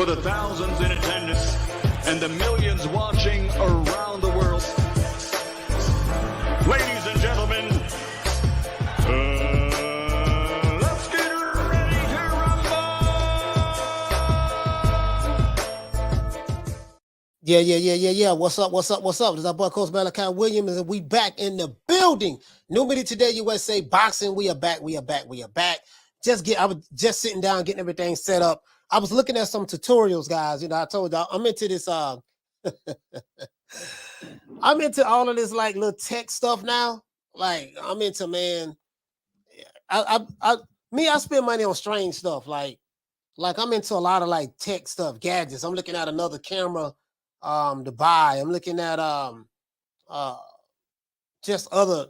For the thousands in attendance and the millions watching around the world, ladies and gentlemen, let's get ready to rumble! Yeah. What's up? This is our boy, Coach Malachi Williams, and we back in the building. New Media Today, USA Boxing. We are back. I was just sitting down, getting everything set up. I was looking at some tutorials, guys. You know, I told y'all I'm into this. I'm into all of this like little tech stuff now. Like I'm into, man. I spend money on strange stuff. Like I'm into a lot of like tech stuff, gadgets. I'm looking at another camera to buy. I'm looking at just other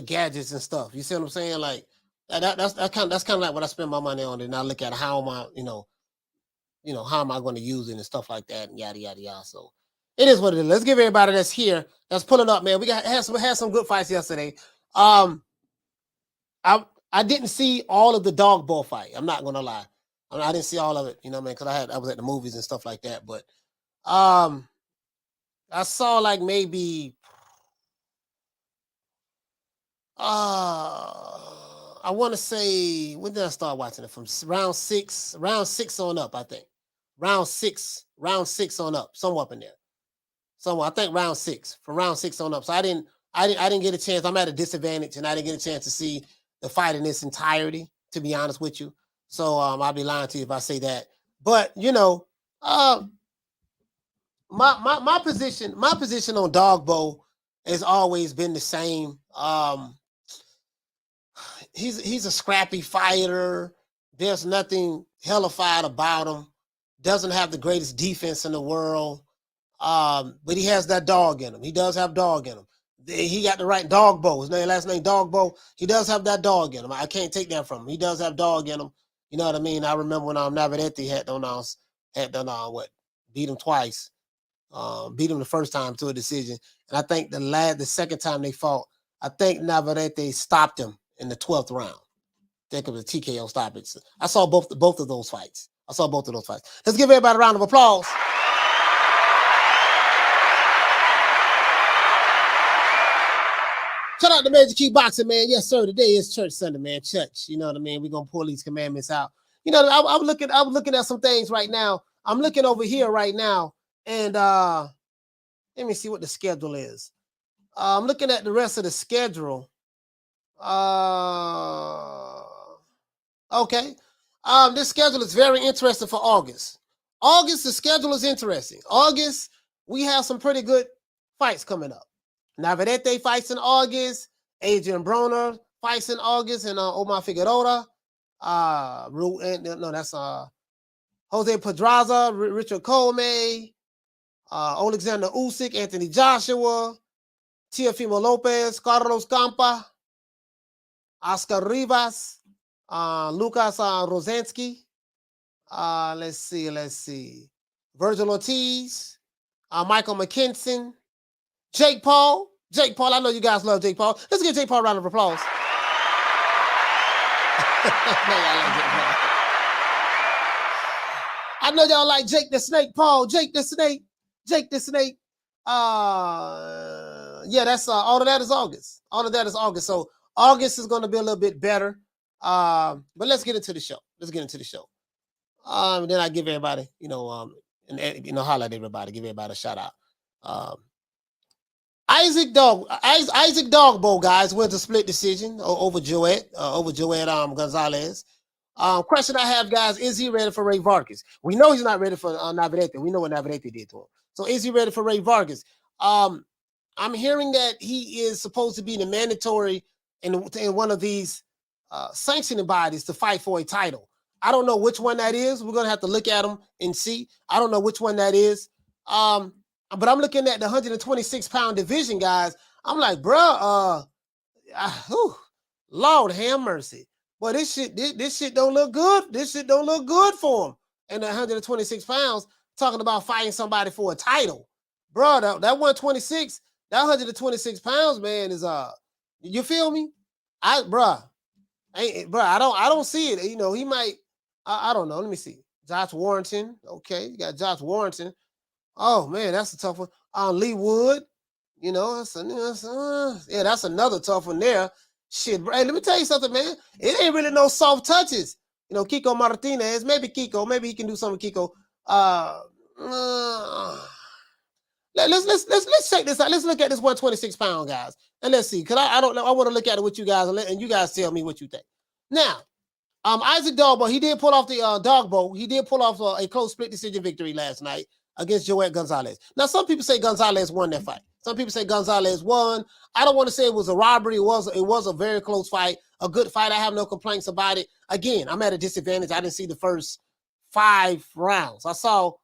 gadgets and stuff. You see what I'm saying? Like that's kind of like what I spend my money on. And I look at how am I, how am I going to use it and stuff like that and yada yada yada. So it is what it is. Let's give everybody that's here, that's pulling up, man. We had some good fights yesterday. I didn't see all of the Dogboe fight. I'm not gonna lie. I didn't see all of it, because I was at the movies and stuff like that. But I saw like maybe I want to say, when did I start watching it? From round six on up, I think. Round six on up, somewhere up in there. Somewhere, I think round six, from round 6 on up. So I didn't get a chance. I'm at a disadvantage, and I didn't get a chance to see the fight in its entirety, to be honest with you. So I'll be lying to you if I say that. But my position on Dogboe has always been the same. He's a scrappy fighter. There's nothing hellified about him. Doesn't have the greatest defense in the world. But he has that dog in him. He does have dog in him. He got the right Dogboe. His last name Dogboe. He does have that dog in him. I can't take that from him. He does have dog in him. You know what I mean? I remember when Navarrete beat him twice. Beat him the first time to a decision. And I think the second time they fought, I think Navarrete stopped him in the 12th round. I think it was a TKO stoppage. I saw both of those fights. Let's give everybody a round of applause. Shout out to Major Key Boxing, man. Yes, sir. Today is Church Sunday, man. Church. You know what I mean? We're going to pull these commandments out. I'm looking at some things right now. I'm looking over here right now. And let me see what the schedule is. I'm looking at the rest of the schedule. Okay. This schedule is very interesting for August. The schedule is interesting. August, we have some pretty good fights coming up. Navarrete fights in August. Adrian Broner fights in August. And Omar Figueroa. That's Jose Pedraza, Richard Colme, Alexander Usyk, Anthony Joshua, Teofimo Lopez, Carlos Campa, Oscar Rivas, Lucas Rosansky. Let's see. Virgil Ortiz, Michael McKinson, Jake Paul. I know you guys love Jake Paul. Let's give Jake Paul a round of applause. I know y'all like Jake the Snake Paul. Jake the Snake. That's all of that is August. So August is going to be a little bit better. But let's get into the show. Then I give everybody, highlight everybody, give everybody a shout out. Isaac Dogboe, guys, wins a split decision over Joet Gonzalez. Question I have, guys, is he ready for Ray Vargas? We know he's not ready for Navarrete. We know what Navarrete did to him. So is he ready for Ray Vargas? I'm hearing that he is supposed to be the mandatory in one of these sanctioning bodies to fight for a title. I don't know which one that is. We're going to have to look at him and see. I don't know which one that is. But I'm looking at the 126-pound division, guys. I'm like, bro, Lord have mercy. Well, this shit don't look good. This shit don't look good for him. And 126 pounds, talking about fighting somebody for a title. Bro, that 126, that 126 pounds, man, is you feel me? I don't see it. He might, I don't know. Let me see. Josh Warrington. Okay, you got Josh Warrington. Oh man, that's a tough one. Lee Wood. You know, that's another tough one there. Shit, hey, let me tell you something, man. It ain't really no soft touches. You know, Kiko Martinez, maybe Kiko, maybe he can do something with Kiko. Let's check this out. Let's look at this 126-pound guys, and let's see. Cause I don't know. I want to look at it with you guys, and you guys tell me what you think. Now, Isaac Dogboe, he did pull off the Dogboe. He did pull off a close split decision victory last night against Joet Gonzalez. Now, some people say Gonzalez won that fight. Some people say Gonzalez won. I don't want to say it was a robbery. It was a very close fight, a good fight. I have no complaints about it. Again, I'm at a disadvantage. I didn't see the first 5 rounds. I saw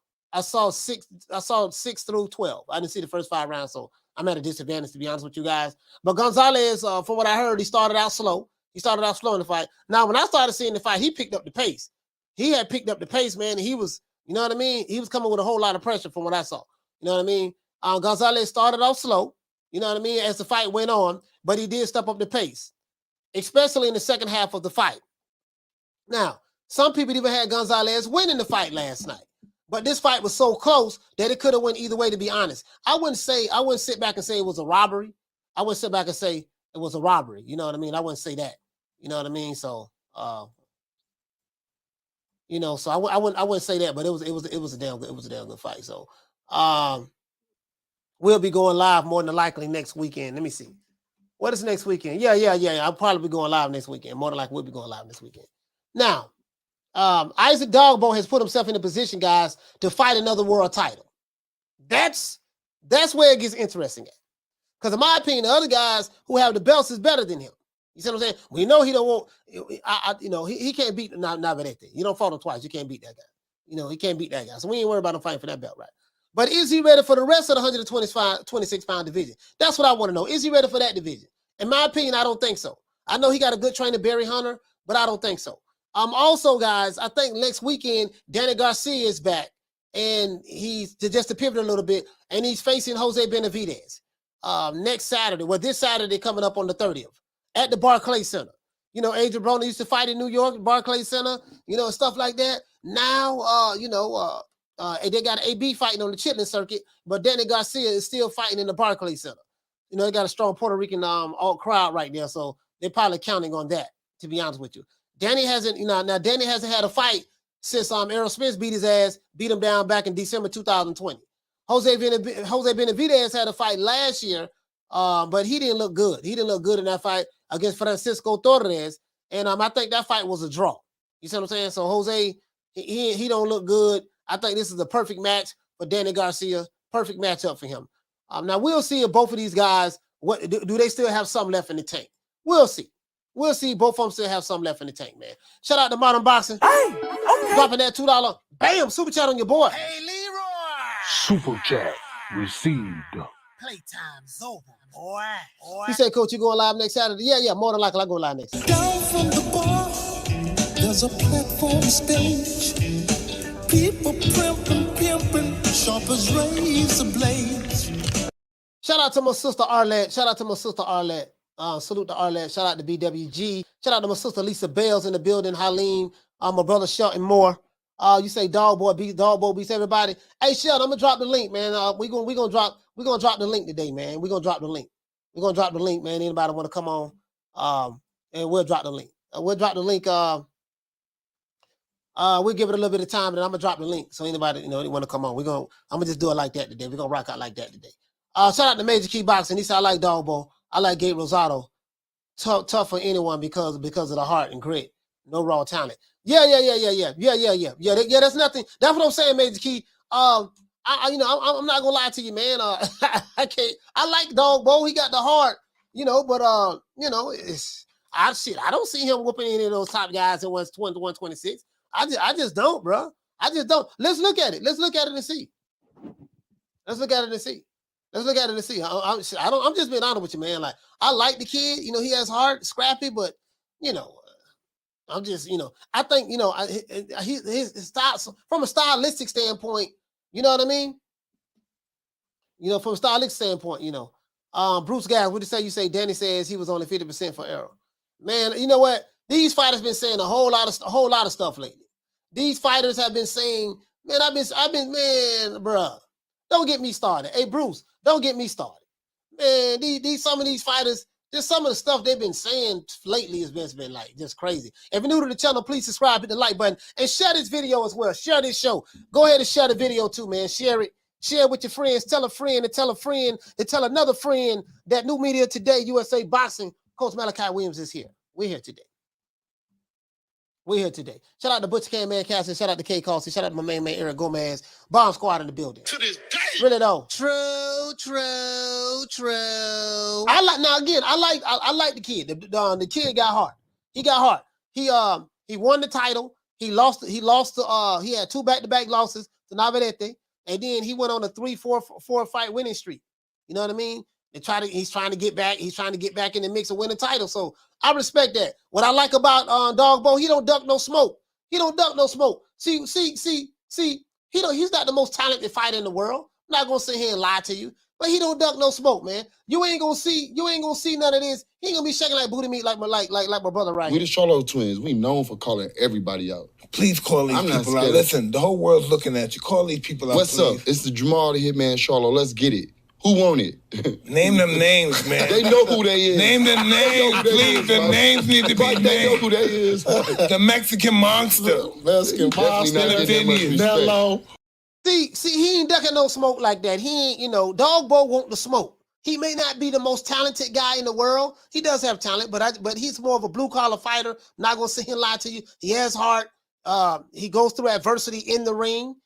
6 through 12. I didn't see the first 5 rounds, so I'm at a disadvantage, to be honest with you guys. But Gonzalez, from what I heard, he started out slow. He started out slow in the fight. Now, when I started seeing the fight, he picked up the pace. He had picked up the pace, man, and he was, you know what I mean? He was coming with a whole lot of pressure from what I saw. You know what I mean? Gonzalez started off slow, you know what I mean, as the fight went on, but he did step up the pace, especially in the second half of the fight. Now, some people even had Gonzalez winning the fight last night, but this fight was so close that it could have went either way, to be honest. I wouldn't sit back and say it was a robbery. I wouldn't sit back and say it was a robbery. You know what I mean? I wouldn't say that. You know what I mean? So, you know, so I wouldn't say that, but it was a damn good fight. So, we'll be going live more than likely next weekend. Let me see. What is next weekend? Yeah. I'll probably be going live next weekend. More than likely, we'll be going live next weekend. Now, Isaac Dogboe has put himself in a position, guys, to fight another world title. That's where it gets interesting at. Because in my opinion, the other guys who have the belts is better than him. You see what I'm saying? We know he don't want, he can't beat Navarrete. You don't fought him twice. You can't beat that guy. You know, he can't beat that guy. So we ain't worried about him fighting for that belt, right? But is he ready for the rest of the 126-pound division? That's what I want to know. Is he ready for that division? In my opinion, I don't think so. I know he got a good trainer, Barry Hunter, but I don't think so. Also, guys, I think next weekend, Danny Garcia is back, and he's just to pivot a little bit, and he's facing Jose Benavidez next Saturday. Well, this Saturday coming up on the 30th at the Barclay Center. You know, Adrian Broner used to fight in New York, Barclay Center, you know, stuff like that. Now, they got an AB fighting on the Chitlin circuit, but Danny Garcia is still fighting in the Barclay Center. You know, they got a strong Puerto Rican crowd right there, so they're probably counting on that, to be honest with you. Danny hasn't had a fight since Errol Spence beat him down back in December 2020. Jose Benavidez had a fight last year, but he didn't look good. He didn't look good in that fight against Francisco Torres, and I think that fight was a draw. You see what I'm saying? So Jose, he don't look good. I think this is the perfect match for Danny Garcia. Perfect matchup for him. Now we'll see if both of these guys, what do they still have something left in the tank? We'll see. We'll see. Both of them still have something left in the tank, man. Shout out to Modern Boxing. Hey, okay. Dropping that $2. Bam, super chat on your boy. Hey, Leroy. Super chat received. Playtime's over, boy. He said, Coach, you going live next Saturday? Yeah, more than likely I'll go live next Saturday. Down from the bar, there's a platform stage. People pimping, sharp as razor blades. Shout out to my sister Arlette. Salute to Arlette. Shout out to BWG. Shout out to my sister Lisa Bales in the building. Halim. My brother Shelton Moore. You say Dogboe beats everybody. Hey Shelton, I'm gonna drop the link, man. We're gonna drop the link today, man. We're gonna drop the link. Man. Anybody want to come on? And we'll drop the link. We'll drop the link. We'll give it a little bit of time, and I'm gonna drop the link. So anybody, they want to come on. I'm gonna just do it like that today. We're gonna rock out like that today. Shout out to Major Key Boxing. He said I like Dogboe. I like Gabe Rosado. Tough for anyone because of the heart and grit. No raw talent. Yeah. That's nothing. That's what I'm saying, Major Key. I'm not gonna lie to you, man. I can't. I like Dogboe. He got the heart, but I don't see him whooping any of those top guys at 126. I just don't, bro. I just don't. Let's look at it. Let's look at it and see. I'm just being honest with you, man. Like, I like the kid. He has heart, scrappy, but I'm just, I think, his style, from a stylistic standpoint, you know what I mean? From a stylistic standpoint, Bruce Gass, what did you say? Danny says he was only 50% for Errol. Man, you know what? These fighters been saying a whole lot of stuff lately. These fighters have been saying, man, I've been, man, bruh, don't get me started. Hey, Bruce, don't get me started. Man, some of these fighters, just some of the stuff they've been saying lately has been like just crazy. If you're new to the channel, please subscribe, hit the like button, and share this video as well. Share this show. Go ahead and share the video too, man. Share it. Share it with your friends. Tell a friend to tell a friend to tell another friend that New Media Today, USA Boxing, Coach Malachi Williams is here. We're here today. We're here today. Shout out to Butcher Can Man Castle. Shout out to K Carlson. Shout out to my main man, Errol Gomez. Bomb Squad in the building. To this day. Really though. True. I like the kid. The kid got heart. He got heart. He won the title. He had 2 back-to-back losses to Navarrete, and then he went on a 3-4 fight winning streak. You know what I mean? He's trying to get back. He's trying to get back in the mix of winning title. So I respect that. What I like about Dogboe, he don't duck no smoke. He don't duck no smoke. See, he's not the most talented fighter in the world. I'm not gonna sit here and lie to you, but he don't duck no smoke, man. You ain't gonna see none of this. He ain't gonna be shaking like booty meat like my brother right We here. the Charlo twins. We known for calling everybody out. Please call these people out. Listen, the whole world's looking at you. Call these people out, What's up? It's the Jamal the Hitman Charlo. Let's get it. Who won it? Name them names, man. They know who they is. Name them names, please. The names need to be named. They know who they is. The Mexican monster. Mexican monster. Nello. See, he ain't ducking no smoke like that. He ain't, Dogboe want the smoke. He may not be the most talented guy in the world. He does have talent, but he's more of a blue collar fighter. Not gonna sit here and lie to you. He has heart. He goes through adversity in the ring.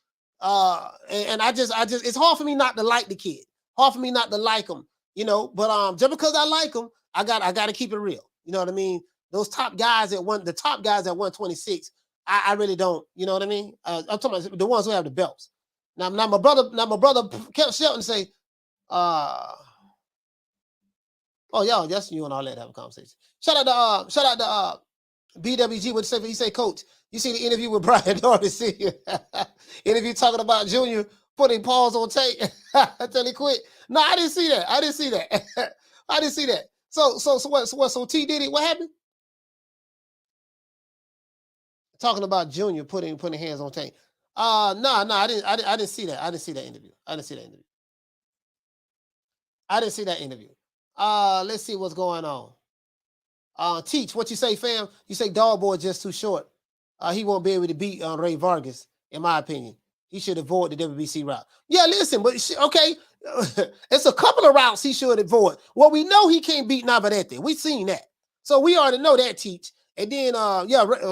And I just, it's hard for me not to like the kid. Hard for me not to like him, But just because I like him, I got to keep it real. You know what I mean? Those top guys the top guys at 126, I really don't. You know what I mean? I'm talking about the ones who have the belts. Now my brother kept Shelton say, oh y'all, just you and all that have a conversation. Shout out to BWG. What he say, Coach? You see the interview with Brian Doris? Interview talking about Junior putting pause on tape until he quit. No, I didn't see that. I didn't see that. So what? So T Diddy, what happened? Talking about Junior putting hands on tape. No, I didn't see that. I didn't see that interview. Let's see what's going on. Teach, what you say, fam? You say Dogboe is just too short. He won't be able to beat Ray Vargas, in my opinion. He should avoid the WBC route. Yeah, listen, but okay, it's a couple of routes he should avoid. Well, we know he can't beat Navarrete. We've seen that. So we already know that, Teach. And then,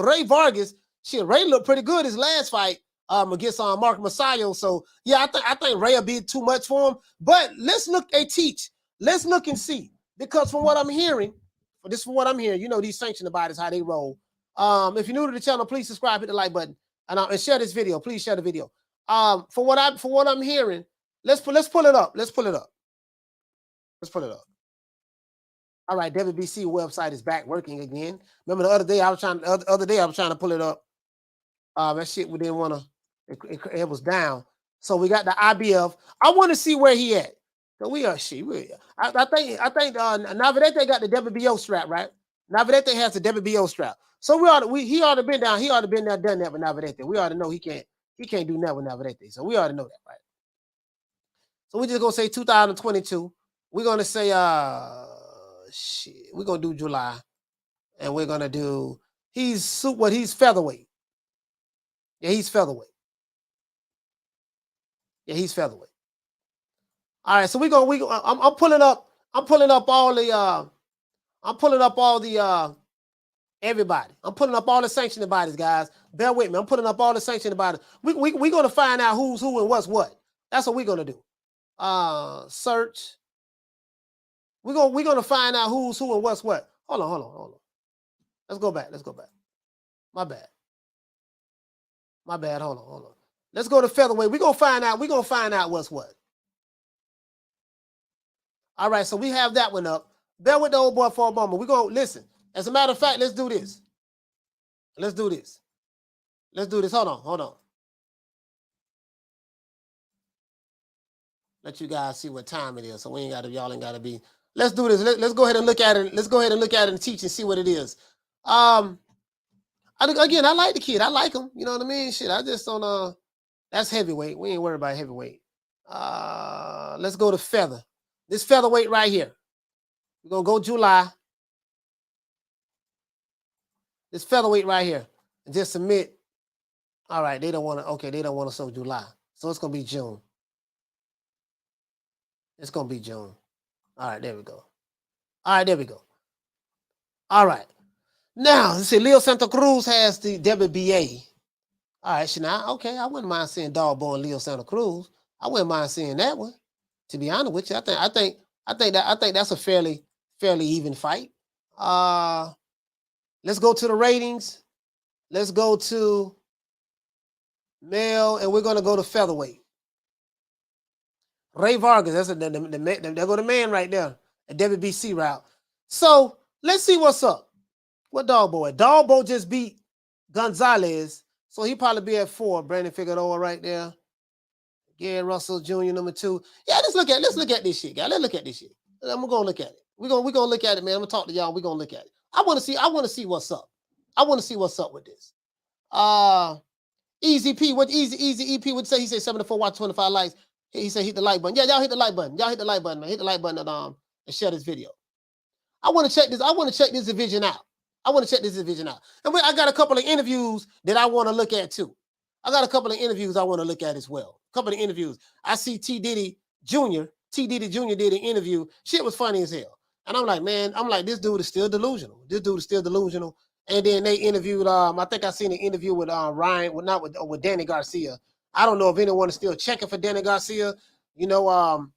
Ray Vargas, Ray looked pretty good his last fight against Mark Masayo. So, yeah, I think Ray will be too much for him. But let's look at Teach. Let's look and see. Because from what I'm hearing, these sanctioned bodies, how they roll. If you're new to the channel, please subscribe, hit the like button, and share this video. Please share the video. For what I'm hearing, let's pull it up. All right, WBC website is back working again. Remember the other day I was trying to pull it up. That shit we didn't want to. It was down. So we got the IBF. I want to see where he at. So I think Navarrete got the WBO strap, right? Navarrete has the WBO strap. So he ought to been down. He ought to been there, done that with Navarrete. We ought to know he can't do that with Navarrete. So we ought to know that, right? So we're just gonna say 2022. We're gonna say we're gonna do July, and we're gonna do he's featherweight. Yeah, he's featherweight. All right, so I'm pulling up all the everybody. I'm pulling up all the sanctioned bodies, guys. Bear with me. I'm pulling up all the sanctioned bodies. We're gonna find out who's who and what's what. That's what we're gonna do. Search. We're gonna find out who's who and what's what. Hold on. Let's go back. My bad. Hold on. Let's go to featherweight. We're gonna find out what's what. All right, so we have that one up. Bear with the old boy for a moment. We're gonna listen. As a matter of fact, let's do this. Hold on. Let you guys see what time it is. So y'all ain't gotta be. Let's do this. Let's go ahead and look at it. Let's go ahead and look at it and teach and see what it is. I Again, I like the kid. I like him. You know what I mean? Shit, I just don't. That's heavyweight. We ain't worried about heavyweight. Let's go to feather. This featherweight right here. We're gonna go July. This featherweight right here. And just submit. All right, they don't want to. Okay, they don't want to show July, so it's gonna be June. It's gonna be June. All right, there we go. All right, there we go. All right. Now, let's see. Leo Santa Cruz has the WBA. All right, Shana. Okay, I wouldn't mind seeing Dogboe and Leo Santa Cruz. I wouldn't mind seeing that one. To be honest with you, I think that's a fairly even fight. Let's go to the ratings. Let's go to male, and we're gonna go to featherweight. Ray Vargas, that's there go the man right there, a WBC route. So let's see what's up. What Dogboe at? Dogboe just beat Gonzalez, so he probably be at 4. Brandon Figueroa right there. Gary Russell Jr. number 2. Yeah, let's look at this shit, guys. Let's look at this shit. I'm gonna look at it. We're gonna look at it, man. I'm gonna talk to y'all. We're gonna look at it. I want to see what's up. I want to see what's up with this. Easy P, what Easy EP would say? He said 74 watch 25 likes. He said hit the like button. Yeah, y'all hit the like button. Y'all hit the like button, man. Hit the like button and share this video. I want to check this. I want to check this division out. And I got a couple of interviews that I want to look at too. I got a couple of interviews I want to look at as well. A couple of interviews. I see T. Diddy Jr. did an interview. Shit was funny as hell. And I'm like, man, this dude is still delusional. And then they interviewed, I think I seen an interview with with Danny Garcia. I don't know if anyone is still checking for Danny Garcia. You know,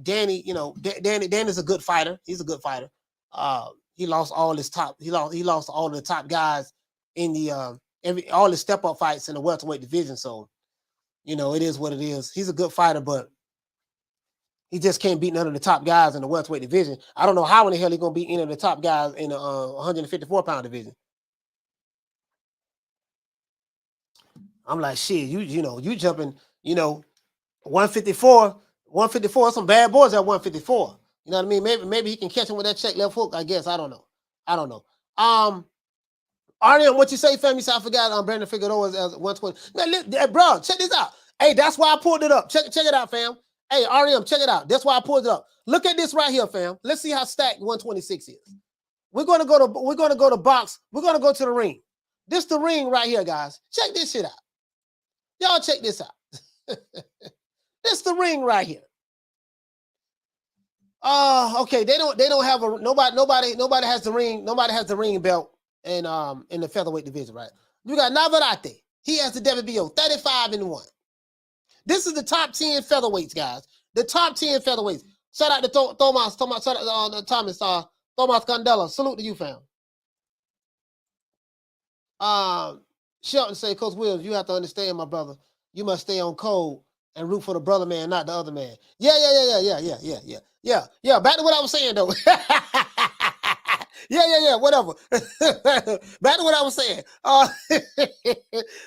Danny, Danny's a good fighter. He's a good fighter. He lost all his top. He lost all the top guys in the all his step up fights in the welterweight division. So, it is what it is. He's a good fighter, but he just can't beat none of the top guys in the welterweight division. I don't know how in the hell he's gonna beat any of the top guys in the 154-pound division. I'm like, shit, you jumping, 154, some bad boys at 154. You know what I mean? Maybe he can catch him with that check left hook, I guess. I don't know. Ariam, what you say, fam? You said I forgot Brandon Figueroa as 120. Man, bro, check this out. Hey, that's why I pulled it up. Check it out, fam. Hey, Ariam, check it out. That's why I pulled it up. Look at this right here, fam. Let's see how stacked 126 is. We're gonna go to box. We're gonna go to the ring. This the ring right here, guys. Check this shit out. Y'all check this out. This the ring right here. Okay. They don't have nobody has the ring. Nobody has the ring belt in the featherweight division, right? You got Navarrete. He has the WBO 35-1. This is the top 10 featherweights, guys. The top 10 featherweights. Shout out to Thomas. Shout out to Thomas Candela. Salute to you, fam. Shelton say, Coach Williams, you have to understand, my brother. You must stay on code and root for the brother man, not the other man. Yeah. Back to what I was saying, though. Yeah, whatever. Back to what I was saying.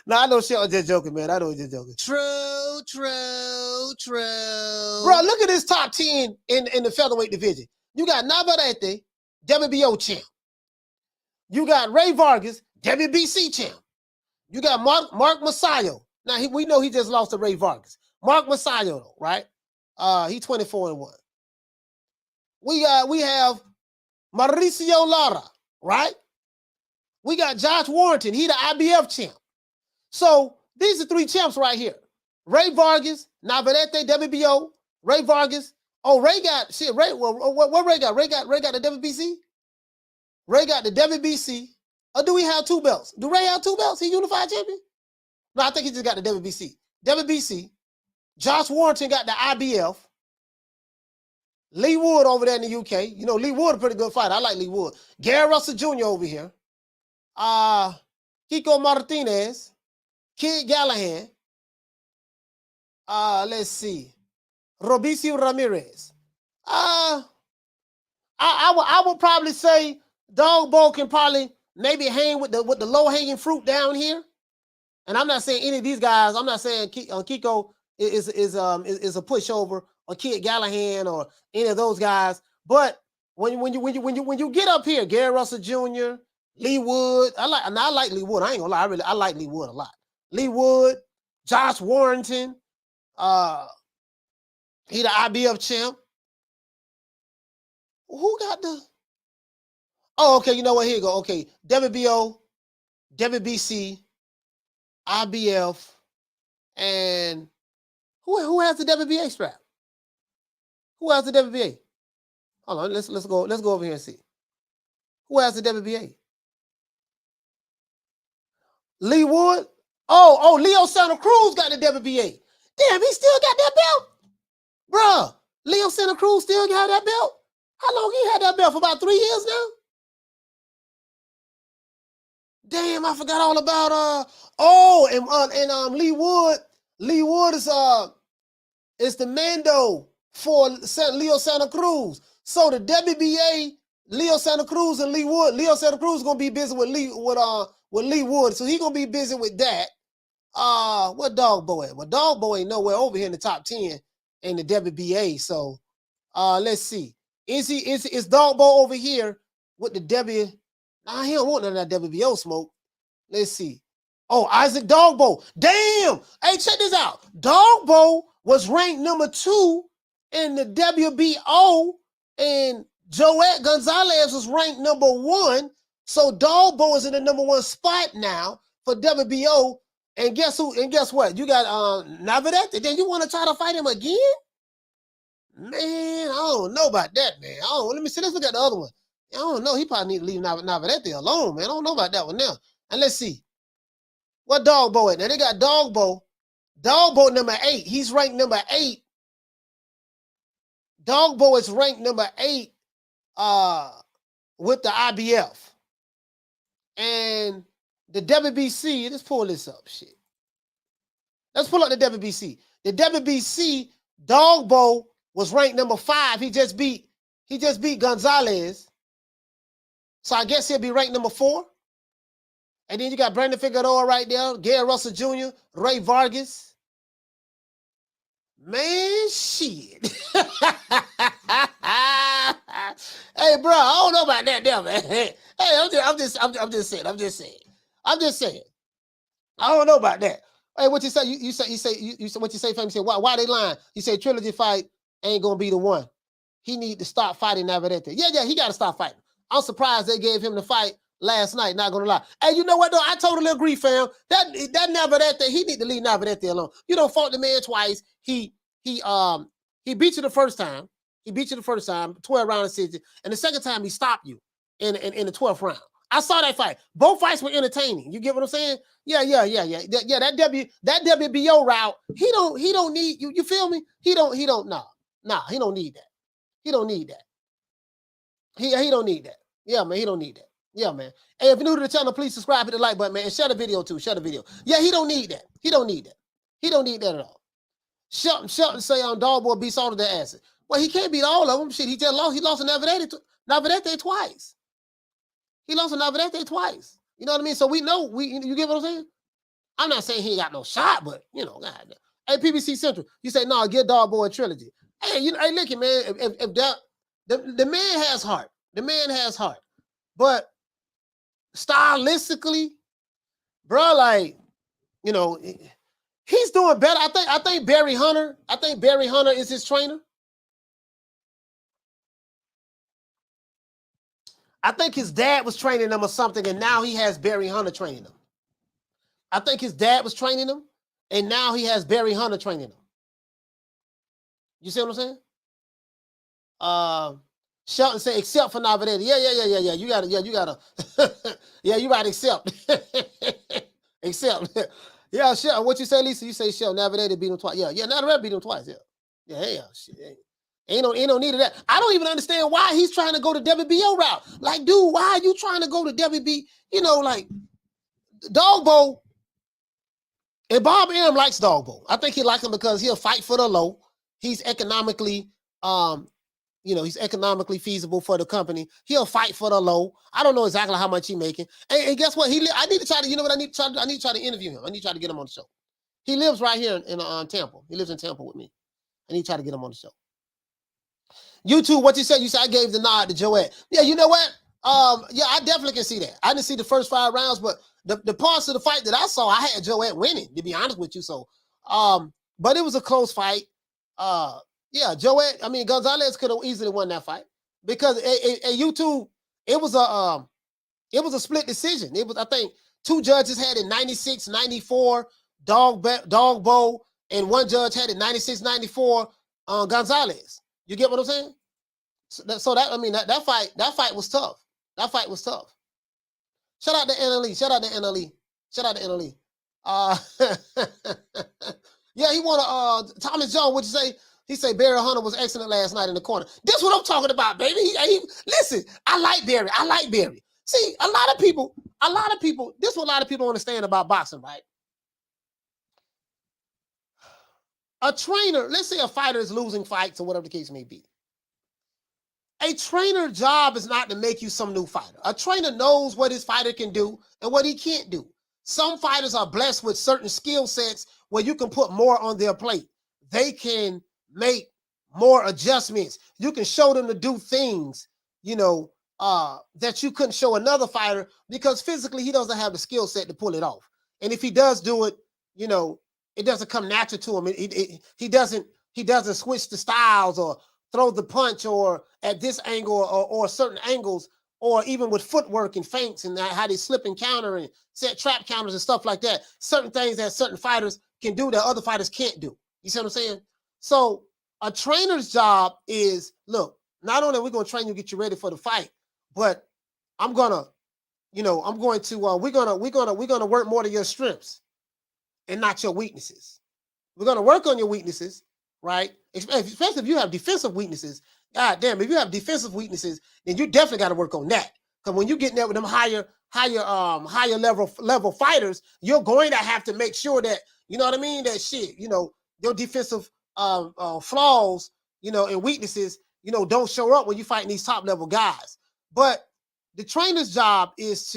No, I know Shelton just joking, man. I know he's just joking. True. Bro, look at this top 10 in the featherweight division. You got Navarrete, WBO champ. You got Ray Vargas, WBC champ. You got Mark Masayo. Now, we know he just lost to Ray Vargas. Mark Masayo, though, right? He's 24-1. We have Mauricio Lara, right? We got Josh Warrington. He the IBF champ. So these are 3 champs right here. Ray Vargas, Navarrete, WBO, Ray Vargas. Oh, Ray got shit. Ray, what Ray got? Ray got the WBC. Ray got the WBC. Or do we have 2 belts? Do Ray have 2 belts? He unified champion? No, I think he just got the WBC. WBC. Josh Warrington got the IBF. Lee Wood over there in the UK. Lee Wood a pretty good fighter. I like Lee Wood. Gary Russell Jr. over here. Kiko Martinez. Kid Gallahan. Let's see. Robicio Ramirez. I would probably say Dogboe can probably maybe hang with the low-hanging fruit down here. And I'm not saying any of these guys. I'm not saying Kiko is a pushover, or Kid Gallahan, or any of those guys. But when you get up here, Gary Russell Jr., Lee Wood. I like Lee Wood. I ain't gonna lie. I like Lee Wood a lot. Lee Wood, Josh Warrington. He the IBF champ. Who got the? Oh, okay. You know what? Here you go. Okay, WBO, WBC, IBF, and who has the WBA strap? Who has the WBA? Hold on. Let's go over here and see. Who has the WBA? Lee Wood. Oh, Leo Santa Cruz got the WBA. Damn, he still got that belt, bruh. Leo Santa Cruz still got that belt. How long he had that belt? For about 3 years now. Damn, I forgot all about Lee Wood. Lee Wood is the Mando for Leo Santa Cruz. So the WBA, Leo Santa Cruz and Lee Wood. Leo Santa Cruz is gonna be busy with Lee Wood, so he gonna be busy with that. What Dogboe at? Well, Dogboe ain't nowhere over here in the top 10 in the WBA. So, let's see. Is Dogboe over here with the W? Nah, he don't want none of that WBO smoke. Let's see. Oh, Isaac Dogboe. Damn. Hey, check this out. Dogboe was ranked number 2 in the WBO, and Joet Gonzalez was ranked number 1. So Dogboe is in the number 1 spot now for WBO. And guess who? And guess what? You got Navarrete. Then you want to try to fight him again? Man, I don't know about that, man. Let me see. Let's look at the other one. I don't know. He probably need to leave Navarrete alone, man. I don't know about that one now. And let's see. What Dogboe at? Now they got Dogboe. Dogboe number 8. He's ranked number 8. Dogboe is ranked number 8 with the IBF. And the WBC, let's pull this up. Shit. Let's pull up the WBC. The WBC, Dogboe was ranked number 5. He just beat Gonzalez. So I guess he'll be ranked number 4. And then you got Brandon Figueroa right there, Gary Russell Jr., Ray Vargas. Man, shit. Hey, bro, I don't know about that there, man. Hey, I'm just saying. I don't know about that. Hey, what you say? You say what you say, fam? You say why they lying? You say trilogy fight ain't gonna be the one. He need to stop fighting Navarrete. Yeah, he got to stop fighting. I'm surprised they gave him the fight last night. Not gonna lie. Hey, you know what though? I totally agree, fam. That Navarrete, he need to leave Navarrete alone. You don't fought the man twice. He beat you the first time. 12 round decision, and the second time he stopped you in the 12th round. I saw that fight. Both fights were entertaining. You get what I'm saying? Yeah. That WBO route, he don't need you. You feel me? He don't need that. He don't need that. He don't need that. Yeah, man, he don't need that. Yeah, man. Hey, if you're new to the channel, please subscribe, hit the like button, man, and share the video too. Share the video. Yeah, he don't need that. He don't need that at all. Shelton say on Dogboe beats all of their asses. Well, he can't beat all of them. Shit, he lost to Navarrete twice. He lost to Navarrete twice. You know what I mean? So we know, you get what I'm saying? I'm not saying he ain't got no shot, but, you know, God. Hey, PBC Central, you say, no, get Dogboe a trilogy. Hey, hey, look, man, if that, the man has heart. The man has heart. But stylistically, bro, like, you know, he's doing better. I think Barry Hunter is his trainer. I think his dad was training him or something, and now he has Barry Hunter training him. I think his dad was training him, and now he has Barry Hunter training him. You see what I'm saying? Shelton said, except for Navarrete. Yeah. You gotta. Yeah, you gotta accept. Accept. Yeah, Shelton. What you say, Lisa? You say Shelton Navarrete beat him twice. Yeah, Navarrete beat him twice. Yeah, shit. Ain't no need of that. I don't even understand why he's trying to go the WBO route. Like, dude, why are you trying to go to WB? You know, like, Dogboe, and Bob Arum likes Dogboe. I think he likes him because he'll fight for the low. He's economically, he's economically feasible for the company. He'll fight for the low. I don't know exactly how much he's making. And guess what? I need to try to, you know what I need to try to? I need to try to interview him. I need to try to get him on the show. He lives right here in Tampa. He lives in Tampa with me. I need to try to get him on the show. YouTube, what you said? You said I gave the nod to Joet. Yeah, you know what? Yeah, I definitely can see that. I didn't see the first 5 rounds, but the parts of the fight that I saw, I had Joet winning, to be honest with you. So, but it was a close fight. Yeah, Joet, I mean, Gonzalez could have easily won that fight because at YouTube, it was a split decision. It was, I think, 2 judges had it 96-94, Dogboe, and 1 judge had it 96-94 Gonzalez. You get what I'm saying? So that I mean that fight was tough. That fight was tough. Shout out to NLE. Shout out to NLE. Shout out to NLE. Yeah, he won Thomas Jones, what'd you say? He say Barry Hunter was excellent last night in the corner. This is what I'm talking about, baby. Listen, I like Barry. I like Barry. See, a lot of people, this is what a lot of people understand about boxing, right? A trainer, let's say a fighter is losing fights or whatever the case may be. A trainer's job is not to make you some new fighter. A trainer knows what his fighter can do and what he can't do. Some fighters are blessed with certain skill sets where you can put more on their plate. They can make more adjustments. You can show them to do things, that you couldn't show another fighter because physically he doesn't have the skill set to pull it off. And if he does do it, it doesn't come natural to him. He doesn't switch the styles or throw the punch or at this angle or certain angles, or even with footwork and feints and how they slip and counter and set trap counters and stuff like that. Certain things that certain fighters can do that other fighters can't do. You see what I'm saying? So a trainer's job is, look, not only are we going to train you, get you ready for the fight, but we're going to work more to your strengths and not your weaknesses. We're going to work on your weaknesses, right? Especially if you have defensive weaknesses. God damn, if you have defensive weaknesses, then you definitely got to work on that. Because when you get there with them higher level fighters, you're going to have to make sure that, you know what I mean, that shit, your defensive flaws, and weaknesses, don't show up when you fighting these top level guys. But the trainer's job is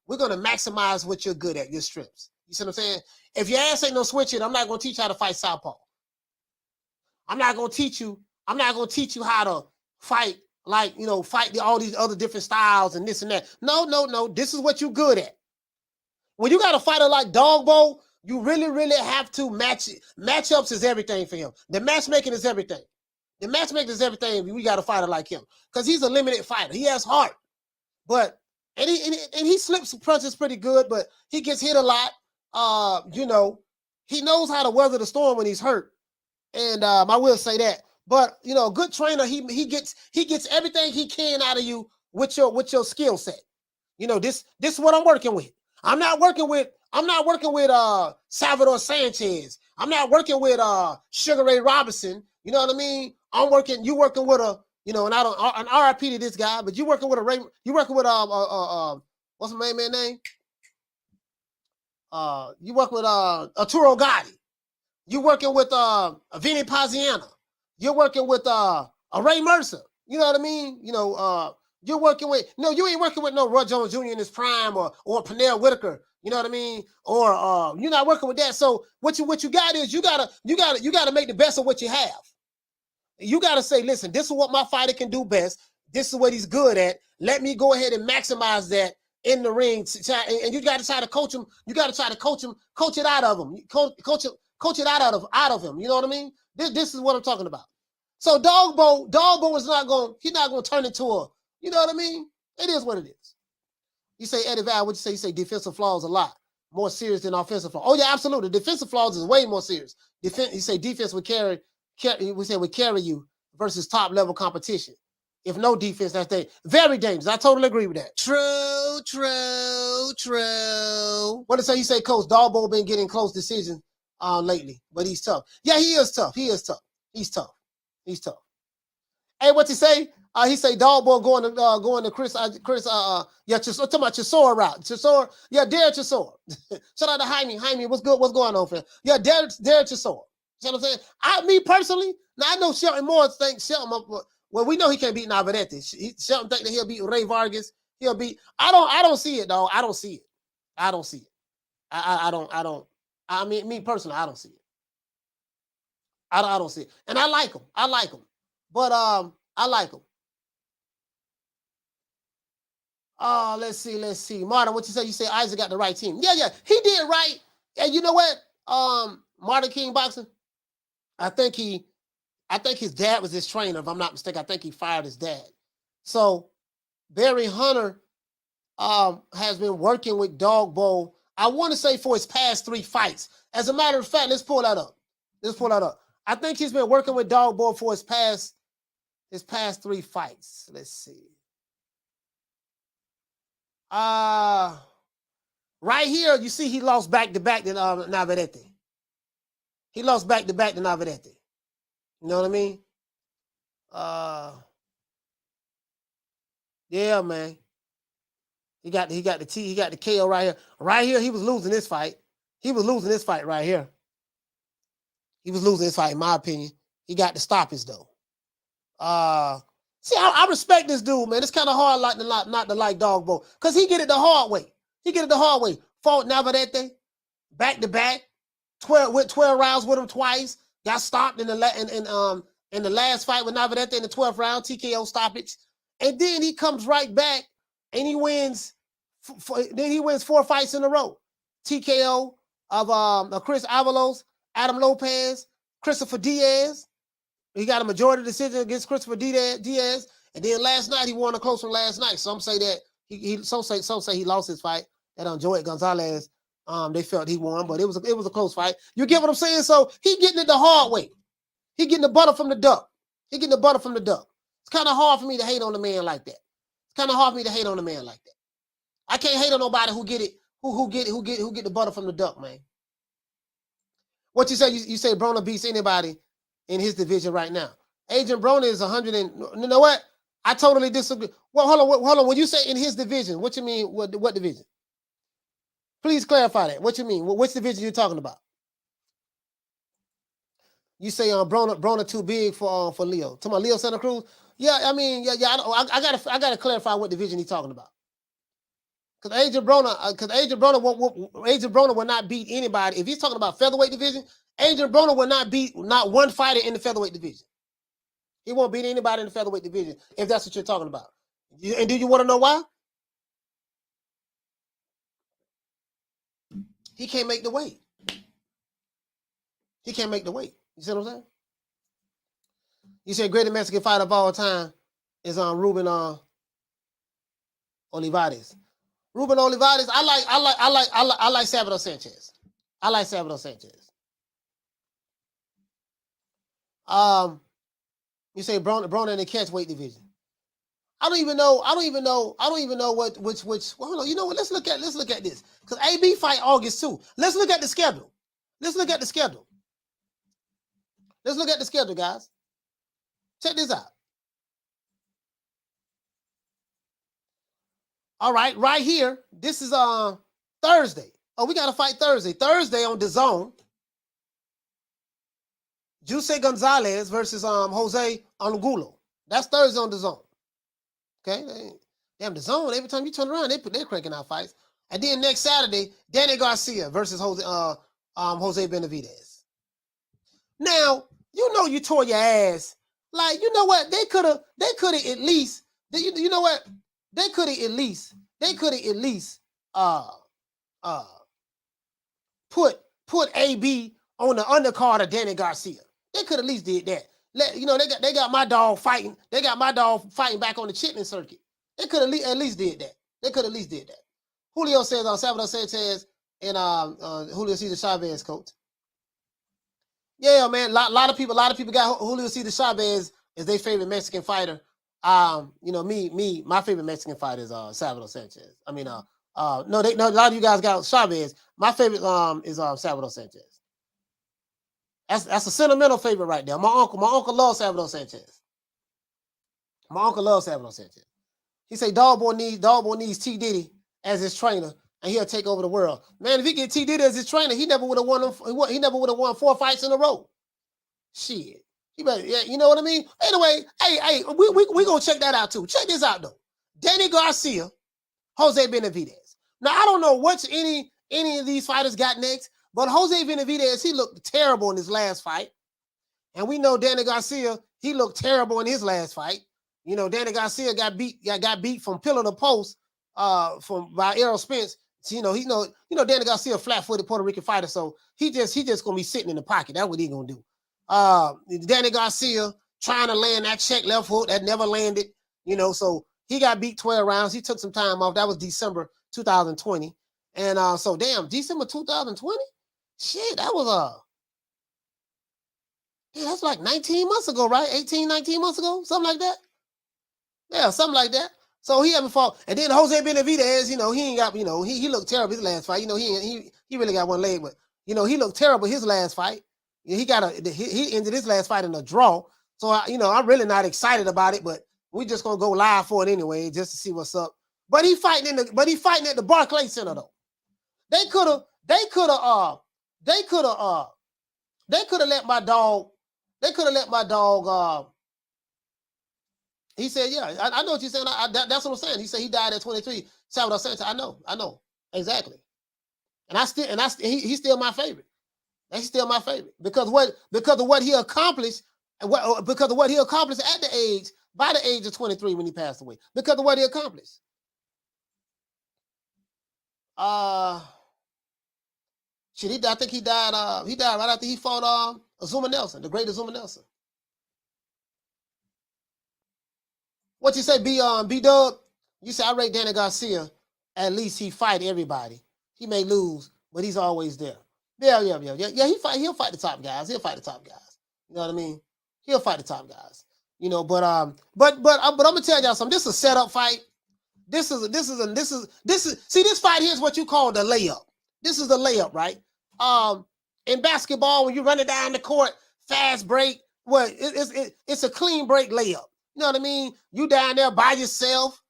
we're going to maximize what you're good at, your strengths. You see what I'm saying? If your ass ain't no switching, I'm not going to teach you how to fight southpaw. I'm not going to teach you how to fight fight all these other different styles and this and that. No. This is what you're good at. When you got a fighter like Dogboe, you really, really have to matchups is everything for him. The matchmaking is everything. The matchmaking is everything. We got a fighter like him because he's a limited fighter. He has heart, but and he slips punches pretty good, but he gets hit a lot. He knows how to weather the storm when he's hurt, and I will say that. But a good trainer, he gets everything he can out of you with your skill set. This is what I'm working with. I'm not working with Salvador Sanchez. I'm not working with Sugar Ray Robinson. You know what I mean? You working with and I don't an RIP to this guy, but you working with what's my man name? You working with Arturo Gotti. You working with Vinny Paziano. You're working with a Ray Mercer. You know what I mean? You're working with you ain't working with no Roy Jones Jr. in his prime or Pernell Whitaker. You know what I mean? Or you're not working with that. So what you got is you gotta make the best of what you have. You gotta say, listen, this is what my fighter can do best. This is what he's good at. Let me go ahead and maximize that in the ring. And you got to try to coach him. You got to try to coach it out of him. Coach it out of him. You know what I mean? This is what I'm talking about. So Dogboe is he's not gonna turn into a, you know what I mean? It is what it is. You say, Eddie Val, what you say? You say defensive flaws a lot more serious than offensive flaws. Oh yeah, absolutely. Defensive flaws is way more serious. You say defense would carry you versus top level competition. If no defense, that's very dangerous. I totally agree with that. True. What did you say, Coach? Dogboe been getting close decisions lately, but he's tough. Yeah, he is tough. He's tough. Hey, what's he say? He say Dogboe going to Chris. Talking about Chisora route. Chisora, yeah, Derek Chisora. Shout out to Jaime. What's good? What's going on for him? Yeah, Derek Chisora. You know what I'm saying? Me personally, now I know Shelton Moore thinks Shelton. Well, we know he can't beat Navarrete. Shelton think that he'll beat Ray Vargas. He'll beat. I don't see it, dog. I don't see it. I don't. I mean, me personally, I don't see it. I don't see it, and I like him. But I like him. Let's see. Martin, what you say? You say Isaac got the right team. Yeah, he did right. And you know what? Martin King Boxing, I think his dad was his trainer, if I'm not mistaken. I think he fired his dad. So Barry Hunter has been working with Dogboe, I want to say, for his past 3 fights. As a matter of fact, let's pull that up. I think he's been working with Dogboe for his past 3 fights. Let's see. Right here, you see he lost back-to-back to Navarrete. He lost back-to-back to Navarrete. You know what I mean? Yeah, man. He got the KO right here. Right here, he was losing this fight. He was losing this fight right here. He was losing this fight, in my opinion. He got the stoppage, though. See, I respect this dude, man. It's kind of hard not to like Dogboe, because he get it the hard way. Fought Navarrete, back-to-back, 12 rounds with him twice. Got stopped in the last fight with Navarrete in the 12th round, TKO stoppage. And then he comes right back and he wins. Then he wins 4 fights in a row. TKO of Chris Avalos, Adam Lopez, Christopher Diaz. He got a majority decision against Christopher Diaz. And then last night he won a close one last night. Some say that some say he lost his fight. That Joet Gonzalez, they felt he won, but it was a close fight. You get what I'm saying? So he getting it the hard way. He getting the butter from the duck. It's kind of hard for me to hate on a man like that. I can't hate on nobody who get it, who get the butter from the duck, man. What you say? You say Broner beats anybody in his division right now. Adrian Broner is 100 and, you know what? I totally disagree. Well, hold on. When you say in his division, what you mean? What division? Please clarify that. What you mean? Which division you talking about? You say Broner too big for Leo. Talking about Leo Santa Cruz? Yeah, I mean, I gotta clarify what division he's talking about. Because Adrian Broner will not beat anybody. If he's talking about featherweight division, Adrian Broner will not beat not one fighter in the featherweight division. He won't beat anybody in the featherweight division, if that's what you're talking about. And do you want to know why? He can't make the weight. You see what I'm saying? You said greatest Mexican fighter of all time is Ruben Olivares. Ruben Olivares, I like Salvador Sanchez. You say Broner in the catchweight division. I don't even know which. Well, hold on. You know what? Let's look at this. Because AB fight August 2. Let's look at the schedule. Guys. Check this out. All right here. This is Thursday. Oh, we got to fight Thursday. Thursday on DAZN. Jose Gonzalez versus Jose Angulo. That's Thursday on DAZN. Okay, damn, DAZN. Every time you turn around, they're cranking out fights. And then next Saturday, Danny Garcia versus Jose Benavidez. Now, you know you tore your ass. Like, you know what? They could have at least. You know what? They could have at least put AB on the undercard of Danny Garcia. They could at least did that. They got my dog fighting. They got my dog fighting back on the chitlin circuit. They could at least did that. Julio says on Salvador Sanchez and Julio Cesar Chavez, coach. Yeah, man. A lot of people got Julio Cesar Chavez as their favorite Mexican fighter. My favorite Mexican fighter is Salvador Sanchez. I mean, a lot of you guys got Chavez. My favorite is Salvador Sanchez. That's a sentimental favorite right there. My uncle loves Salvador Sanchez. He say Dogboe needs T Diddy as his trainer, and he'll take over the world. Man, if he get T Diddy as his trainer, he never would have won 4 fights in a row. Shit. You know what I mean? Anyway, hey, we gonna check that out too. Check this out though. Danny Garcia, Jose Benavidez. Now I don't know what any of these fighters got next, but Jose Benavidez, he looked terrible in his last fight. And we know Danny Garcia, he looked terrible in his last fight. You know, Danny Garcia got beat from pillar to post by Errol Spence. So, Danny Garcia, flat-footed Puerto Rican fighter, so he just gonna be sitting in the pocket. That's what he gonna do. Danny Garcia trying to land that check left hook that never landed. So he got beat 12 rounds. He took some time off. That was December 2020, and so damn, December 2020. Shit, that was that's like 19 months ago, right? 18, 19 months ago, something like that. Yeah, something like that. So he haven't fought. And then Jose Benavidez, he ain't got, he looked terrible his last fight. He really got one leg, but he looked terrible his last fight. He ended his last fight in a draw. So I'm really not excited about it, but we just gonna go live for it anyway, just to see what's up. But he fighting at the Barclay Center though. They could have let my dog. They could have let my dog. He said, "Yeah, I know what you're saying. That's what I'm saying." He said he died at 23. Salvador Sanchez. I know exactly. And he's still my favorite. He's still my favorite because of what he accomplished, because of what he accomplished by the age of 23 when he passed away. Because of what he accomplished. I think he died. He died right after he fought Azuma Nelson, the great Azuma Nelson. What you say, B-Dub? You say I rate Danny Garcia. At least he fight everybody. He may lose, but he's always there. Yeah. He'll fight the top guys. He'll fight the top guys. You know what I mean? He'll fight the top guys. But I'm gonna tell y'all something. This is a setup fight. This is see, this fight here is what you call the layup. This is the layup, right? In basketball, when you run it down the court, fast break, it's a clean break layup. You know what I mean? You down there by yourself.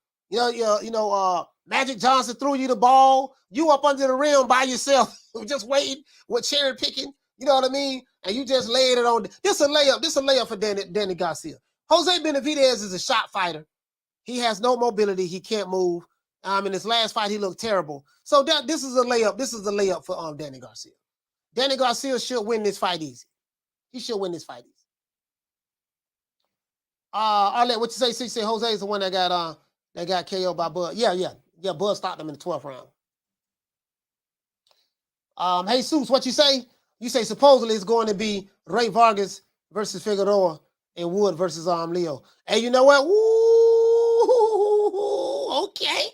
Magic Johnson threw you the ball. You up under the rim by yourself, just waiting with cherry picking. You know what I mean? And you just laid it on. This is a layup. This is a layup for Danny Garcia. Jose Benavidez is a shot fighter. He has no mobility. He can't move. In his last fight, he looked terrible. So this is a layup. This is a layup for Danny Garcia. Danny Garcia should win this fight easy. He should win this fight easy. Arlette, what you say? So you say Jose is the one that got KO'd by Bud. Yeah. Bud stopped him in the 12th round. Hey, Seuss, what you say? You say supposedly it's going to be Ray Vargas versus Figueroa and Wood versus Leo. And you know what? Ooh, okay.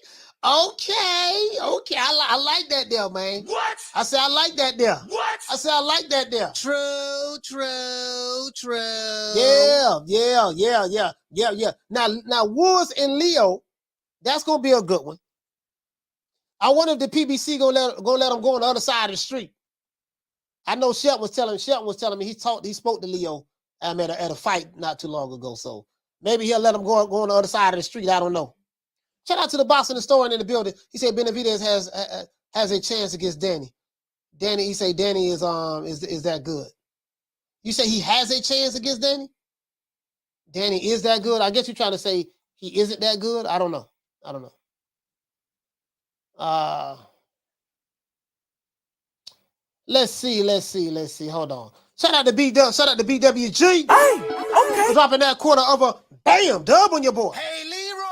I like that there, man. What? I said I like that there. What? I said I like that there. True. Yeah. Now Woods and Leo, that's gonna be a good one. I wonder if the PBC gonna let him go on the other side of the street. I know Shelton was telling me he spoke to Leo at a fight not too long ago. So maybe he'll let him go on the other side of the street. I don't know. Shout out to the boss in the store and in the building. He said Benavidez has a chance against Danny. He say Danny is that good. You say he has a chance against Danny? Danny is that good? I guess you're trying to say he isn't that good? I don't know. Let's see. Hold on. Shout out to BWG. Hey, okay. For dropping that quarter of a bam dub on your boy. Hey, Leroy.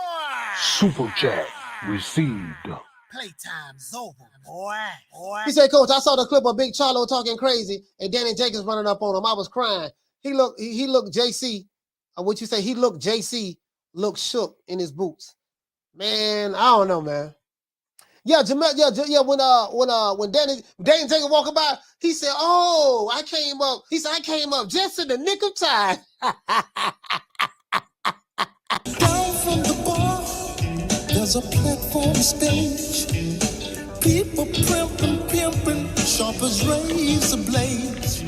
Super chat received. Playtime's over, boy. He said, Coach, I saw the clip of Big Charlo talking crazy and Danny Jacobs running up on him. I was crying. He looked JC. What you say? He looked JC looked shook in his boots. Man, I don't know, man. Yeah, Jamel, yeah. When Danny Jacobs walking by, he said, "Oh, I came up." He said, "I came up just in the nick of time." Down from the bar, there's a platform stage. People pimping, sharp as razor blades.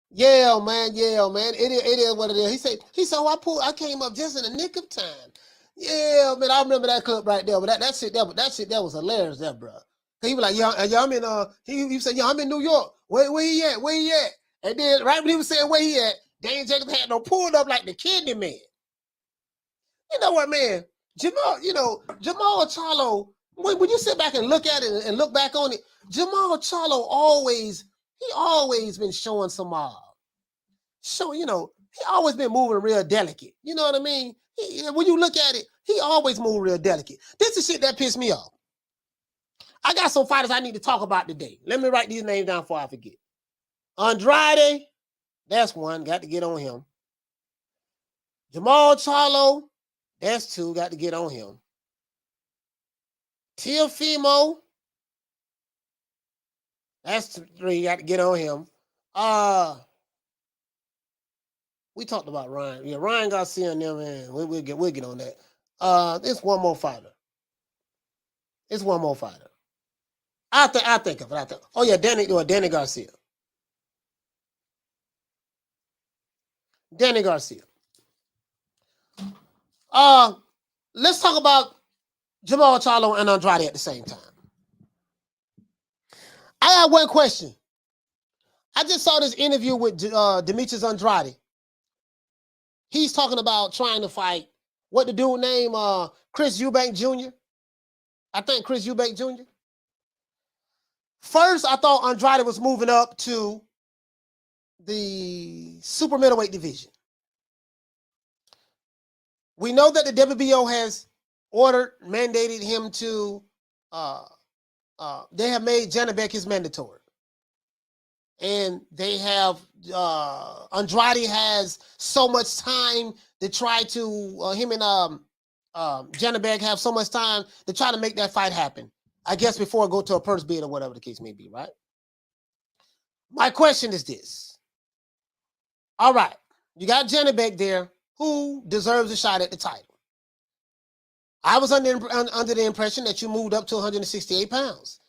Yeah, man. It is what it is. He said, "Oh, I came up just in the nick of time." Yeah, man, I remember that clip right there. But that shit was hilarious, there, bro. He was like, "Yeah, I'm in." He said, "Yeah, I'm in New York. Where he at? Where he at?" And then right when he was saying where he at, Danny Jacobs had no pulled up like the Candy Man. You know what, man? Jamal Charlo. When you sit back and look at it and look back on it, Jamal Charlo always been showing some he always been moving real delicate. You know what I mean? When you look at it, He always move real delicate. This is shit that pissed me off. I got some fighters I need to talk about today. Let me write these names down before I forget. Andrade, that's one. Got to get on him. Jamal Charlo, that's two. Got to get on him. Teofimo, that's three. Got to get on him. We talked about Ryan. Yeah, Ryan Garcia and them, man. We'll get on that. There's one more fighter. It's one more fighter. I think of it. Oh yeah, Danny Garcia. Danny Garcia. Let's talk about Jamal Charlo and Andrade at the same time. I have one question. I just saw this interview with Demetrius Andrade. He's talking about trying to fight, what the dude name, Chris Eubank Jr. I think Chris Eubank Jr. First, I thought Andrade was moving up to the super middleweight division. We know that the WBO has mandated him to, they have made Janibek his mandatory. And they have, Andrade has so much time to try to, him and Janibek have so much time to try to make that fight happen. I guess before I go to a purse bid or whatever the case may be, right? My question is this. All right, you got Janibek there, who deserves a shot at the title. I was under the impression that you moved up to 168 pounds.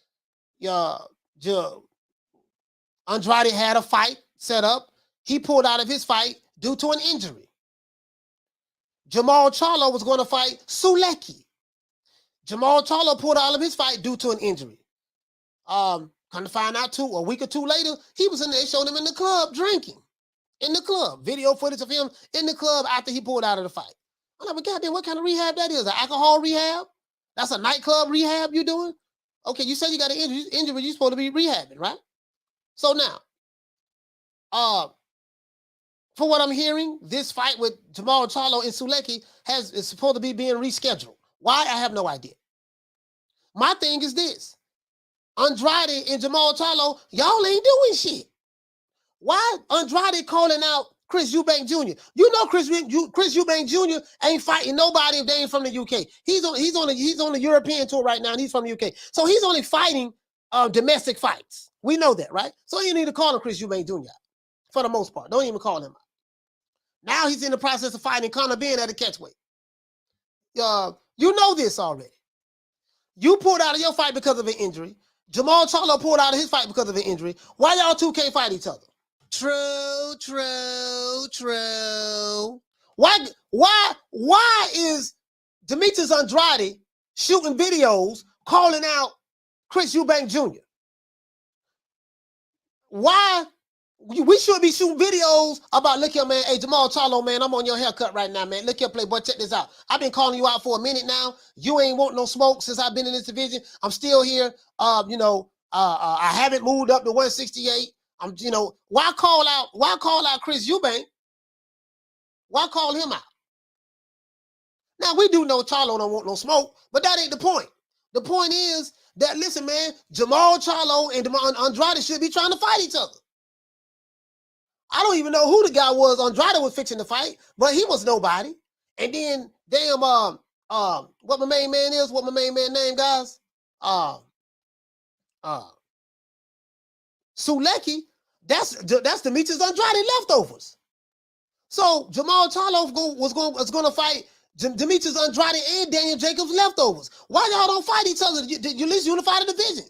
Andrade had a fight set up. He pulled out of his fight due to an injury. Jamal Charlo was going to fight Sulecki. Jamal Charlo pulled out of his fight due to an injury. Come to find out a week or two later, he was in there, showing him in the club drinking. In the club. Video footage of him in the club after he pulled out of the fight. I'm like, but goddamn, what kind of rehab that is? An alcohol rehab? That's a nightclub rehab you doing? Okay, you said you got an injury, you're supposed to be rehabbing, right? So now, for what I'm hearing, this fight with Jamal Charlo and Sulecki is supposed to be being rescheduled. Why? I have no idea. My thing is this. Andrade and Jamal Charlo, y'all ain't doing shit. Why Andrade calling out Chris Eubank Jr.? You know Chris Eubank Jr. ain't fighting nobody if they ain't from the UK. He's on the European tour right now, and he's from the UK. So he's only fighting domestic fights. We know that, right? So you need to call him Chris Eubank Jr. for the most part. Don't even call him out. Now he's in the process of fighting Conor Benn at a catchweight. You know this already. You pulled out of your fight because of an injury. Jamal Charlo pulled out of his fight because of an injury. Why y'all two can't fight each other? True. Why is Demetrius Andrade shooting videos calling out Chris Eubank Jr.? Why? We should be shooting videos about, look here, man. Hey, Jamal Charlo, man, I'm on your haircut right now, man. Look here, playboy, check this out. I've been calling you out for a minute now. You ain't want no smoke since I've been in this division. I'm still here. I haven't moved up to 168. Why call out Chris Eubank? Why call him out? Now, we do know Charlo don't want no smoke, but that ain't the point. The point is that, listen, man, Jamal Charlo and Andrade should be trying to fight each other. I don't even know who the guy was. Andrade was fixing the fight, but he was nobody. And then, damn, what my main man is, what my main man name, guys? Sulecki, that's Demetrius Andrade leftovers. So Jamal Charlo was going to fight Demetrius Andrade and Daniel Jacobs leftovers. Why y'all don't fight each other? You at least unify the division.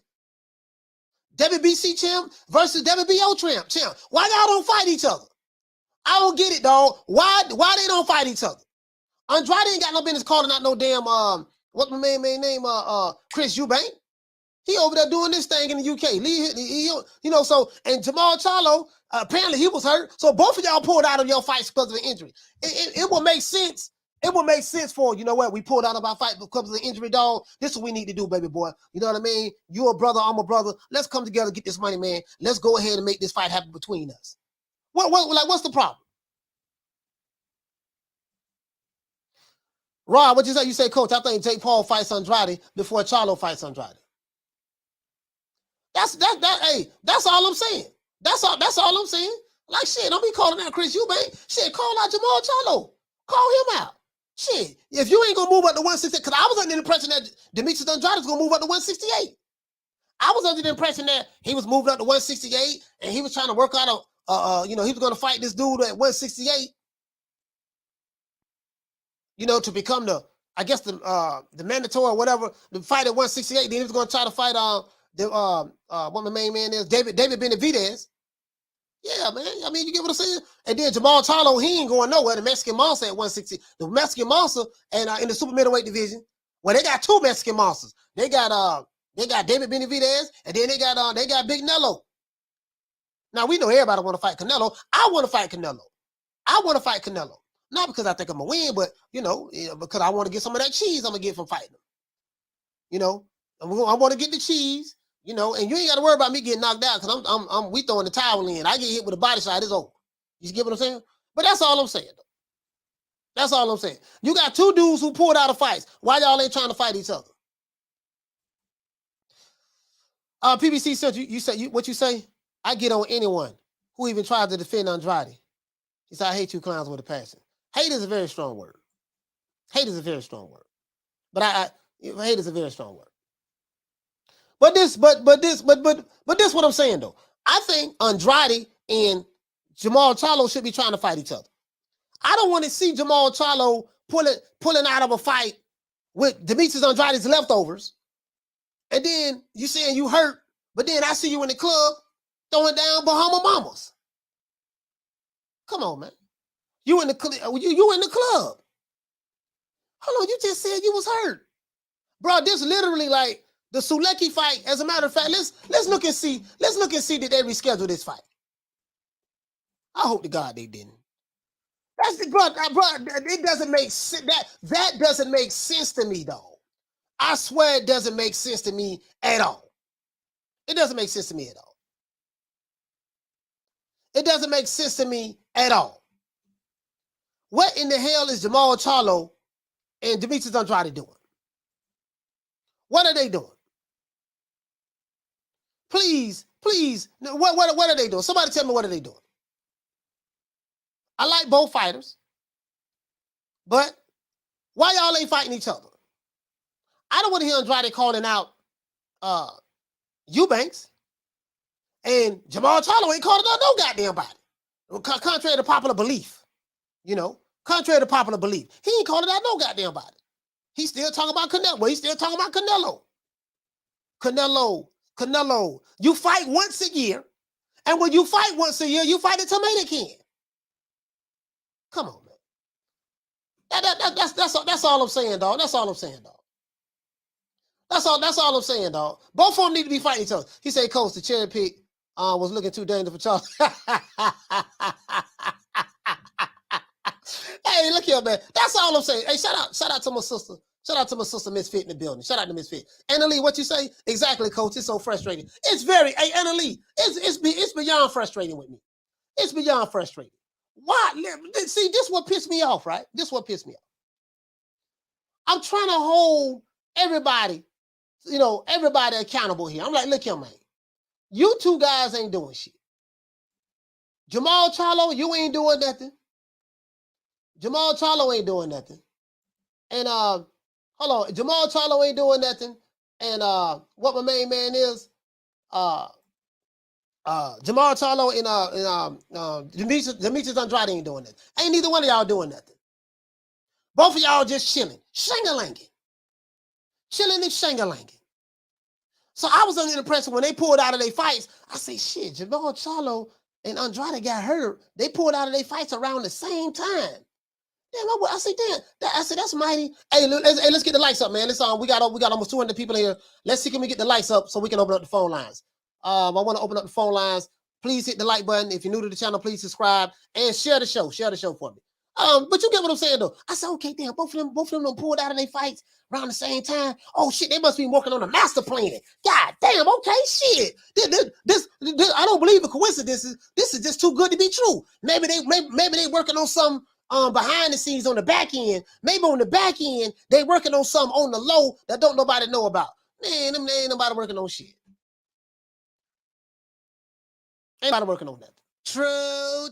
WBC champ versus WBO champ. Why y'all don't fight each other? I don't get it, dog. Why they don't fight each other? Andrade ain't got no business calling out no damn what my main name Chris Eubank. He over there doing this thing in the UK. So, and Jamal Charlo, apparently he was hurt. So both of y'all pulled out of your fights because of an injury. It will make sense. It will make sense for, you know what, we pulled out of our fight because of the injury, dog. This is what we need to do, baby boy. You know what I mean? You're a brother, I'm a brother. Let's come together, get this money, man. Let's go ahead and make this fight happen between us. What's the problem? Rod, what you say? You say, Coach, I think Jake Paul fights Andrade before Charlo fights Andrade. Hey, that's all I'm saying. That's all I'm saying. Like, shit, don't be calling out Chris Eubank. Shit, call out Jamal Charlo. Call him out. Shit, if you ain't gonna move up to 168, because I was under the impression that Demetrius Andrade was gonna move up to 168. I was under the impression that he was moving up to 168 and he was trying to work out he was gonna fight this dude at 168. To become the mandatory or whatever, the fight at 168. Then he was gonna try to fight what my main man is, David Benavidez. Yeah, man. I mean, you get what I'm saying? And then Jamal Charlo, he ain't going nowhere. The Mexican Monster at 160. The Mexican Monster and in the super middleweight division, well, they got two Mexican monsters. They got David Benavidez, and then they got Big Nello. Now we know everybody want to fight Canelo. I want to fight Canelo. Not because I think I'm gonna win, but because I want to get some of that cheese I'm gonna get from fighting him. I want to get the cheese. And you ain't got to worry about me getting knocked out because we throwing the towel in. I get hit with a body shot, it's over. You get what I'm saying? But that's all I'm saying. That's all I'm saying. You got two dudes who pulled out of fights. Why y'all ain't trying to fight each other? PBC said you say what you say? I get on anyone who even tries to defend Andrade. He said, I hate you clowns with a passion. Hate is a very strong word. Hate is a very strong word. But hate is a very strong word. But this what I'm saying though. I think Andrade and Jamal Charlo should be trying to fight each other. I don't want to see Jamal Charlo pulling out of a fight with Demetrius Andrade's leftovers. And then you saying you hurt, but then I see you in the club throwing down Bahama Mamas. Come on, man. You in the club. Hold on, you just said you was hurt. Bro, this literally like the Sulecki fight. As a matter of fact, let's look and see. Let's look and see did they reschedule this fight. I hope to God they didn't. That's the bro. It doesn't make sense. That doesn't make sense to me, though. I swear it doesn't make sense to me at all. It doesn't make sense to me at all. It doesn't make sense to me at all. What in the hell is Jamal Charlo and Demetrius Andrade doing? What are they doing? Please, what are they doing? Somebody tell me what are they doing? I like both fighters, but why y'all ain't fighting each other? I don't want to hear Andrade calling out Eubanks, and Jamal Charlo ain't calling out no goddamn body. Contrary to popular belief, contrary to popular belief, he ain't calling out no goddamn body. He's still talking about Canelo. Well, he's still talking about Canelo. Canelo. You fight once a year, and when you fight once a year, you fight a tomato can. Come on, man. That's all I'm saying, dog. That's all I'm saying, dog. That's all I'm saying, dog. Both of them need to be fighting each other. He said, Coach, the cherry pick was looking too dangerous for Charles. Hey, look here, man. That's all I'm saying. Hey, shout out to my sister. Shout out to my sister, Miss Fit in the building. Shout out to Miss Fit. Anna Lee, what you say? Exactly, Coach. It's so frustrating. Hey, Anna Lee, it's beyond frustrating with me. It's beyond frustrating. Why? See, this is what pissed me off, right? This is what pissed me off. I'm trying to hold everybody accountable here. I'm like, look here, man. You two guys ain't doing shit. Jamal Charlo, you ain't doing nothing. Jamal Charlo ain't doing nothing. And hold on, Jamal Charlo ain't doing nothing. And what my main man is, Jamal Charlo and Demetrius Andrade ain't doing nothing. Ain't neither one of y'all doing nothing. Both of y'all just chilling, shang-a-langing. Chilling and shang-a-langing. So I was under the impression when they pulled out of their fights, I say, shit, Jamal Charlo and Andrade got hurt. They pulled out of their fights around the same time. Damn, I say, that's mighty. Hey, let's get the lights up, man. We got almost 200 people here. Let's see, can we get the lights up so we can open up the phone lines? I want to open up the phone lines. Please hit the like button. If you're new to the channel, please subscribe and share the show. Share the show for me. But you get what I'm saying, though. I said, okay, damn, both of them pulled out of their fights around the same time. Oh, shit, they must be working on a master plan. God damn, okay, shit. This I don't believe in coincidences. This is just too good to be true. Maybe they working on some behind the scenes on the back end. Maybe on the back end, they working on something on the low that don't nobody know about. Man, ain't nobody working on shit. Ain't nobody working on nothing. True.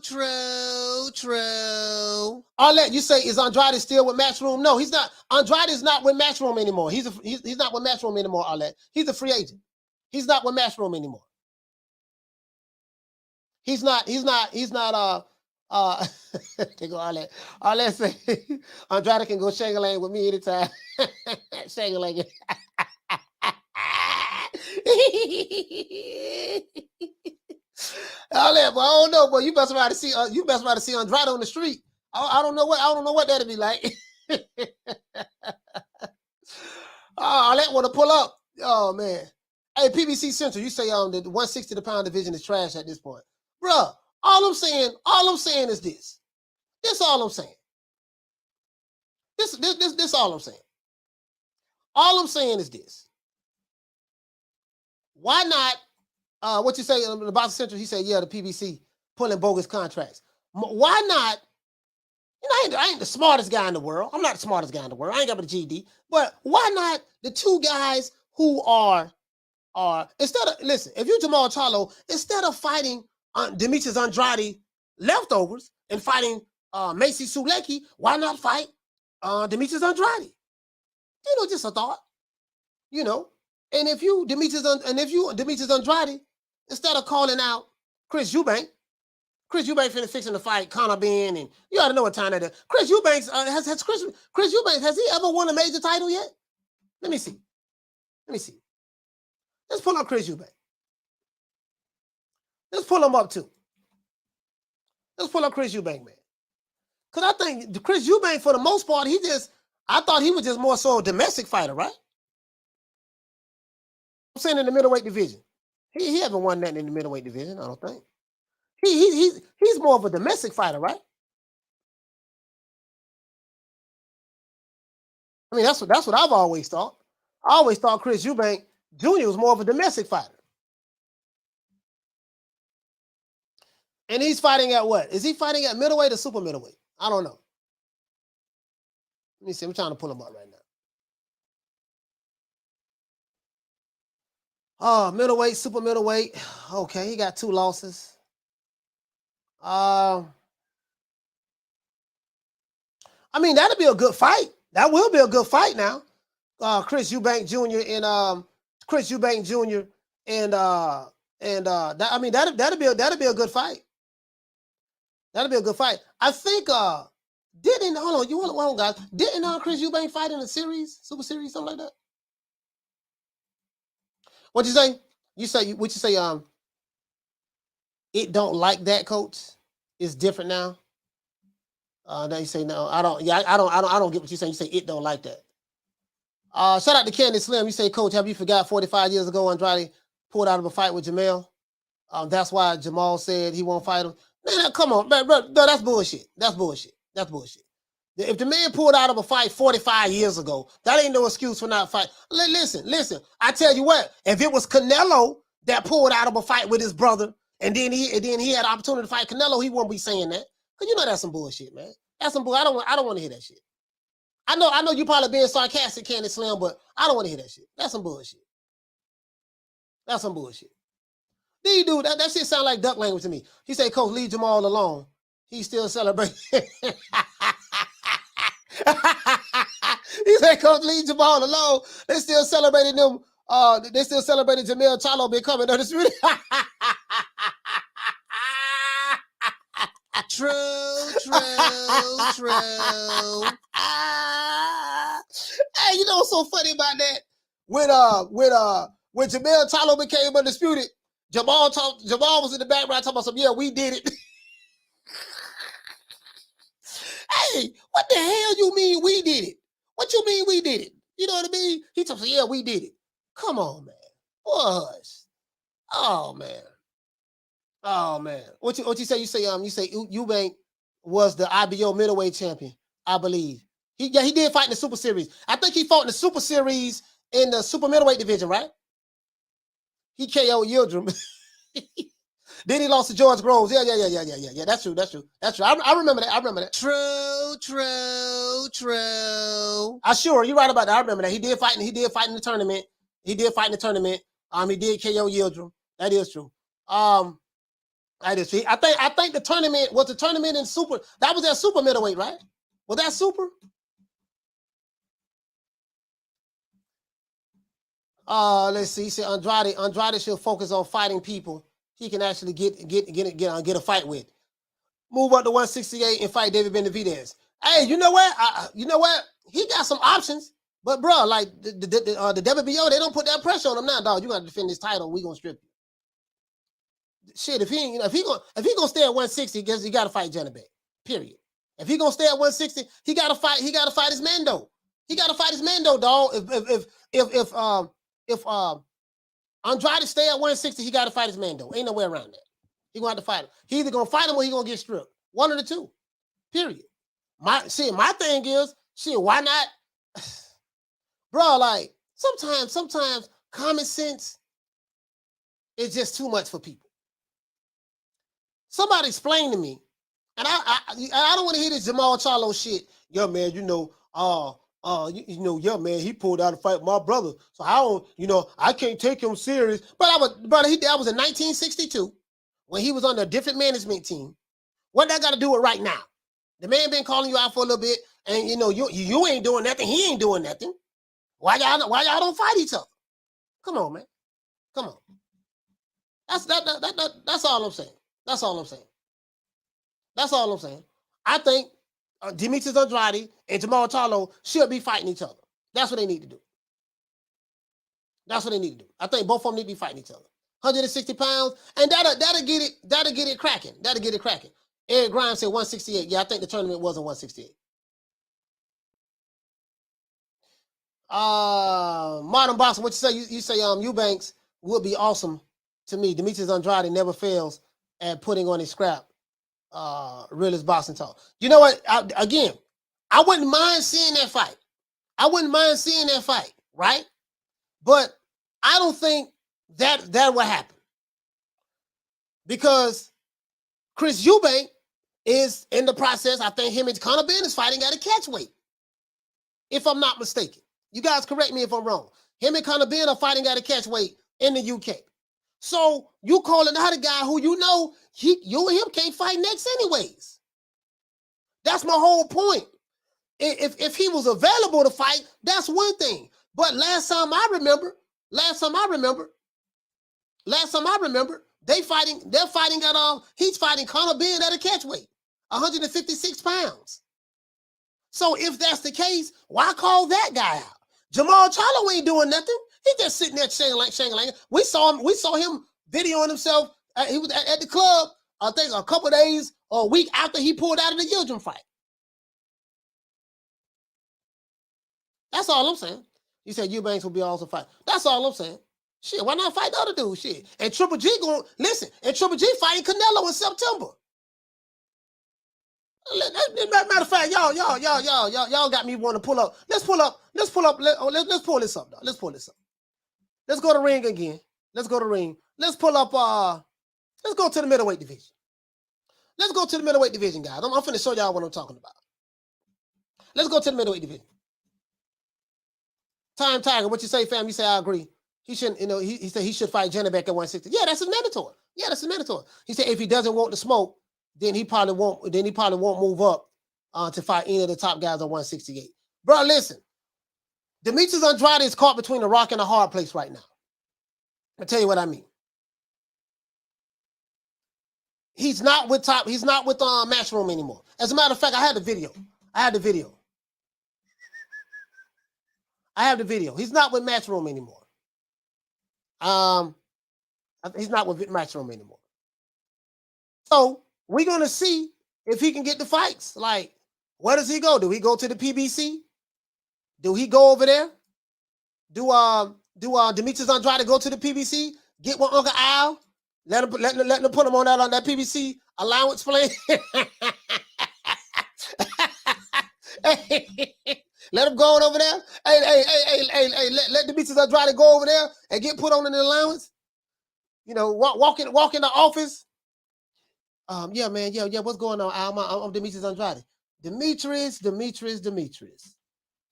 All that you say, is Andrade still with Matchroom? No, he's not. Andrade is not with Matchroom anymore. He's not with Matchroom anymore. All that. He's a free agent. He's not with Matchroom anymore. He's not. They go all that. All that say, Andrade can go shang-a-lang with me anytime. Shang-a-lang. All that, but I don't know, boy. You best about to see Andrade on the street. I don't know what that'll be like. All that want to pull up. Oh man. Hey, PBC Central, you say the 160 pound division is trash at this point. Bruh, all I'm saying is this. This all I'm saying. This all I'm saying. All I'm saying is this. Why not? What you say in the Boxing Central? He said, yeah, the PBC pulling bogus contracts. Why not? You know, I ain't the smartest guy in the world. I'm not the smartest guy in the world. I ain't got the GD. But why not the two guys who are instead of, listen, if you're Jamal Charlo, instead of fighting Demetrius Andrade leftovers and fighting Macy Sulecki, why not fight Demetrius Andrade? You know, just a thought. You know, and if you Demetrius Andrade, instead of calling out Chris Eubank finna fixing to fight Conor Benn, and you ought to know what time that is. Chris Eubanks Chris Eubanks, has he ever won a major title yet? Let me see. Let's pull up Chris Eubank. Let's pull him up too. Let's pull up Chris Eubank, man. Because I think Chris Eubank, for the most part, I thought he was just more so a domestic fighter, right? I'm saying in the middleweight division. He haven't won nothing in the middleweight division, I don't think. He's more of a domestic fighter, right? I mean, that's what I've always thought. I always thought Chris Eubank Jr. was more of a domestic fighter. And he's fighting at what? Is he fighting at middleweight or super middleweight? I don't know. Let me see. I'm trying to pull him up right now. Oh, middleweight, super middleweight. Okay, he got 2 losses. I mean, that'll be a good fight. That will be a good fight now. Chris Eubank Jr. and Chris Eubank Jr. that'll be a good fight. That'll be a good fight. I think hold on, guys. Didn't Chris Eubank fight in a series, super series, something like that? What'd you say? What you say? It don't like that, coach. It's different now. Now you say no. I don't get what you're saying. You say it don't like that. Shout out to Candy Slim. You say, coach, have you forgot 45 years ago Andrade pulled out of a fight with Jamel? That's why Jamal said he won't fight him. Man, come on, bro, that's bullshit. That's bullshit. If the man pulled out of a fight 45 years ago, that ain't no excuse for not fighting. Listen. I tell you what, if it was Canelo that pulled out of a fight with his brother, and then he had an opportunity to fight Canelo, he wouldn't be saying that. Cause you know that's some bullshit, man. That's some bull. I don't want to hear that shit. I know you probably being sarcastic, Candy Slim, but I don't want to hear that shit. That's some bullshit. These dude, that shit sound like duck language to me. He say, coach, leave Jamal alone. He still celebrating. He said, coach, leave Jamal alone. They still celebrating them. They still celebrating Jamel Charlo becoming undisputed. True. Hey, you know what's so funny about that? When Jamel Charlo became undisputed, Jamal was in the background talking about something. Yeah, we did it. Hey, what the hell you mean we did it? What you mean we did it? You know what I mean? He told me, yeah, we did it. Come on, man. Hush. Oh man. What you say? You say Eubank was the IBO middleweight champion, I believe. He did fight in the Super Series. I think he fought in the Super Series in the super middleweight division, right? He KO'd Yildirim. Then he lost to George Groves. Yeah. That's true. I remember that. True. You're right about that. I remember that. He did fight in the tournament. He did KO Yildirim. That is true. That is true. I think the tournament was in super. That was that super middleweight, right? Was that super? Let's see. He said Andrade should focus on fighting people he can actually get a fight with. Move up to 168 and fight David Benavidez. Hey, you know what? He got some options, but bro, like the WBO, they don't put that pressure on him now, dog. You got to defend this title. We gonna strip you. Shit, if he gonna stay at 160, he got to fight Janabek. Period. If he gonna stay at 160, he got to fight his Mando. He got to fight his Mando, dog. If Andrade stay at 160, he got to fight his Mando. Ain't no way around that. He gonna have to fight him. He either gonna fight him or he gonna get stripped. One of the two. Period. My thing is, why not? Bro, like sometimes common sense is just too much for people. Somebody explain to me, and I don't want to hear this Jamal Charlo shit. Yeah, man, yeah, man, he pulled out to fight my brother. So I can't take him serious. But that was in 1962 when he was on a different management team. What that got to do with right now? The man been calling you out for a little bit, and you ain't doing nothing. He ain't doing nothing. Why y'all don't fight each other? Come on, man. Come on. That's all I'm saying. That's all I'm saying. I think Demetrius Andrade and Jamal Charlo should be fighting each other. That's what they need to do. I think both of them need to be fighting each other. 160 pounds, and that'll get it cracking. Eric Grimes said 168. Yeah, I think the tournament was a 168. Modern Boxing, what you say? You say Eubanks would be awesome to me. Demetrius Andrade never fails at putting on his scrap. Realist boxing talk. You know what? I wouldn't mind seeing that fight. Right? But I don't think that will happen because Chris Eubank is in the process. I think him and Conor Ben is fighting at a catch weight, if I'm not mistaken. You guys correct me if I'm wrong. Him and Conor Ben are fighting at a catch weight in the UK. So you calling out a guy who you and him can't fight next anyways. That's my whole point. If he was available to fight, that's one thing. But last time I remember, they're fighting at he's fighting Conor Ben at a catch weight, 156 pounds. So if that's the case, why call that guy out? Jamal Charlo ain't doing nothing. He just sitting there shangling. We saw him videoing himself. He was at the club, I think a couple of days or a week after he pulled out of the Yildirim fight. That's all I'm saying. You said Eubanks will be also fight. That's all I'm saying. Shit, why not fight the other dude? Shit. And Triple G Triple G fighting Canelo in September. Matter of fact, y'all got me wanting to pull up. Let's pull this up, dog. Let's pull this up. Let's go to ring again. Let's go to ring. Let's pull up, let's go to the middleweight division. Let's go to the middleweight division, guys. I'm finna show y'all what I'm talking about. Let's go to the middleweight division. Time Tiger, what you say, fam? You say I agree. He shouldn't, he said he should fight Janabek at 160. Yeah, that's his mandatory. He said if he doesn't want the smoke, then he probably won't move up to fight any of the top guys on 168. Bro, listen. Demetrius Andrade is caught between a rock and a hard place right now. I'll tell you what I mean. He's not with Matchroom anymore. As a matter of fact, I have the video. He's not with Matchroom anymore. He's not with Matchroom anymore. So we're gonna see if he can get the fights. Like, where does he go? Do he go to the PBC? Do he go over there? Do Demetrius Andrade go to the PBC? Get one Uncle Al? Let him put him on that PBC allowance plan. Let him go on over there. Hey, let Demetrius Andrade go over there and get put on an allowance. Walk in the office Yeah, man. Yeah. What's going on? I'm Demetrius Andrade. Demetrius.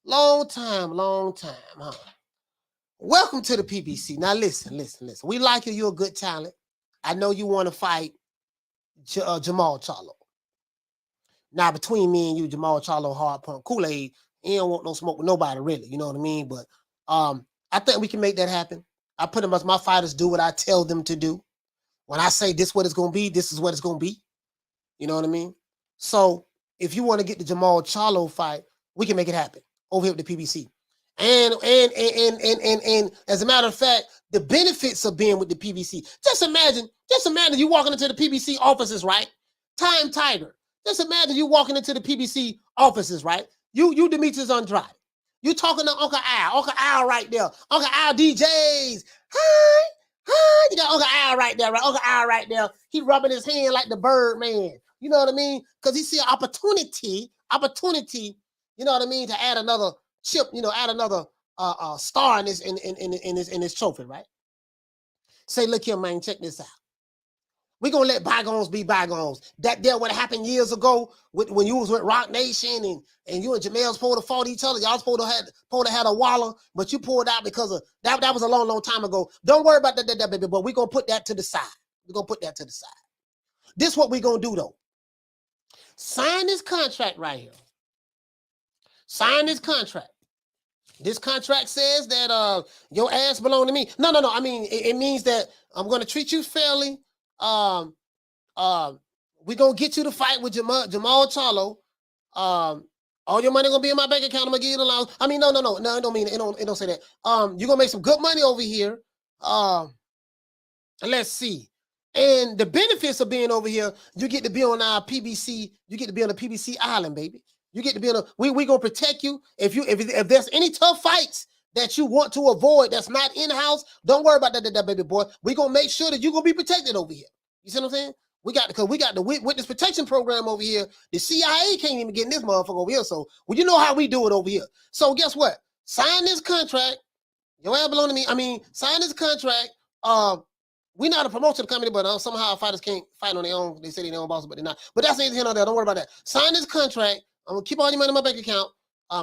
Long time, huh? Welcome to the PBC. Now listen. We like you. You're a good talent. I know you want to fight Jamal Charlo. Now between me and you, Jamal Charlo, hard punk, Kool-Aid, he don't want no smoke with nobody really. You know what I mean? But I think we can make that happen. I pretty much my fighters do what I tell them to do. When I say this is what it's gonna be, this is what it's gonna be. You know what I mean? So if you want to get the Jamal Charlo fight, we can make it happen over here with the PBC. And as a matter of fact, the benefits of being with the PBC. Just imagine you walking into the PBC offices, right? Time Tiger. Just imagine you walking into the PBC offices, right? You Demetrius Andrade. You talking to Uncle Al right there. Uncle Al DJs. Hi. You got Uncle Al right there, right? Uncle Al right there. He rubbing his hand like the bird man. You know what I mean? Because he see an opportunity, you know what I mean, to add another chip, add another star in this trophy, right? Say, look here, man, check this out. We're gonna let bygones be bygones. That there what happened years ago when you was with Rock Nation and you and Jamel supposed to fought each other. Y'all supposed to had a waller, but you pulled out because of that. That was a long time ago. Don't worry about that, baby. But we're gonna put that to the side. This is what we're gonna do though. Sign this contract right here. Sign this contract. This contract says that your ass belong to me. No. I mean, it means that I'm gonna treat you fairly. We're gonna get you to fight with Jamal Charlo. All your money gonna be in my bank account. I'm gonna give you the allowance. I mean, no, it don't mean it don't say that. You're gonna make some good money over here. Let's see. And the benefits of being over here, you get to be on our PBC. You get to be on the PBC island, baby. You get to be on we gonna protect you. If there's any tough fights that you want to avoid that's not in-house, don't worry about that, baby boy. We're gonna make sure that you're gonna be protected over here. You see what I'm saying? We got the witness protection program over here. The CIA can't even get in this motherfucker over here. So you know how we do it over here. So guess what? Sign this contract. Your ass belong to me. I mean, sign this contract. We're not a promotional company, but somehow fighters can't fight on their own. They say they're their own boss, but they're not. But that's neither here nor there. Don't worry about that. Sign this contract. I'm gonna keep all your money in my bank account.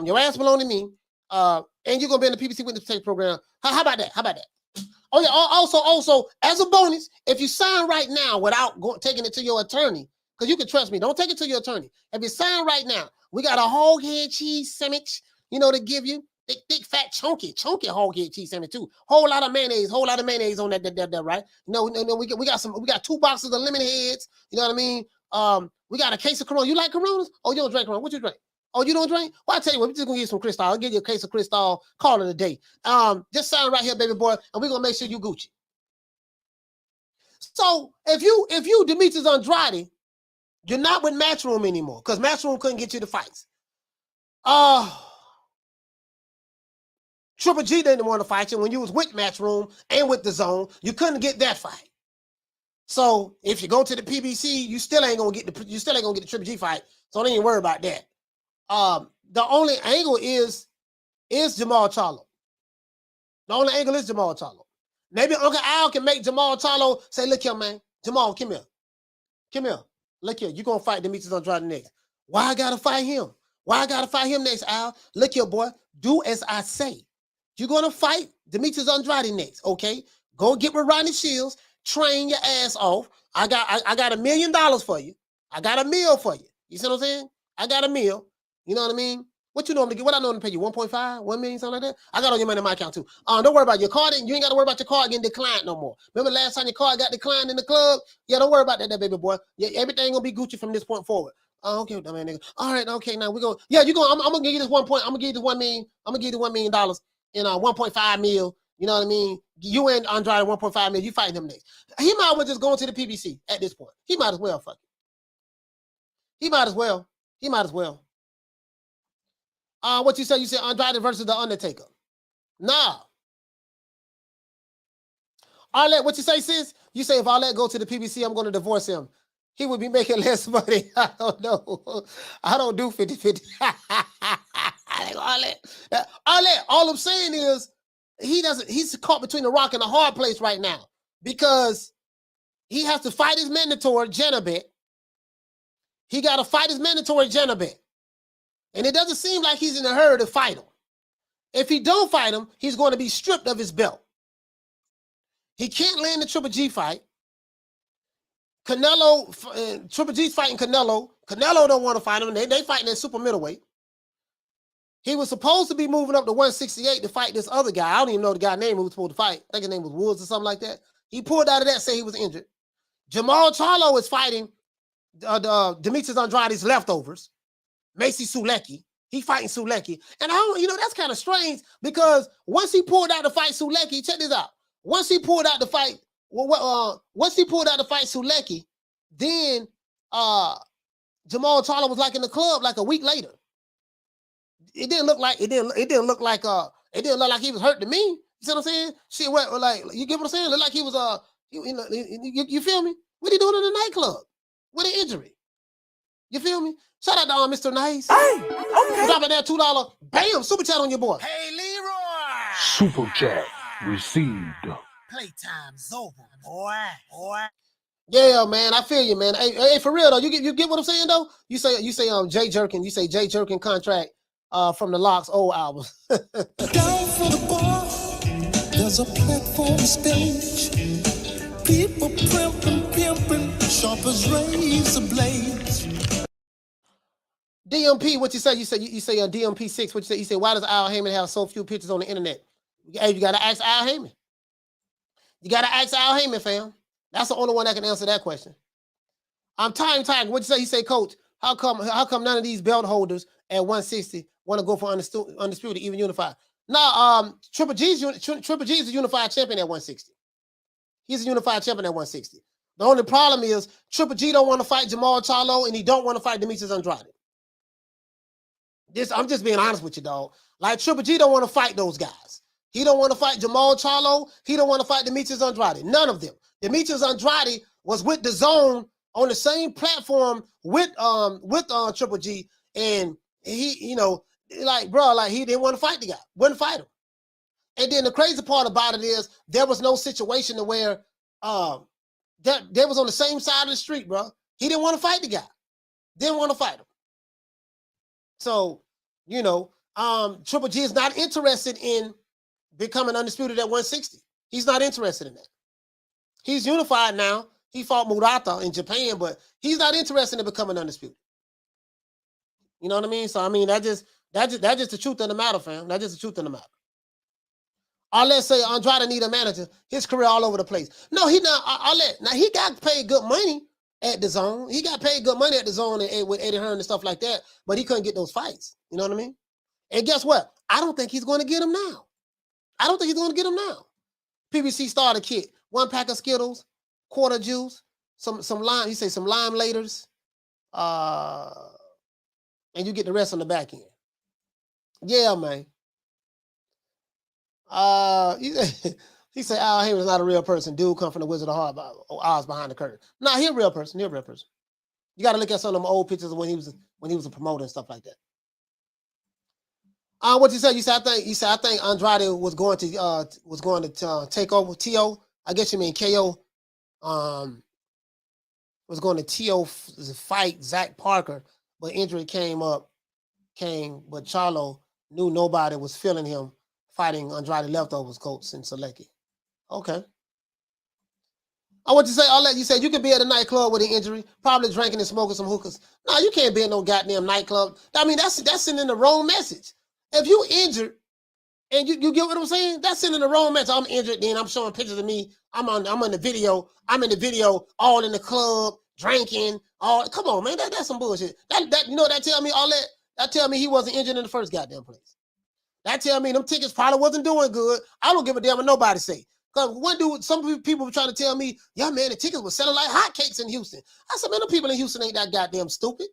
Your ass belong to me. And you're gonna be in the PBC Witness Protection Program. How about that? Oh yeah. Also, as a bonus, if you sign right now without taking it to your attorney, because you can trust me, don't take it to your attorney. If you sign right now, we got a hog head cheese sandwich, to give you. Thick, fat, chunky hog head cheese sandwich too. Whole lot of mayonnaise on that, right? No, we got 2 boxes of lemon heads. You know what I mean? We got a case of Corona. You like Coronas? Oh, you don't drink Corona. What you drink? Oh, you don't drink? Well, I tell you what, we're just gonna give you some Cristal. I'll give you a case of Cristal. Call it a day. Just sign right here, baby boy, and we're gonna make sure you Gucci. So if you Demetrius Andrade, you're not with Matchroom anymore because Matchroom couldn't get you the fights. Triple G didn't want to fight you when you was with Matchroom and with the Zone. You couldn't get that fight. So if you go to the PBC, you still ain't gonna get the Triple G fight. So don't even worry about that. The only angle is Jamal Charlo. The only angle is Jamal Charlo. Maybe Uncle Al can make Jamal Charlo say, "Look here, man. Jamal, come here. Look here. You're gonna fight Demetrius Andrade next. Why I gotta fight him? Why I gotta fight him next, Al? Look here, boy. Do as I say. You're gonna fight Demetrius Andrade next, okay? Go get with Rodney Shields, train your ass off. I got $1 million for you. I got a meal for you. You see what I'm saying? I got a meal. You know what I mean? What you normally get? What I normally pay you? 1.5, 1 million, something like that. I got all your money in my account too. Don't worry about your card. You ain't got to worry about your card getting declined no more. Remember last time your card got declined in the club? Yeah, don't worry about that baby boy. Yeah, everything gonna be Gucci from this point forward. Okay, man, nigga. All right, okay. Now we go. Yeah, you go. I'm gonna give you this 1 point. I'm gonna give you the $1 million. I'm gonna give you the $1 million in 1.5 mil. You know what I mean? You and Andrade 1.5 mil. You fighting him next. He might as well just go into the PBC at this point. He might as well. Fuck it. He might as well. What you say? You said Andrade versus The Undertaker. Nah. Arlette, what you say, sis? You say if Arlette go to the PBC, I'm going to divorce him. He would be making less money. I don't know. I don't do 50-50. Arlette, all I'm saying is he's caught between a rock and a hard place right now because he has to fight his mentor, Janabet, He got to fight his mandatory Janabet. And it doesn't seem like he's in a hurry to fight him. If he don't fight him, he's going to be stripped of his belt. He can't land the Triple G fight. Canelo, Triple G's fighting Canelo. Canelo don't want to fight him. They fighting at super middleweight. He was supposed to be moving up to 168 to fight this other guy. I don't even know the guy's name who was supposed to fight. I think his name was Woods or something like that. He pulled out of that, say he was injured. Jamal Charlo is fighting Demetrius Andrade's leftovers. Macy Sulecki. He fighting Sulecki. And I don't, that's kind of strange because once he pulled out to fight Sulecki, check this out. Once he pulled out to fight Sulecki, then Jamal Charlo was like in the club like a week later. It didn't look like he was hurt to me. You see what I'm saying? Shit, like you get what I'm saying? It looked like he was you feel me? What he doing in the nightclub with an injury? You feel me? Shout out to Mr. Nice. Hey, okay. Dropping that $2. Bam, super chat on your boy. Hey, Leroy. Super chat received. Playtime's over, boy. Yeah, man, I feel you, man. Hey, for real though, you get what I'm saying though? You say Jay Jerkin contract from the Locks old album. Down for the bar, there's a platform stage. People pimping, sharp as razor blades. DMP, what you say? You say DMP 6. What you say? You say why does Al Heyman have so few pictures on the internet? Hey, you gotta ask Al Heyman. You gotta ask Al Heyman, fam. That's the only one that can answer that question. I'm Time Tiger. What you say? You say, Coach, how come none of these belt holders at 160 want to go for undisputed, even unified? No, Triple G's a unified champion at 160. He's a unified champion at 160. The only problem is Triple G don't want to fight Jamal Charlo and he don't want to fight Demetrius Andrade. I'm just being honest with you, dog. Like Triple G don't want to fight those guys. He don't want to fight Jamal Charlo. He don't want to fight Demetrius Andrade. None of them. Demetrius Andrade was with DAZN on the same platform with Triple G, and he, he didn't want to fight the guy. Wouldn't fight him. And then the crazy part about it is there was no situation to where they was on the same side of the street, bro. He didn't want to fight the guy. Didn't want to fight him. So, Triple G is not interested in becoming undisputed at 160. He's not interested in that. He's unified now. He fought Murata in Japan, but he's not interested in becoming undisputed. You know what I mean? So I mean that's just the truth of the matter, fam. That's just the truth of the matter. Or let's say Andrade need a manager. His career all over the place. No, he not. Now he got paid good money at DAZN. He got paid good money at DAZN and with Eddie Hearn and stuff like that, but he couldn't get those fights. You know what I mean? And guess what? I don't think he's going to get them now. PBC starter kit. 1 pack of Skittles, quarter juice, some lime. You say some lime laters, and you get the rest on the back end. Yeah, man. He said Al Heyman is not a real person. Dude come from the Wizard of Oz behind the curtain. Nah, he a real person. You got to look at some of them old pictures of when he was a promoter and stuff like that. What you said? You said I think Andrade was going to take over T.O. I guess you mean KO. Was going to T.O. fight Zach Parker, but injury came, but Charlo knew nobody was feeling him fighting Andrade leftovers, Coach and Selecki. Okay. I want you to say all that. You said you could be at a nightclub with an injury, probably drinking and smoking some hookahs. No, you can't be in no goddamn nightclub. I mean, that's sending the wrong message. If you injured and you get what I'm saying, that's sending the wrong message. I'm injured, then I'm showing pictures of me. I'm in the video. I'm in the video, all in the club, drinking. Come on, man. That's some bullshit. That tell me all that. That tell me he wasn't injured in the first goddamn place. That tell me them tickets probably wasn't doing good. I don't give a damn what nobody say. Because some people were trying to tell me, yeah, man, the tickets were selling like hotcakes in Houston. I said, man, the people in Houston ain't that goddamn stupid.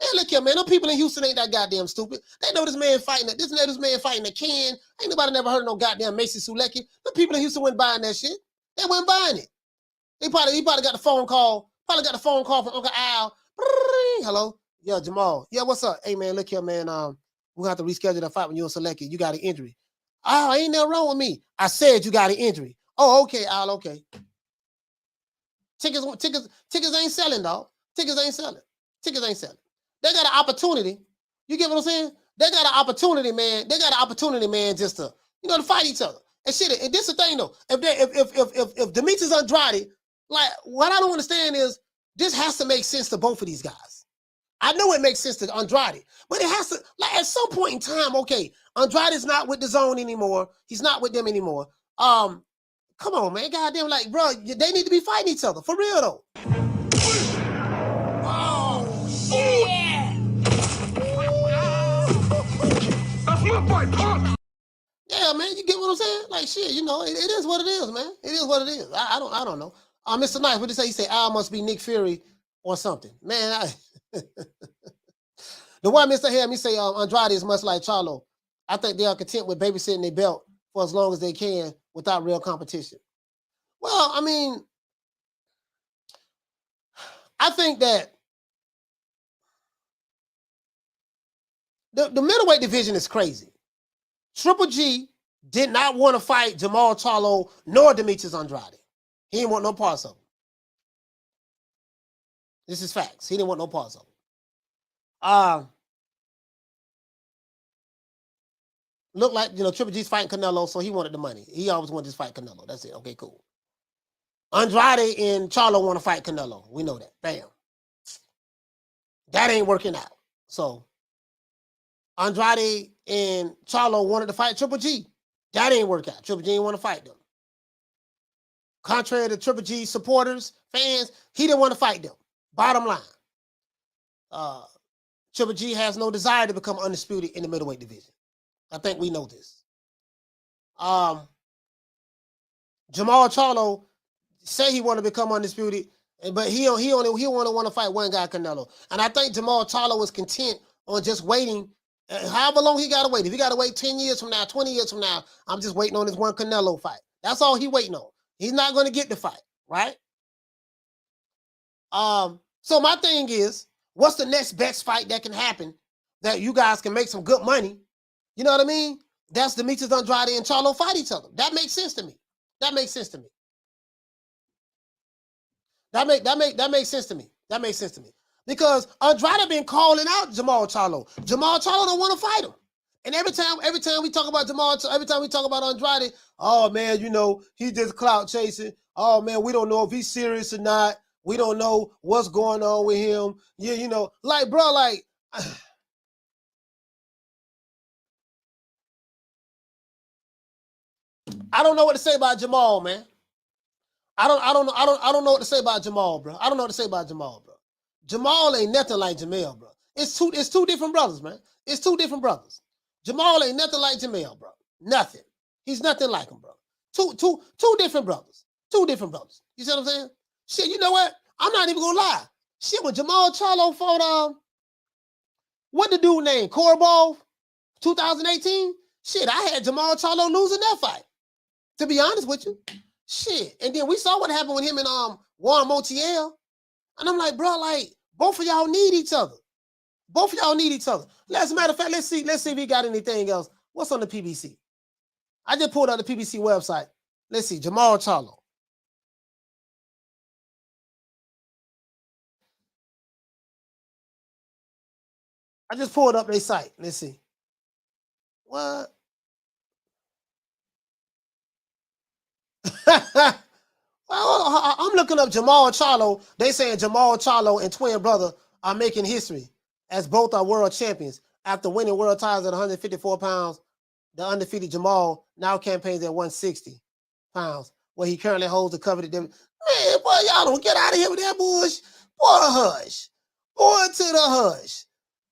Man, look here, man, the people in Houston ain't that goddamn stupid. They know this man fighting a can. Ain't nobody never heard of no goddamn Macy Sulecki. The people in Houston weren't buying that shit. They weren't buying it. He probably got the phone call. Probably got the phone call from Uncle Al. Hello? Yeah, Jamal. Yeah, what's up? Hey, man, look here, man. We'll have to reschedule that fight when you're selected. You got an injury. Oh, ain't nothing wrong with me. I said you got an injury. Oh, okay, Al, okay. Tickets ain't selling, dog. Tickets ain't selling. Tickets ain't selling. They got an opportunity. You get what I'm saying? They got an opportunity, man. They got an opportunity, man, just to, to fight each other. And shit, and this is the thing though. If Demetrius Andrade, like, what I don't understand is this has to make sense to both of these guys. I know it makes sense to Andrade, but it has to, like, at some point in time, okay, Andrade's not with the zone anymore. He's not with them anymore. Come on, man. Goddamn, like, bro, they need to be fighting each other. For real, though. Oh, shit! That's my fight, punk! Yeah, man, you get what I'm saying? Like, shit, it is what it is, man. It is what it is. I don't know. Mr. Nice, what did he say? He said, Al must be Nick Fury or something. Man, the one Mr. Ham, he say, Andrade is much like Charlo. I think they are content with babysitting their belt for as long as they can without real competition. Well, I mean, I think that the middleweight division is crazy. Triple G did not want to fight Jamal Charlo nor Demetrius Andrade. He didn't want no parts of them. This is facts. He didn't want no parts of them. Looked like, Triple G's fighting Canelo, so he wanted the money. He always wanted to fight Canelo. That's it. Okay, cool. Andrade and Charlo want to fight Canelo. We know that. Bam. That ain't working out. So Andrade and Charlo wanted to fight Triple G. That ain't work out. Triple G didn't want to fight them. Contrary to Triple G supporters, fans, he didn't want to fight them. Bottom line. Triple G has no desire to become undisputed in the middleweight division. I think we know this. Jamal Charlo say he want to become undisputed, but he only want to fight one guy, Canelo. And I think Jamal Charlo was content on just waiting. However long he got to wait. If he got to wait 10 years from now, 20 years from now, I'm just waiting on this one Canelo fight. That's all he waiting on. He's not going to get the fight, right? So my thing is, what's the next best fight that can happen that you guys can make some good money? You know what I mean? That's Demetrius Andrade and Charlo fight each other. That makes sense to me. That makes sense to me. That makes sense to me. That makes sense to me. Because Andrade been calling out Jamal Charlo. Jamal Charlo don't want to fight him. And every time we talk about every time we talk about Andrade, oh man, he's just clout chasing. Oh man, we don't know if he's serious or not. We don't know what's going on with him. Yeah, like, bro, like I don't know what to say about Jamal, man. I don't know what to say about Jamal, bro. I don't know what to say about Jamal, bro. Jamal ain't nothing like Jamel, bro. It's two different brothers, man. It's two different brothers. Jamal ain't nothing like Jamel, bro. Nothing. He's nothing like him, bro. Two different brothers. Two different brothers. You see what I'm saying? Shit, you know what? I'm not even gonna lie. Shit, when Jamal Charlo fought what the dude named Corbo, 2018. Shit, I had Jamal Charlo losing that fight. To be honest with you. Shit. And then we saw what happened with him and Juan Montiel. And I'm like, bro, like, both of y'all need each other. Both of y'all need each other. As a matter of fact, let's see if we got anything else. What's on the PBC? I just pulled out the PBC website. Let's see, Jamal Charlo. I just pulled up their site. Let's see. What? Well, I'm looking up Jamal Charlo. They saying Jamal Charlo and twin brother are making history as both are world champions. After winning world titles at 154 pounds, the undefeated Jamal now campaigns at 160 pounds, where he currently holds the coveted. Man, boy, y'all don't get out of here with that bush. Boy, hush. Boy, to the hush.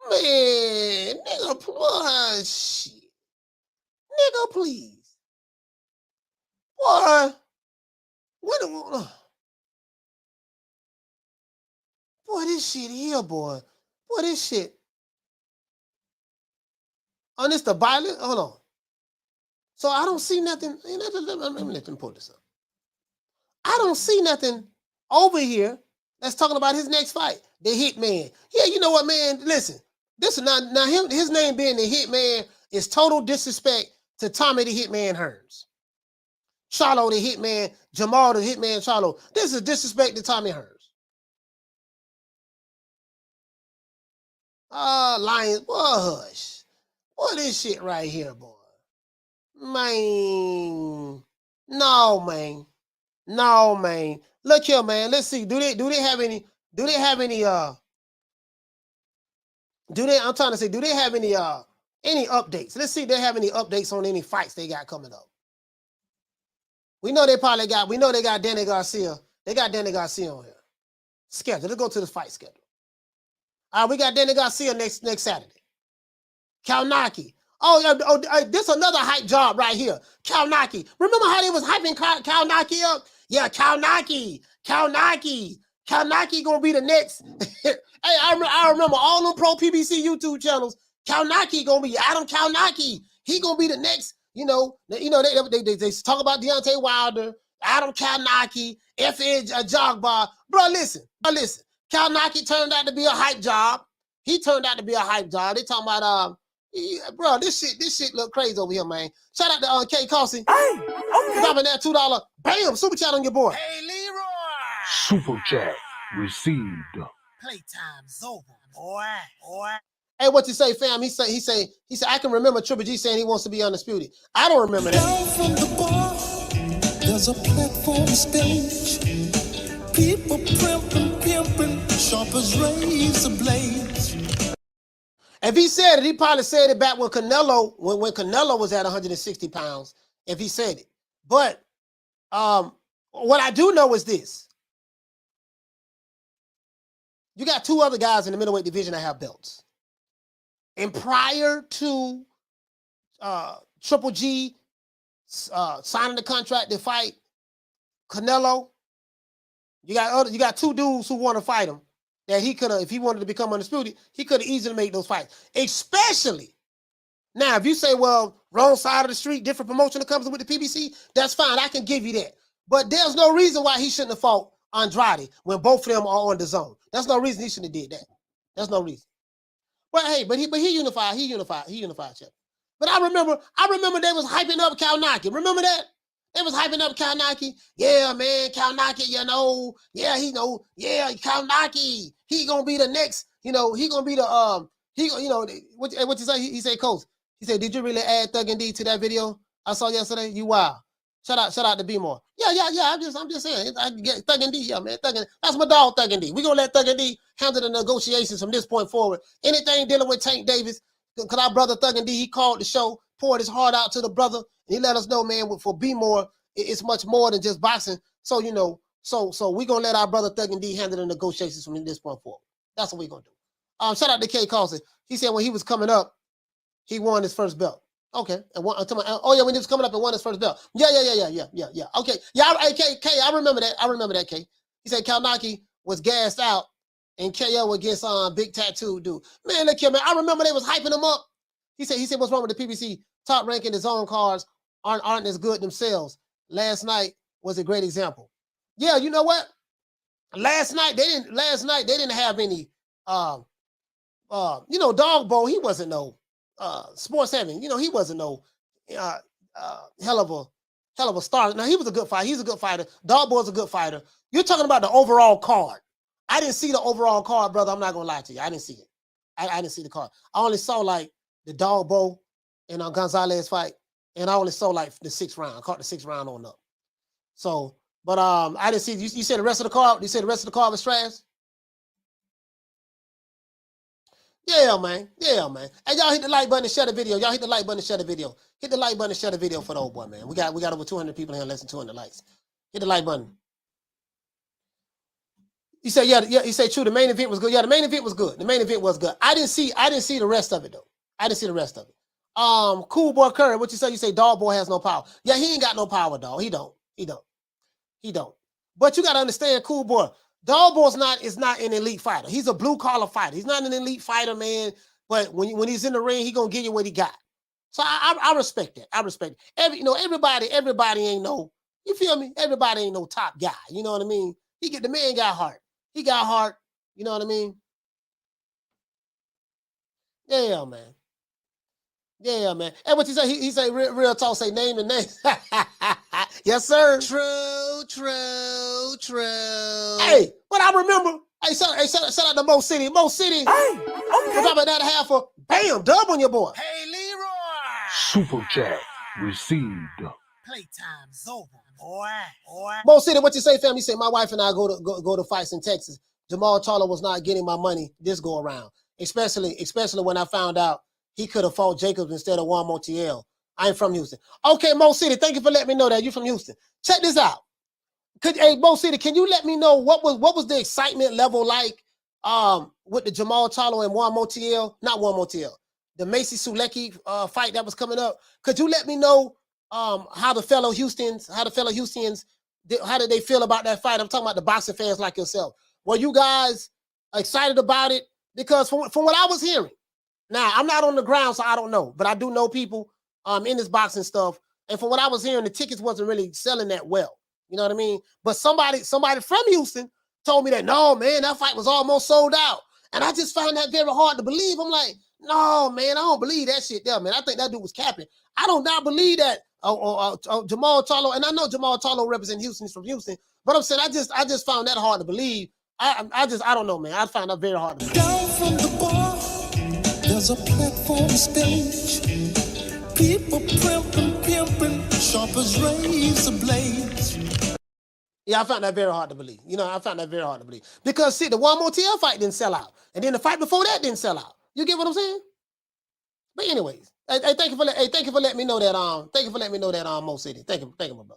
Man, nigga, boy, shit. Nigga, please. Boy. Boy, this shit here, boy. Boy, this shit. On this the violent. Hold on. So I don't see nothing. Let me pull this up. I don't see nothing over here that's talking about his next fight. The Hitman. Yeah, you know what, man? Listen. This is now his name being the Hitman is total disrespect to Tommy the Hitman Hearns. Charlo the Hitman, Jamal the Hitman Charlo. This is disrespect to Tommy Hearns. Lions. Boy, hush. Boy, this shit right here, boy. Man. No, man. No, man. Look here, man. Let's see. Do they have any I'm trying to say, do they have any updates? Let's see if they have any updates on any fights they got coming up. We know they got Danny Garcia. They got Danny Garcia on here. Schedule. Let's go to the fight schedule. All right, we got Danny Garcia next Saturday. Kalnaki. This another hype job right here. Kalnaki. Remember how they was hyping Kalnaki up? Yeah, Kalnaki gonna be the next. Hey, I remember all them pro PBC YouTube channels. Kalnaki gonna be Adam Kalnaki. He gonna be the next. They talk about Deontay Wilder, Adam Kalnaki, F.A. Jogbar. Bro, listen. Kalnaki turned out to be a hype job. He turned out to be a hype job. They talking about bro, this shit look crazy over here, man. Shout out to K. Carsey. Hey, okay. Dropping that $2. Bam, super chat on your boy. Hey, Leroy. Super chat received. Playtime's over, boy. Hey, what you say, fam? He said, I can remember Triple G saying he wants to be undisputed. I don't remember that. Down from the bar, there's a platform stage. People pimping, sharp as razor blades. If he said it, he probably said it back when Canelo was at 160 pounds, if he said it. But what I do know is this. You got two other guys in the middleweight division that have belts. And prior to Triple G signing the contract to fight Canelo, you got two dudes who want to fight him that he could have, if he wanted to become undisputed, he could have easily made those fights. Especially now, if you say, well, wrong side of the street, different promotion that comes with the PBC, that's fine. I can give you that. But there's no reason why he shouldn't have fought Andrade when both of them are on the zone. That's no reason he shouldn't have did that. That's no reason. But hey, but he unified. Chip. But I remember they was hyping up Kalnaki. Remember that? They was hyping up Kalnaki. Yeah, man, Kalnaki, Kalnaki. He gonna be the next, he gonna be the what you say? He said, Coach. He said, did you really add Thug and D to that video I saw yesterday? You wow. Shout out to B More. Yeah. I'm just saying. I get Thug and D, yeah, man. That's my dog, Thug and D. We're gonna let Thug and D handle the negotiations from this point forward. Anything dealing with Tank Davis, because our brother Thug and D, he called the show, poured his heart out to the brother, and he let us know, man, for B More, it's much more than just boxing. So, so we're gonna let our brother Thug and D handle the negotiations from this point forward. That's what we're gonna do. Shout out to K. Carlson. He said when he was coming up, he won his first belt. Okay. And when he was coming up and won his first belt. Yeah. Okay. Yeah, K, I remember that, K. He said Kalnaki was gassed out and KO against Big Tattoo dude. Man, look here, man. I remember they was hyping him up. He said what's wrong with the PBC? Top ranking his own cards aren't as good themselves. Last night was a great example. Yeah, you know what? Last night they didn't have any Dogboe, he wasn't no sports heaven. He wasn't no hell of a star. Now he was a good fighter. He's a good fighter. Dogboe's a good fighter. You're talking about the overall card. I didn't see the overall card, brother. I'm not gonna lie to you. I didn't see it. I didn't see the card. I only saw like the Dogboe and Gonzalez fight, and I only saw like the 6th round. I caught the 6th round on up. So, but I didn't see. You said the rest of the card. You said the rest of the card was trash. Yeah, man. Hey, y'all hit the like button and share the video. Hit the like button and share the video for the old boy, man. We got over 200 people here, less than 200 likes. Hit the like button. He said, yeah. He said, true. The main event was good. Yeah, the main event was good. I didn't see the rest of it though. I didn't see the rest of it. Cool boy Curry, what you say? You say Dogboe has no power. Yeah, he ain't got no power, dog. He don't. But you got to understand, cool boy. Dogboe is not an elite fighter. He's a blue collar fighter. He's not an elite fighter, man. But when he's in the ring, he gonna give you what he got. So I respect that. I respect it. Everybody ain't no. You feel me? Everybody ain't no top guy. You know what I mean? The man got heart. He got heart. You know what I mean? Yeah, man. And what you say? He say real talk. Say name the name. Yes, sir. True. Hey, but I remember Hey, shout out to Mo City. Mo City. Hey, okay. Drop another half for bam, dub on your boy. Hey, Leroy. Super chat received. Playtime's over, boy. Mo City, what you say, fam? You say my wife and I go to fights in Texas. Jamal Charlo was not getting my money this go around, especially when I found out he could have fought Jacobs instead of Juan Montiel. I ain't from Houston. Okay, Mo City, thank you for letting me know that you're from Houston. Check this out. Hey, Mo City, can you let me know what was the excitement level like with the Jamal Charlo and Juan Montiel? Not Juan Montiel, the Macy Sulecki fight that was coming up. Could you let me know how the fellow Houstonians, how did they feel about that fight? I'm talking about the boxing fans like yourself. Were you guys excited about it? Because from what I was hearing, now I'm not on the ground, so I don't know, but I do know people in this boxing stuff. And from what I was hearing, the tickets wasn't really selling that well. You know what I mean? But somebody from Houston told me that, no, man, that fight was almost sold out. And I just found that very hard to believe. I'm like, no, man, I don't believe that shit there, man. I think that dude was capping. I do not believe that Jamal Charlo, and I know Jamal Charlo represents Houston, he's from Houston, but I'm saying I just found that hard to believe. I don't know, man. I found that very hard to believe. Down from the bar, there's a platform stage. People pimping, sharp as razor blades. Yeah, I found that very hard to believe. You know, I found that very hard to believe. Because, see, the Juan Montiel fight didn't sell out. And then the fight before that didn't sell out. You get what I'm saying? But anyways, thank you for letting me know that, Mo City. Thank you, my brother.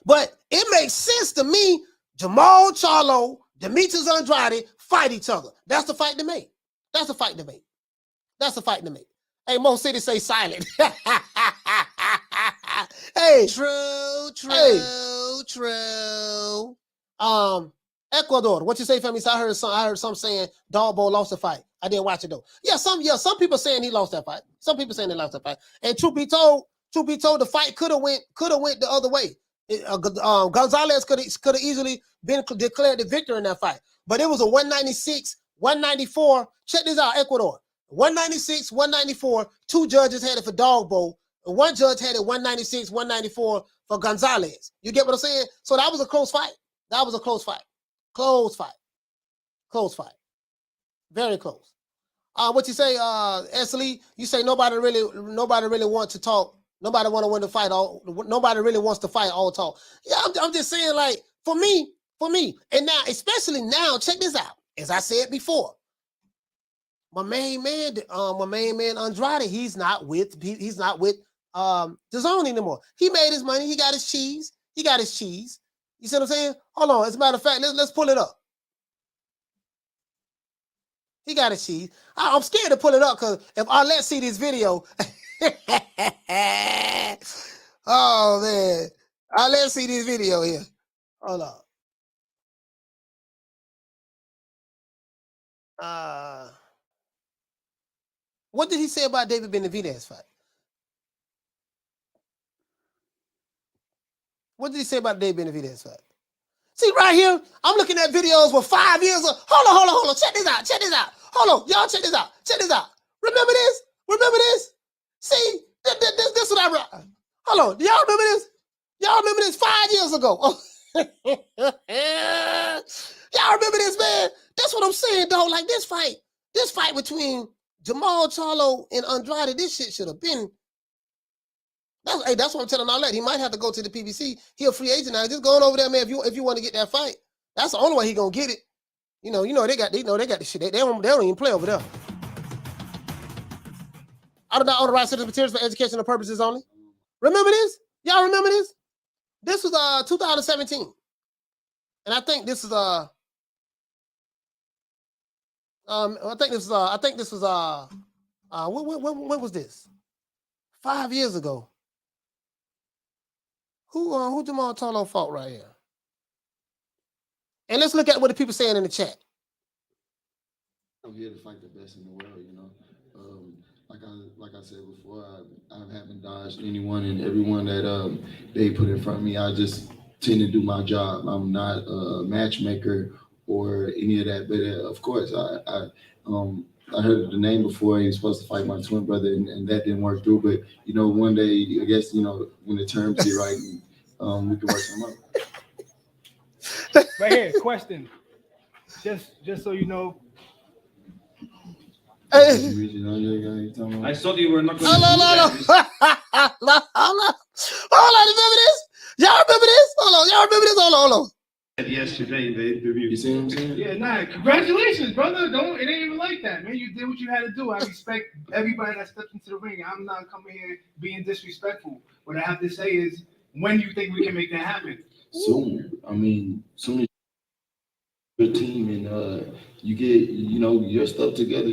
But it makes sense to me, Jamal Charlo, Demetrius Andrade fight each other. That's the fight to make. Hey, Mo City say silent. Hey, true. Ecuador, what you say, family? So I heard some saying Dogboe lost the fight. I didn't watch it though. Some people saying he lost that fight. Some people saying he lost that fight. And truth be told, the fight could have went the other way. Gonzalez could have easily been declared the victor in that fight. But it was a 196, 194. Check this out, Ecuador. 196, 194. Two judges had it for Dogboe. And one judge had it 196, 194 for Gonzalez. You get what I'm saying? So that was a close fight. Close fight. Very close. What you say, Esley? You say nobody really wants to talk. Nobody want to win the fight. Nobody really wants to fight all talk. Yeah, I'm just saying, like, for me, and now, especially now, check this out. As I said before, my main man Andrade, he's not with DAZN anymore. He made his money. He got his cheese. You see what I'm saying? Hold on. As a matter of fact, let's pull it up. He got his cheese. I'm scared to pull it up because if let's see this video. Oh man. Let's see this video here. Hold on. What did he say about David Benavidez fight? What did he say about David Benavidez fight? See right here, I'm looking at videos for 5 years. Hold on. Check this out. Hold on, y'all. Check this out. Remember this? See, this what I. Hold on. Y'all remember this? 5 years ago. Y'all remember this, man? That's what I'm saying, though. Like this fight between Jamal Charlo and Andrade, this shit should have been. That's what I'm telling all that. He might have to go to the PBC. He a free agent now. Just going over there, man. If you want to get that fight, that's the only way he gonna get it. You know they got the shit. They don't even play over there. I do not own the rights to the materials for educational purposes only. Remember this? Y'all remember this? This was 2017, and I think this is I think this was what was this? 5 years ago. Who Jamal Charlo fought right here? And let's look at what the people saying in the chat. I'm here to fight the best in the world, you know. Like I said before, I haven't dodged anyone and everyone that they put in front of me. I just tend to do my job. I'm not a matchmaker or any of that. But of course, I heard the name before. He was supposed to fight my twin brother, and that didn't work through. But you know, one day, I guess when the terms get right, we can work something out. Right here, question. Just so you know. Hey. I thought you were not going Hold on. Remember this? Y'all remember this? Hold on. Yesterday, the interview. You see what I'm saying? Yeah, nah. Congratulations, brother. It ain't even like that, man. You did what you had to do. I respect everybody that stepped into the ring. I'm not coming here being disrespectful. What I have to say is, when do you think we can make that happen? Soon. I mean, soon as your team and you get your stuff together.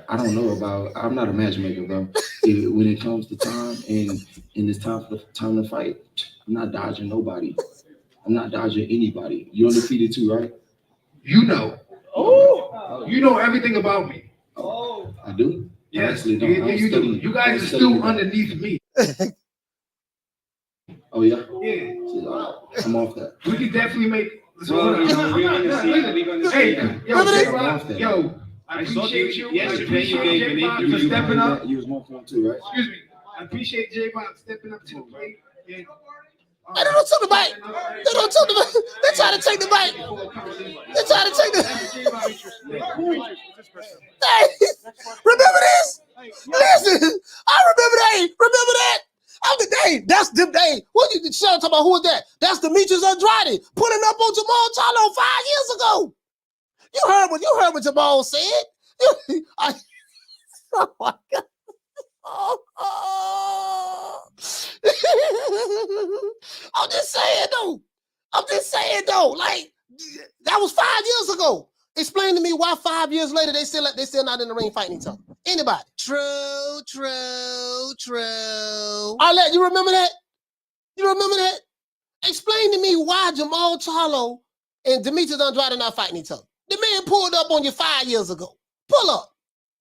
I don't know about. I'm not a matchmaker, bro. When it comes to time and it's time to fight, I'm not dodging nobody. I'm not dodging anybody. You're undefeated too, right? You know. Oh, you know everything about me. Oh, I do. Yes, you do. You guys are still underneath me. Oh yeah. Yeah. I'm off that. We can definitely make. We're gonna see. Yo, I appreciate you. Yesterday you gave an interview for stepping up. You was more fun too, right? Excuse me. I appreciate J-Bob stepping up to the plate. They don't took the bite. They try to take the bite. Hey, remember this? Listen, I remember that. Remember that? That's the day. What you talking about? Who is that? That's Demetrius Andrade pulling up on Jamal Charlo 5 years ago. You heard what Jamal said. Oh my God. I'm just saying though. Like, that was 5 years ago. Explain to me why 5 years later they still not in the ring fighting each other. Anybody? True. Arlette, you remember that? Explain to me why Jamal Charlo and Demetrius Andrade are not fighting each other. The man pulled up on you 5 years ago. Pull up.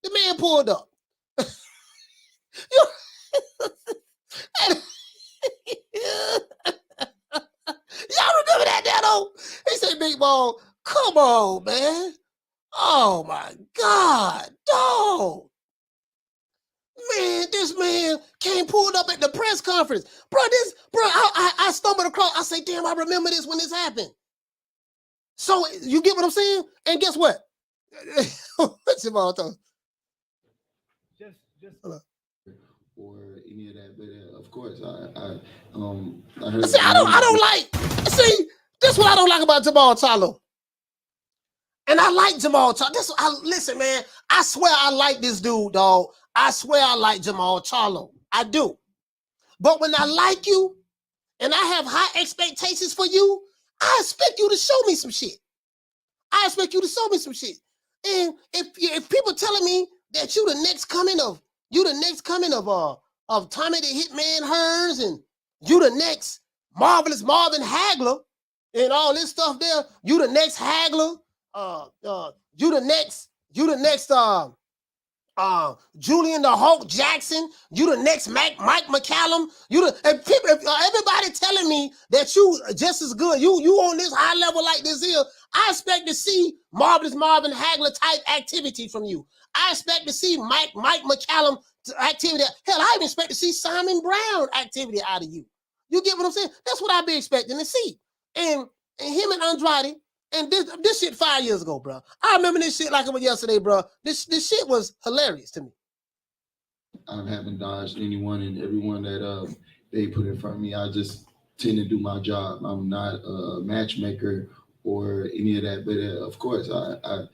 The man pulled up. Y'all remember that, Dano? He said, Big Ball, come on, man. Oh, my God. Dog. Man, this man came pulled up at the press conference. I stumbled across. I say, damn, I remember this when this happened. So, you get what I'm saying? And guess what? What's your mom talking? Just or any of that, but of course, I heard. See, I don't like. See, this is what I don't like about Jamal Charlo. And I like Jamal Charlo. Listen, man. I swear I like this dude, dog. I swear I like Jamal Charlo. I do. But when I like you, and I have high expectations for you, I expect you to show me some shit. And if people telling me that you the next coming of Tommy the Hitman Hearns, and you the next Marvelous Marvin Hagler and all this stuff there, you the next Hagler, you the next Julian the Hulk Jackson, you the next Mike McCallum, everybody telling me that you just as good, you on this high level like this here, I expect to see Marvelous Marvin Hagler type activity from you. I expect to see Mike McCallum activity. Hell, I even expect to see Simon Brown activity out of you. You get what I'm saying? That's what I be expecting to see. And him and Andrade, and this shit 5 years ago, bro. I remember this shit like it was yesterday, bro. This shit was hilarious to me. I haven't dodged anyone and everyone that they put in front of me. I just tend to do my job. I'm not a matchmaker or any of that. But of course, I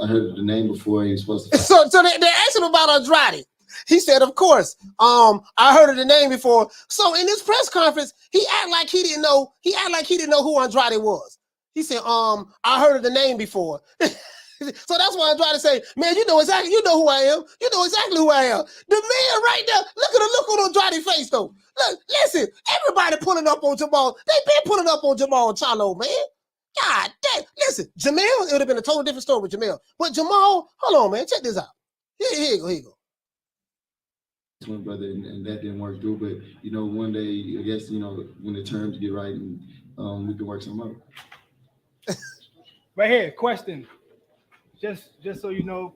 heard the name before. He was supposed to. So they asked him about Andrade. He said, "Of course, I heard of the name before." So in this press conference, he act like he didn't know. He act like he didn't know who Andrade was. He said, "I heard of the name before." So that's why Andrade say, "Man, you know who I am. You know exactly who I am." The man right there. Look at the look on Andrade's face, though. Look, listen. Everybody pulling up on Jamal. They been pulling up on Jamal Charlo, man. God damn. Listen, Jamel, it would have been a totally different story with Jamel. But Jamal, hold on, man. Check this out. Here you go. Twin brother, and that didn't work through. But one day, I guess when the terms get right, and we can work something out. Right here, question. Just so you know.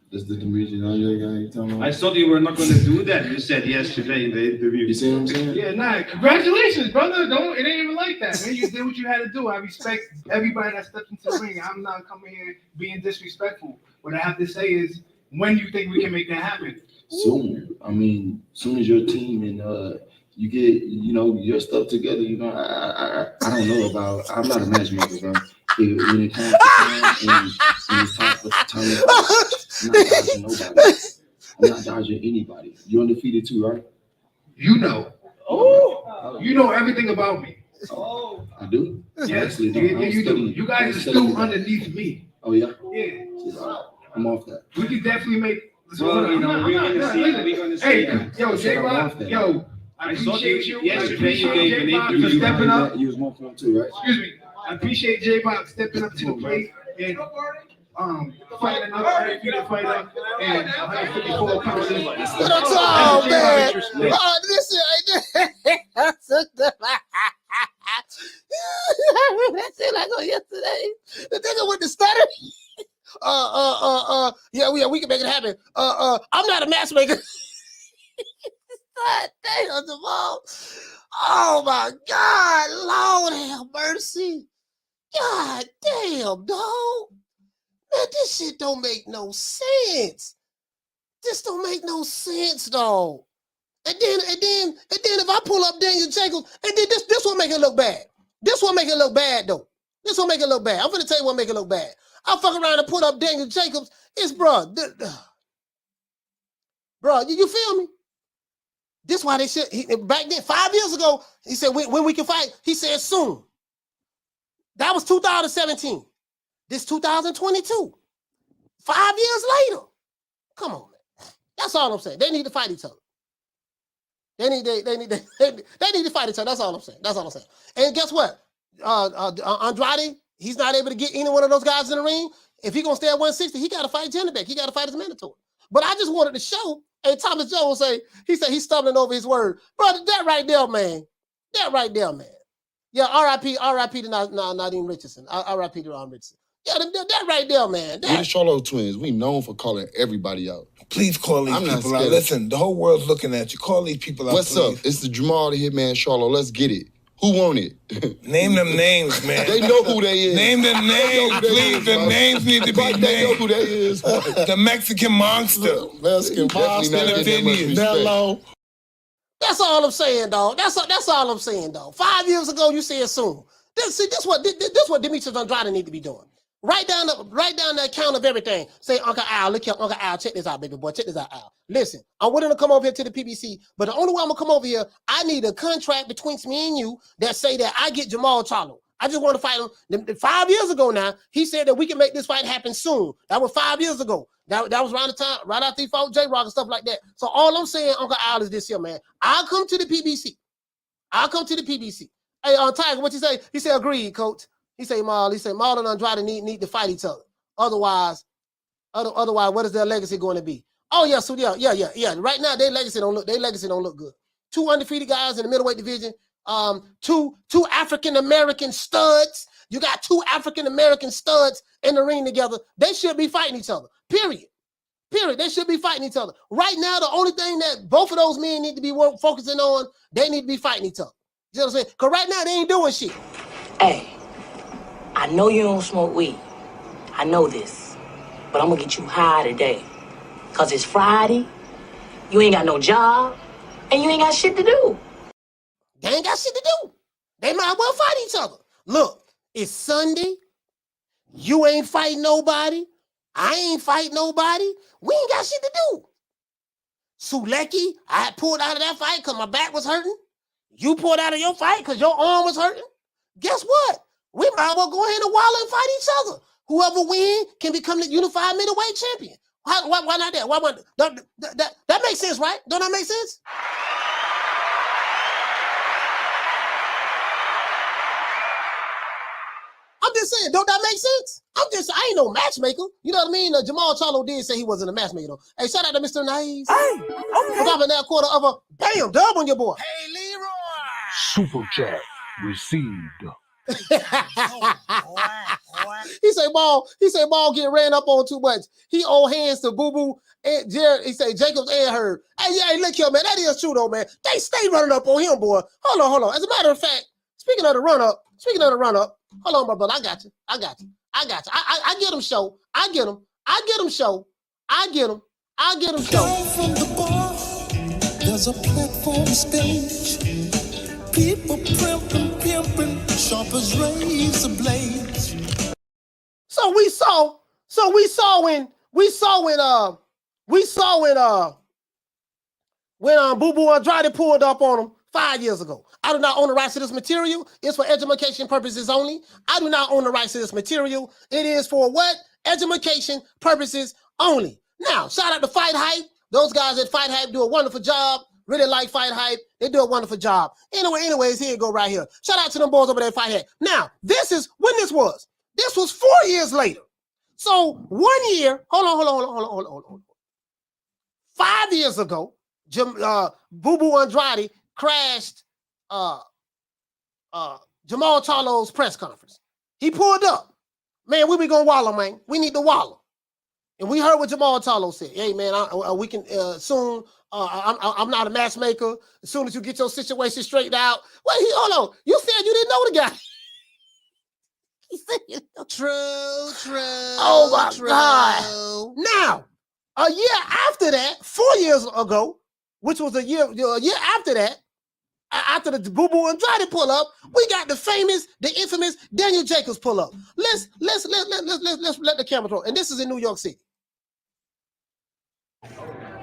This the Demetrius Andre guy you talking about? I thought you were not going to do that. You said yesterday in the interview. You see what I'm saying? Yeah, nah. Congratulations, brother. Don't. It ain't even like that, man. You did what you had to do. I respect everybody that stepped into the ring. I'm not coming here being disrespectful. What I have to say is, when you think we can make that happen? Soon. I mean, soon as your team and you get your stuff together. I don't know about. I'm not a matchmaker, bro. When it comes to time and it's time for time, I'm not dodging nobody. I'm not dodging anybody. You're undefeated too, right? You know. Oh. You know everything about me. Oh. I do. Yes, you do. You guys are still underneath me. Oh yeah. Yeah. I'm off that. We can definitely make. Well, we're gonna see. Hey, yo, J-Rock, yo. I appreciate you. Yesterday you gave an interview. For stepping up. You was more fun too, right? Excuse me. I appreciate J-Rock stepping up to the plate and fighting another undefeated fighter and 154 pounds. What I'm talking, man? Oh, listen, that's it like on yesterday. The nigga with the stutter. Yeah, we can make it happen. I'm not a matchmaker. God damn, Jamal. Oh my God, Lord have mercy. God damn, dog. Man, this shit don't make no sense. This don't make no sense, dog. And then if I pull up Daniel Jacobs, and then this will make it look bad. This will make it look bad, though. This will make it look bad. I'm gonna tell you what make it look bad. I'll fuck around and put up Daniel Jacobs. It's bro, you feel me? This why they should. Back then, 5 years ago, he said when we can fight. He said soon. That was 2017. This 2022. 5 years later. Come on, man. That's all I'm saying. They need to fight each other. They need to fight each other. That's all I'm saying. That's all I'm saying. And guess what? Andrade, he's not able to get any one of those guys in the ring. If he's gonna stay at 160, he got to fight Janibek. He got to fight his mandatory. But I just wanted to show. And Thomas Jones he said he's stumbling over his word. Brother, that right there, man. That right there, man. Yeah, R.I.P. to Nadeem Richardson. R.I.P. to Ron Richardson. Yeah, that right there, man. We're the Charlo twins. We known for calling everybody out. Please call these people out. Listen, the whole world's looking at you. Call these people out. What's up? It's the Jamal the Hitman Charlo. Let's get it. Who want it? Name them names, man. They know who they is. Name them names, please. The names need to be named. They know who they is. The Mexican monster. Mexican monster. Nello. That's all I'm saying, dog. That's all I'm saying, dog. 5 years ago, you said soon. This what Demetrius Andrade need to be doing. Write down the account of everything. Say, Uncle Al, look here, Uncle Al, check this out, baby boy. Check this out, Al. Listen, I'm willing to come over here to the PBC, but the only way I'm gonna come over here, I need a contract between me and you that say that I get Jamal Charlo. I just want to fight him. 5 years ago now, he said that we can make this fight happen soon. That was 5 years ago. That was around the time, right after he fought J-Rock and stuff like that. So all I'm saying, Uncle Al, is this here, man. I'll come to the PBC. Hey, Tiger, what you say? He said, agreed, coach. He said, Maul and Andrade need to fight each other. Otherwise, what is their legacy going to be? Oh, yeah, so yeah. Right now, their legacy don't look good. 2 undefeated guys in the middleweight division. Two African-American studs. You got 2 African-American studs in the ring together. They should be fighting each other. Period. They should be fighting each other. Right now, the only thing that both of those men need to be focusing on, they need to be fighting each other. You know what I'm saying? Because right now, they ain't doing shit. Hey, I know you don't smoke weed. I know this. But I'm going to get you high today. Because it's Friday, you ain't got no job, and you ain't got shit to do. They ain't got shit to do. They might well fight each other. Look, it's Sunday. You ain't fighting nobody. I ain't fighting nobody. We ain't got shit to do. Sulecki, I pulled out of that fight because my back was hurting. You pulled out of your fight because your arm was hurting. Guess what? We might well go ahead and wallow and fight each other. Whoever wins can become the unified middleweight champion. Why not that? Why that makes sense, right? Don't that make sense? I'm just saying, don't that make sense? I ain't no matchmaker. You know what I mean? Jamal Charlo did say he wasn't a matchmaker, though. Hey, shout out to Mr. Nice. Hey, okay. Dropping that quarter of a damn dub on your boy. Hey, Leroy. Super chat received. He say Ball get ran up on too much. He owe hands to Boo Boo and Jared. He say Jacobs and Herb. Hey, look here, man. That is true though, man. They stay running up on him, boy. Hold on. As a matter of fact, speaking of the run up, hold on, my brother. I got you. I get him show. I get him show. Down from the bar, there's a platform stage. People pimping, sharp as razor blades. So we saw when Boo Boo Andrade pulled up on him 5 years ago. I do not own the rights to this material. It's for education purposes only. I do not own the rights to this material. It is for what? Education purposes only. Now, shout out to Fight Hype. Those guys at Fight Hype do a wonderful job. Really like Fight Hype. They do a wonderful job. Anyways, here you go right here. Shout out to them boys over there at Fight Hype. Now, this is when this was. This was 4 years later. So 1 year, hold on. 5 years ago, Boo Boo Andrade crashed Jamal Charlo's press conference. He pulled up. Man, we be gonna wallow, man. We need to wallow. And we heard what Jamal Charlo said. Hey, man, we can soon. I'm not a matchmaker. As soon as you get your situation straightened out. Wait, hold on. You said you didn't know the guy. He said, true. Oh my God. Now, a year after that, 4 years ago, which was a year after that, after the Boo Boo Andrade pull up, we got the infamous Daniel Jacobs pull up. Let's let the camera throw. And this is in New York City.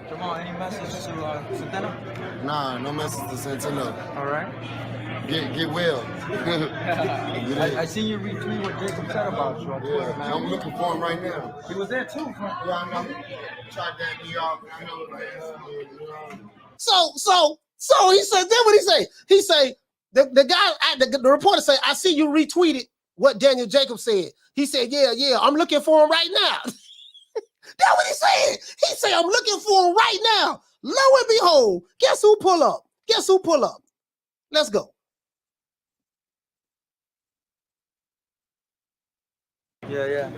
Jamal, any message to Centeno? Nah, no message to Centeno. All right. Get well. I seen you retweet what Jacob said about you on Twitter, man. I'm looking for him right now. He was there too. Yeah, I know. Tried that New York. I know. So he said, then what he say? He say, the reporter say, I see you retweeted what Daniel Jacobs said. He said, yeah, I'm looking for him right now. That's what he said. He said, I'm looking for him right now. Lo and behold, guess who pull up? Let's go. Yeah.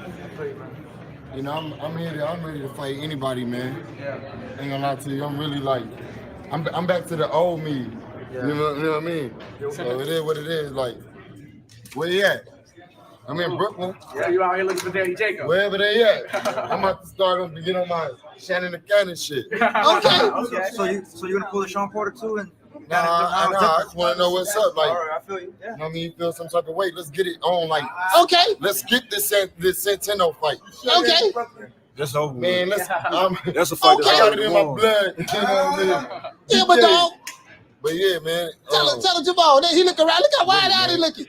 You know, I'm ready to fight anybody, man. Yeah. Ain't gonna lie to you. I'm really like, I'm back to the old me. Yeah. You know what I mean? So it is what it is. Like, where you at? I'm in Brooklyn. Yeah, you out here looking for Danny Jacobs. Wherever they at. I'm about to start to get on my Shannon the Cannon shit. Okay. So you gonna pull the Sean Porter too? And Nah, I just want to know what's up. Like, all right, I feel you. Yeah. You know what I mean? You feel some type of way. Let's get it on. Like, okay. Let's get this Centeno fight. Okay. That's over. Man, that's a fight. Okay. I got it in my blood. You know what I mean? Yeah, but dog. But yeah, man. Tell him Jamal. He look around. Look how wide out he looking.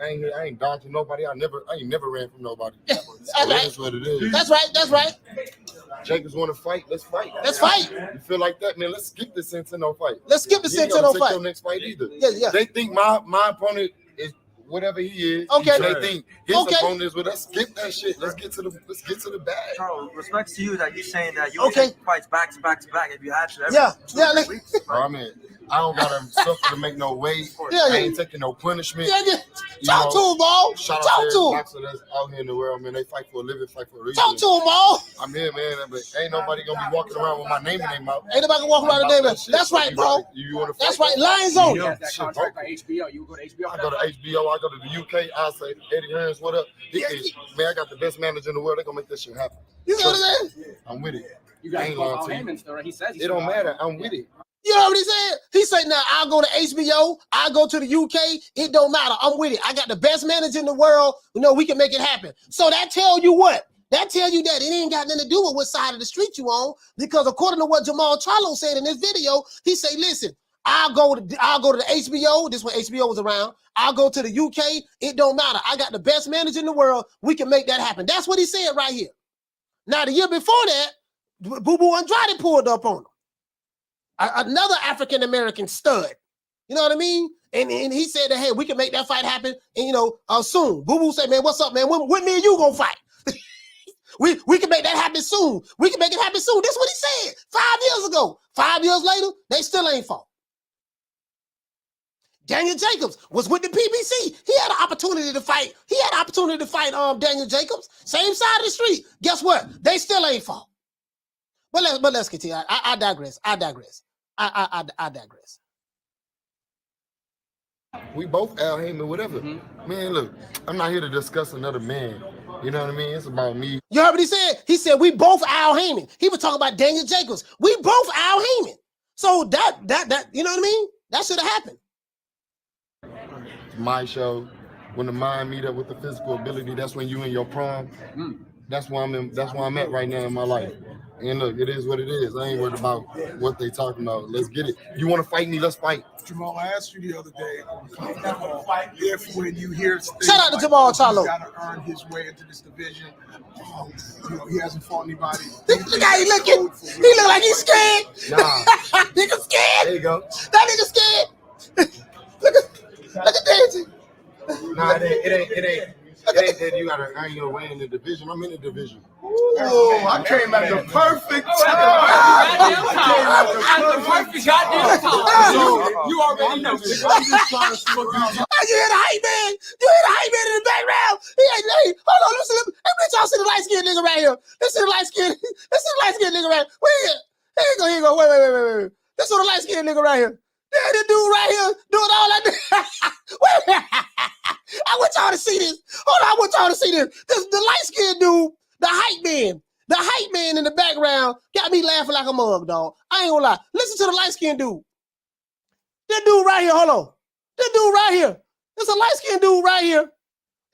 I ain't dodging nobody. I ain't never ran from nobody. That's right. That's what it is. That's right. Jacobs want to fight. Let's fight. You feel like that, man? Let's skip the Centeno fight. Let's skip the Centeno fight. Your next fight either. Yeah. They think my opponent is whatever he is. Okay. They think his opponent is with us. Skip that shit. Let's get to the bag. Charles, respect to you that you're saying that you take fights back to back if you had to. Yeah. I mean, I don't gotta suffer to make no weight. Yeah. I ain't taking no punishment. Yeah. Talk to him, Ball. Shout Talk out to him. boxers that's out here in the world, man. They fight for a living, fight for a reason. Talk to him, Ball. I'm here, man. But ain't nobody gonna be walking around with my name in their mouth. Ain't nobody gonna walk around with their name. That's right, bro. You wanna That's right. Lions on. You have that contract by HBO. You go to HBO. I go to HBO. I go to the UK. I say, Eddie Hearns, what up? Man, I got the best manager in the world. They gonna make this shit happen. You know what I'm saying? I'm with it. You got Paul Heyman still, right? He says it don't matter. I'm with it. You know what he said? He said, now I'll go to HBO, I'll go to the UK, it don't matter. I'm with it. I got the best manager in the world. You know, we can make it happen. So that tell you what? That tell you that it ain't got nothing to do with what side of the street you on, because according to what Jamal Charlo said in this video, he said, listen, I'll go to the HBO. This when HBO was around. I'll go to the UK. It don't matter. I got the best manager in the world. We can make that happen. That's what he said right here. Now, the year before that, Boo Boo Andrade pulled up on him. Another African-American stud. You know what I mean? And he said that, hey, we can make that fight happen, and soon. Boo Boo said, man, what's up, man? When me and you gonna fight? we can make that happen soon. We can make it happen soon. That's what he said 5 years ago. 5 years later, they still ain't fought. Daniel Jacobs was with the PBC. He had an opportunity to fight. He had an opportunity to fight Daniel Jacobs. Same side of the street. Guess what? They still ain't fought. But let's continue. I digress. I digress. We both Al Heyman, whatever. Man, look, I'm not here to discuss another man. You know what I mean? It's about me. You heard what he said? He said we both Al Heyman. He was talking about Daniel Jacobs. We both Al Heyman. So that you know what I mean? That should have happened. My show, when the mind meet up with the physical ability, that's when you in your prime. That's why I'm at right now in my life. And look, it is what it is. I ain't worried about what they talking about. Let's get it. You want to fight me? Let's fight. Jamal, I asked you the other day if when you hear shout out to Jamal Charlo, he's got to earn his way into this division. He hasn't fought anybody. Look how he looking. He look like he's scared. Nah. Nigga scared. There you go. That nigga scared. Look at dancing. Nah, it ain't that you gotta earn your way in the division. I'm in the division. Oh, I came at the perfect time. At the perfect goddamn time. You already know. You hear the hype man? You hear the hype man in the background? Hey, hold on, listen. Hey, bitch, y'all see the light-skinned nigga right here. This is the light-skinned nigga right here. Wait, here you go. Wait. This is the light-skinned nigga right here. Yeah, this dude right here doing all that. Wait, I want y'all to see this. Hold on, I want y'all to see this. The light-skinned dude, the hype man in the background got me laughing like a mug, dog. I ain't gonna lie. Listen to the light-skinned dude. This dude right here, hold on. This dude right here. There's a light-skinned dude right here.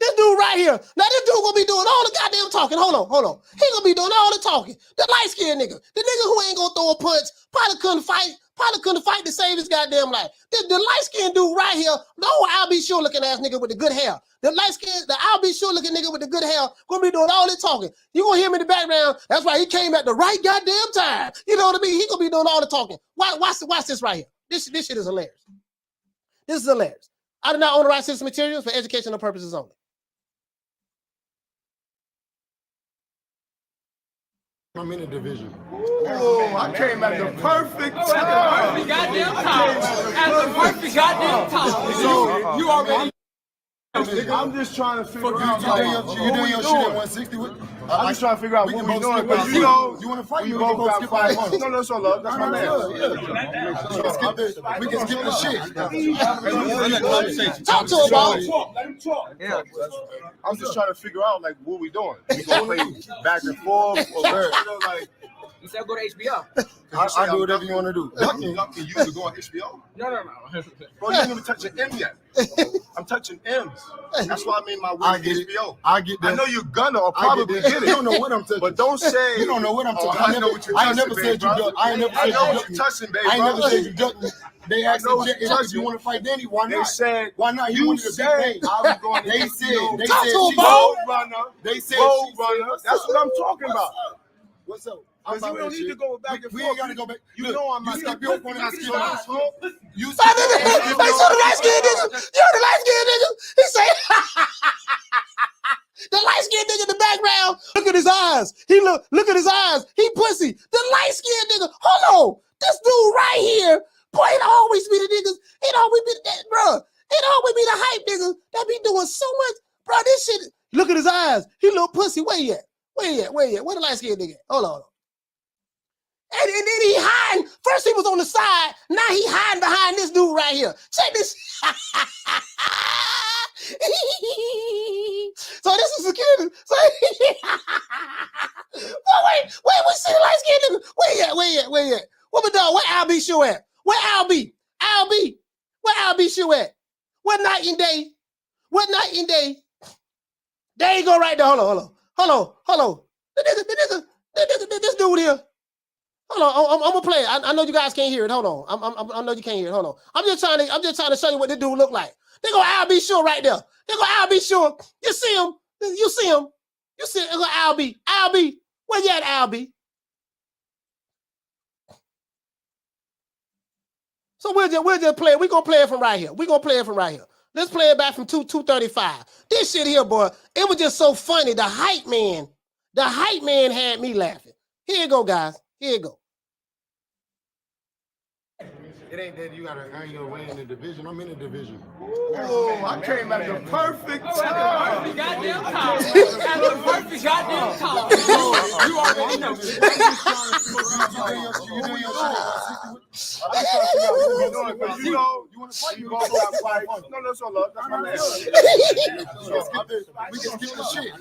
This dude right here. Now this dude gonna be doing all the goddamn talking. Hold on. He gonna be doing all the talking. The light-skinned nigga. The nigga who ain't gonna throw a punch. Probably couldn't fight to save his goddamn life. The light-skinned dude right here, the old I'll be sure looking ass nigga with the good hair. The I'll be sure looking nigga with the good hair gonna be doing all the talking. You gonna hear him in the background. That's why he came at the right goddamn time. You know what I mean? He gonna be doing all the talking. Watch this right here. This shit is hilarious. This is hilarious. I do not own the right system materials for educational purposes only. I'm in the division. Oh, I came at the perfect time. At the perfect goddamn time. So you already. I'm just trying to figure out. You doing your shit at 160 with? I'm just trying to figure out what we're doing. Because you want to fight? You both got fights. No, it's all love. That's my man. We can skip the shit. Talk to him, bro. Let him talk. Yeah. I'm just trying to figure out like what we doing. We gonna play back and forth or like. You said go to HBO. I do whatever you want to do. You to go on HBO? No. Bro, you didn't even touch an M yet. I'm touching M's. That's why I made my way to HBO. I get that. I know you're gonna or probably get it. You don't know what I'm touching. But don't say you don't know what I'm touching. I know what you're touching. I never said you duck. I know what you're touching, baby. I never said you duck. They asked if you want to fight Danny. Why not? They said why not? You said I was going to They said Road Runner. They said Road Runner. That's what I'm talking about. What's up? Because we don't need to go back and forth. We ain't gotta go back. You know I'm not skip your point and I skip mine. You the light-skinned nigga. You're the light-skinned nigga. He said the light-skinned nigga in the background. Look at his eyes. Look at his eyes. He pussy. The light-skinned nigga. Hold on. This dude right here. Boy, it always be the niggas. It always be that, bro. It always be the hype niggas that be doing so much. Bro, this shit. Look at his eyes. He little pussy. Where he at? Where the light-skinned nigga? Hold on. And then he hiding. First he was on the side. Now he hiding behind this dude right here. Check this. So this is security. So wait, we see the light-skinned nigga. Where you at? What my dog? Where Al B show at? Where Al B? Where Al B show at? What night and day? There you go right there. Hold on. The nigga, this dude here. Hold on, I'm gonna play it. I know you guys can't hear it. Hold on, I know you can't hear it. Hold on. I'm just trying to show you what this dude look like. They go Al B Sure right there. They go Al B Sure. You see him? You see him? They go Al B. Where you at, Al B? So we'll just play it. We're gonna play it from right here. Let's play it back from 235. This shit here, boy, it was just so funny. The hype man had me laughing. Here you go, guys. Here you go. It ain't that you gotta. I ain't gonna win in the division. I'm in the division. Oh, I came at the perfect time. Goddamn time. The perfect goddamn time. You already know. You want to fight? You both got fight. No, no, so love. That's my man. We can skip the shit.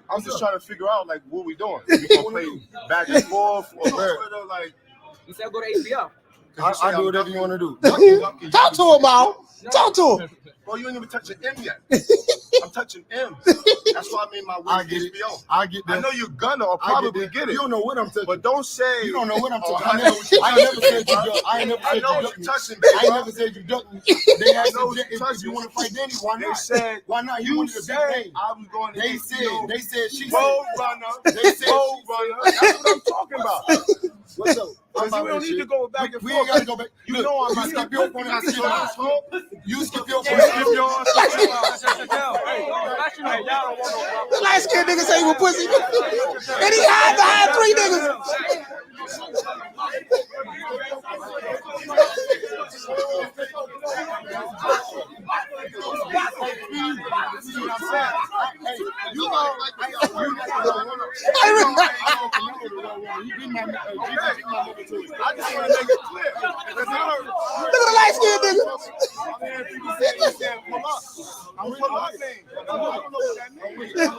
I'm just trying to figure out like what we doing. We gonna play back and forth or like? You said go to HBO. I do whatever you want to do. Talk to him, Mal. Talk to him. Bro, you ain't even touching M yet. I'm touching M. That's why I made my I way get to it. HBO. I get that. I know you're gonna or probably get it. You don't know what I'm touching. But don't say You don't know what I'm oh, touching. I I never said you duck. I ain't never I said know you what duck you're me. touching, I ain't baby. never said you duck me. They asked know if what you're you want to fight Danny, why They not? said Why not? He you wanted a big said name. I was going to They said she Road said. runner. They said Road runner. That's what I'm talking about. What's up? Because you don't need to go back and We forth. ain't gotta go back. You know I'm you skip your point. I skip yours. You skip your You point. skip yours. The light skinned nigga say he was pussy. And he hide behind three niggas. I just want to make it clear. Because I heard. Look at the light skinned nigga. I'm hearing people saying pull up. I'm pull up name. I don't know what that means. All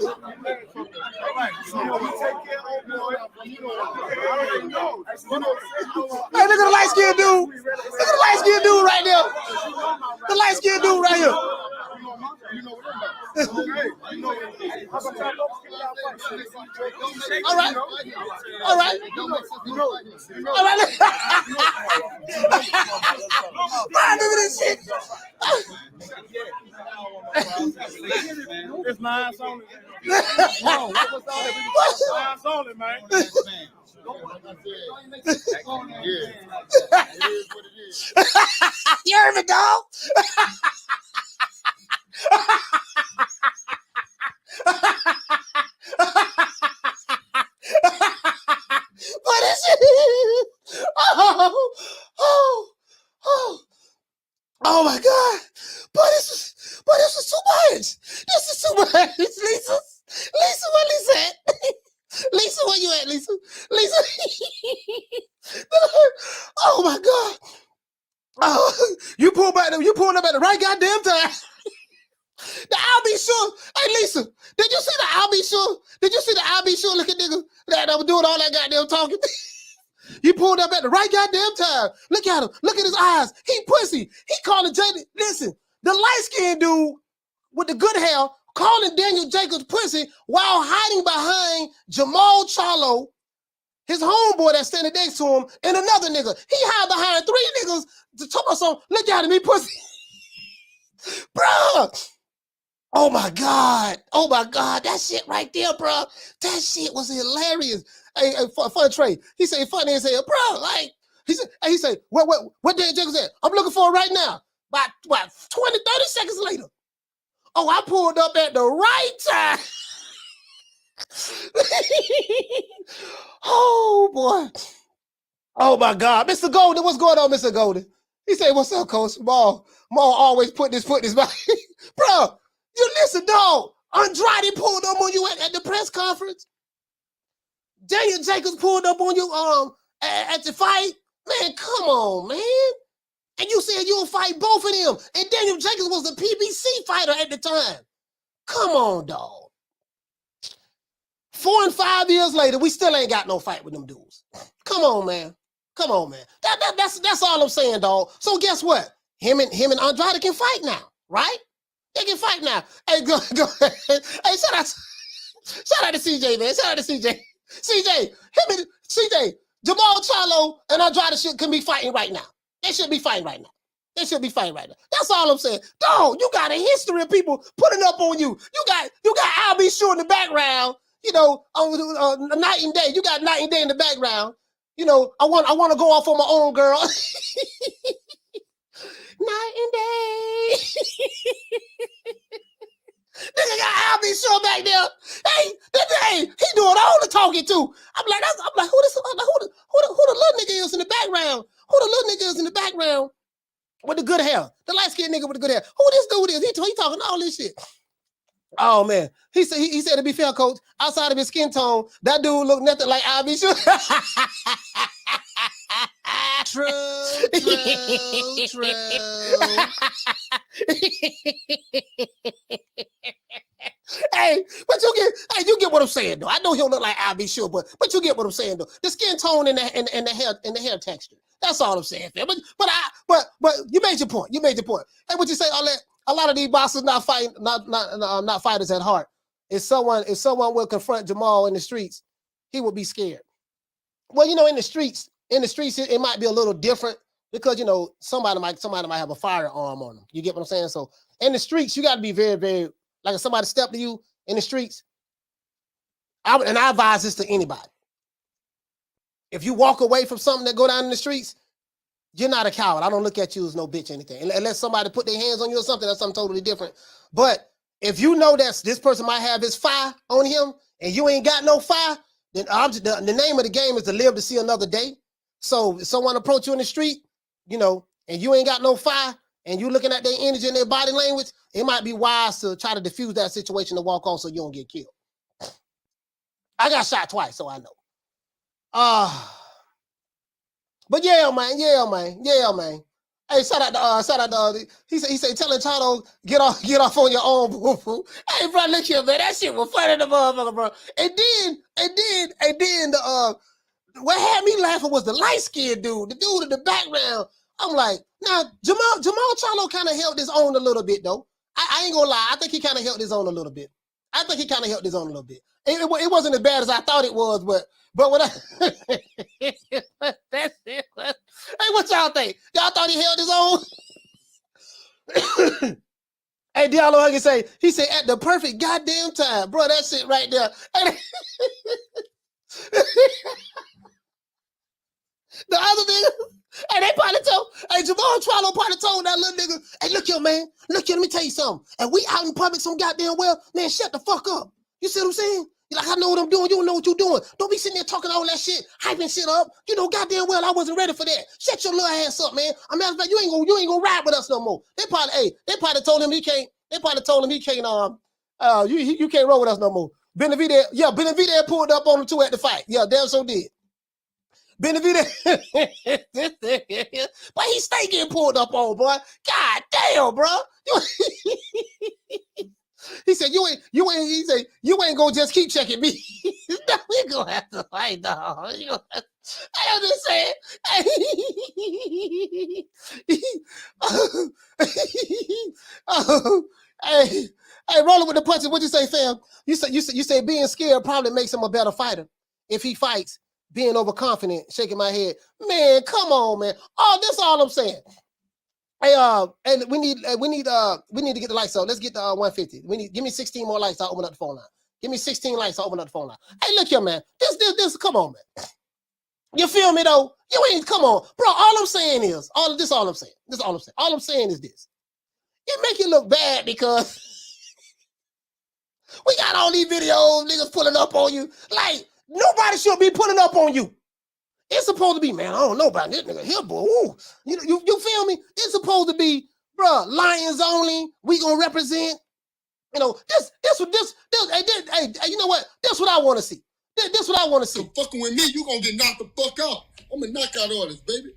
right. So we take care of old boy. I already know. Hey, look at the light skinned dude. Look at the light skinned dude right there. The light skinned dude right here. All right. All right. All right. Man, look at this shit. It's lines only. Lines only, man. You heard me, dog? What is it? Oh my God. But this is too much. This is too much. Lisa, what Lisa at? Lisa, where you at, Lisa? Lisa. Oh my God. Oh, you pulled up at the right goddamn time. I'll be sure. Hey, Lisa, did you see the I'll be sure? Did you see the I'll be sure looking nigga that was doing all that goddamn talking? You pulled up at the right goddamn time. Look at him. Look at his eyes. He pussy. He calling Jaden. Listen, the light-skinned dude with the good hair calling Daniel Jacobs pussy while hiding behind Jamal Charlo, his homeboy that's standing next to him, and another nigga. He hide behind three niggas to talk about something. Look at him, he pussy. Bruh. Oh my God. Oh my God. That shit right there, bruh. That shit was hilarious. Hey, fun Trey. He said funny as hell, bro. Like he said, what Daniel Jacobs at? I'm looking for it right now. About 20, 30 seconds later. Oh, I pulled up at the right time. Oh boy. Oh my God. Mr. Golden, what's going on, Mr. Golden? He said, what's up, Coach? Maul always put this back. Bro, you listen, dog. Andrade pulled up on you at the press conference. Daniel Jacobs pulled up on you at the fight. Man, come on, man. And you said you'll fight both of them. And Daniel Jacobs was a PBC fighter at the time. Come on, dog. 4 and 5 years later, we still ain't got no fight with them dudes. Come on, man. Come on, man. That's all I'm saying, dog. So guess what? Him and Andrade can fight now, right? They can fight now. Hey, go ahead. Hey, shout out to CJ, man. Shout out to CJ. CJ, Jamal Charlo and Andrade can be fighting right now. They should be fighting right now. That's all I'm saying. Dog, you got a history of people putting up on you. You got Al B. Sure in the background. You know, night and day. You got night and day in the background. You know, I want to go off on my own girl. Night and day. Nigga got I'll be sure back there. Hey, he doing all the talking too. I'm like, who the little nigga is in the background? Who the little nigga is in the background with the good hair? The light-skinned nigga with the good hair. Who this dude is? He talking all this shit. Oh man, he said to be fair, coach, outside of his skin tone, that dude looked nothing like I'll be sure. True. Hey, but you get what I'm saying though. I know he'll look like I'll be sure, but you get what I'm saying though. The skin tone and the hair texture. That's all I'm saying. But you made your point. Hey, what you say? A lot of these bosses not fighting, not fighters at heart. If someone will confront Jamal in the streets, he would be scared. Well, in the streets, it might be a little different because somebody might have a firearm on them. You get what I'm saying? So in the streets, you got to be very, very, like if somebody stepped to you in the streets, I advise this to anybody. If you walk away from something that go down in the streets, you're not a coward. I don't look at you as no bitch or anything. Unless somebody put their hands on you or something, that's something totally different. But if you know that this person might have his fire on him and you ain't got no fire, then the name of the game is to live to see another day. So if someone approach you in the street, and you ain't got no fire and you looking at their energy and their body language, it might be wise to try to diffuse that situation to walk on so you don't get killed. I got shot twice, so I know. But yeah, man. Hey, shout out to he said, telling Chano, get off on your own, boo. Hey, bro, look here, man. That shit was funny, the motherfucker, bro. And then what had me laughing was the light-skinned dude, the dude in the background. I'm like, now Jamal Chano kind of held his own a little bit, though. I ain't gonna lie. I think he kind of held his own a little bit. It wasn't as bad as I thought it was, but when that's it. Hey, what y'all think? Y'all thought he held his own? Hey, Diallo Huggins he said at the perfect goddamn time, bro. That shit right there. The other nigga, hey, they probably told, Jamal Trollo probably told that little nigga, hey, look here, man. Look here, let me tell you something. And we out in public some goddamn well, man, shut the fuck up. You see what I'm saying? You're like, I know what I'm doing. You don't know what you're doing. Don't be sitting there talking all that shit, hyping shit up. You know goddamn well I wasn't ready for that. Shut your little ass up, man. I'm matter of fact, you ain't gonna ride with us no more. They probably told him he can't, you can't roll with us no more. Benavidez pulled up on him too at the fight. Yeah, damn so did. Benavidez, but he stay getting pulled up on, boy. God damn, bro. He said, you ain't gonna just keep checking me. No, we gonna have to fight, dog. I understand. Hey, rolling with the punches. What'd you say, fam? You say being scared probably makes him a better fighter. If he fights, being overconfident, shaking my head. Man, come on, man. Oh, that's all I'm saying. Hey, and we need to get the lights on. Let's get the 150. Give me 16 more lights. I'll open up the phone line. Give me 16 lights. I'll open up the phone line. Hey, look here, man. This. Come on, man. You feel me though? You ain't. Come on, bro. All I'm saying is all I'm saying. All I'm saying is this. It make you look bad because we got all these videos, niggas pulling up on you. Like nobody should be pulling up on you. It's supposed to be, man, I don't know about this nigga here, boy. Ooh. You feel me? It's supposed to be, bro, Lions only. We gonna represent, this, hey, you know what? That's what I want to see. This what I want to see. Fucking with me, you gonna get knocked the fuck out. I'm a knockout artist, baby.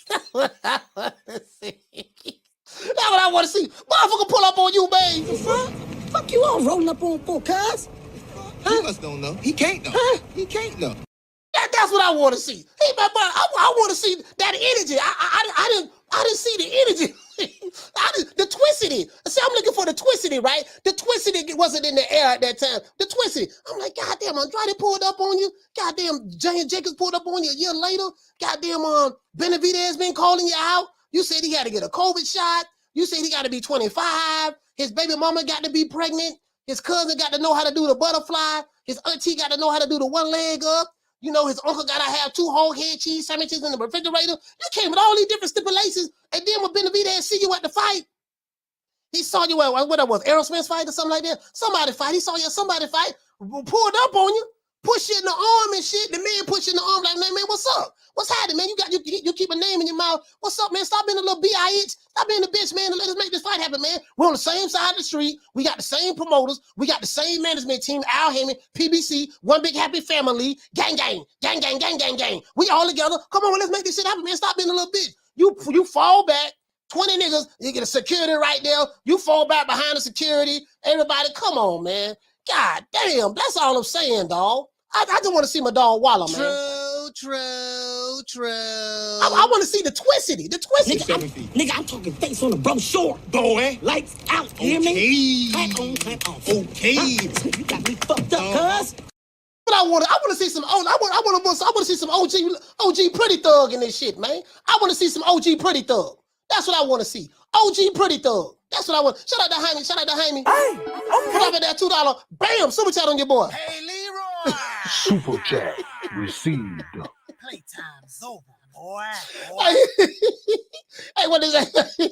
That's what I want to see. That's what I want to see. Motherfucker pull up on you, babe. Fuck you all rolling up on for, cuz. He must don't know. He can't know. Huh? He can't know. That's what I want to see. Hey, man, I want to see that energy. I didn't see the energy. The twistity. See, I'm looking for the twistity, right? The twistity wasn't in the air at that time. The twistity. I'm like, goddamn, Andrade pulled up on you. Goddamn, Giant Jacobs pulled up on you a year later. Goddamn, Benavidez been calling you out. You said he got to get a COVID shot. You said he got to be 25. His baby mama got to be pregnant. His cousin got to know how to do the butterfly. His auntie got to know how to do the one leg up. His uncle got to have 2 whole head cheese sandwiches in the refrigerator. You came with all these different stipulations, and then when Benavidez see you at the fight, He saw you at what that was, Errol Spence fight or something like that. Somebody fight. He saw you at somebody fight, pulled up on you, push you in the arm and shit. The man push you in the arm like, man, what's up? What's happening, man? You keep a name in your mouth. What's up, man? Stop being a little bitch. Stop being a bitch, man, and let us make this fight happen, man. We're on the same side of the street. We got the same promoters. We got the same management team. Al Heyman, PBC, one big happy family. Gang. We all together. Come on, let's make this shit happen, man. Stop being a little bitch. You fall back. 20 niggas, you get a security right there. You fall back behind the security. Everybody, come on, man. God damn, that's all I'm saying, dog. I just want to see my dog wallow, man. True. I want to see the twistity. Nigga, I'm talking face on the brochure. Boy. Lights out, you hear me? Clap on. Okay. You got me fucked up, cuz. But I want to see some. I want to see some OG pretty thug in this shit, man. I want to see some OG pretty thug. That's what I want to see. OG pretty thug. That's what I want. Shout out to Jaime. Hey, put up at that $2. Bam, super chat on your boy. Hey, Leroy. Super chat received. Playtime's over, boy. Hey, what is that? He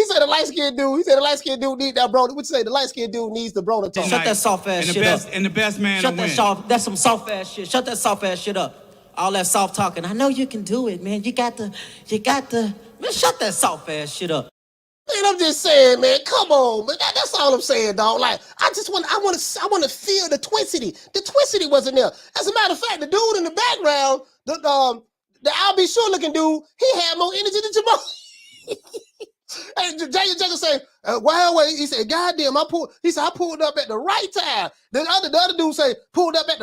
said the light-skinned dude. He said the light-skinned dude need that bro. What you say? The light-skinned dude needs the bro to talk. Shut that soft ass shit up. And the best man Shut that that's some soft ass shit. Shut that soft ass shit up. All that soft talking. I know you can do it, man. You got the. Man, shut that soft ass shit up. Man, I'm just saying, man. Come on, man. That's all I'm saying, dog. Like, I want to feel the twistity. The twistity wasn't there. As a matter of fact, the dude in the background, the I'll be sure looking dude, he had more energy than Jamal. And Jacob said, wait. He said, goddamn, I pulled up at the right time. The other dude say, pulled up at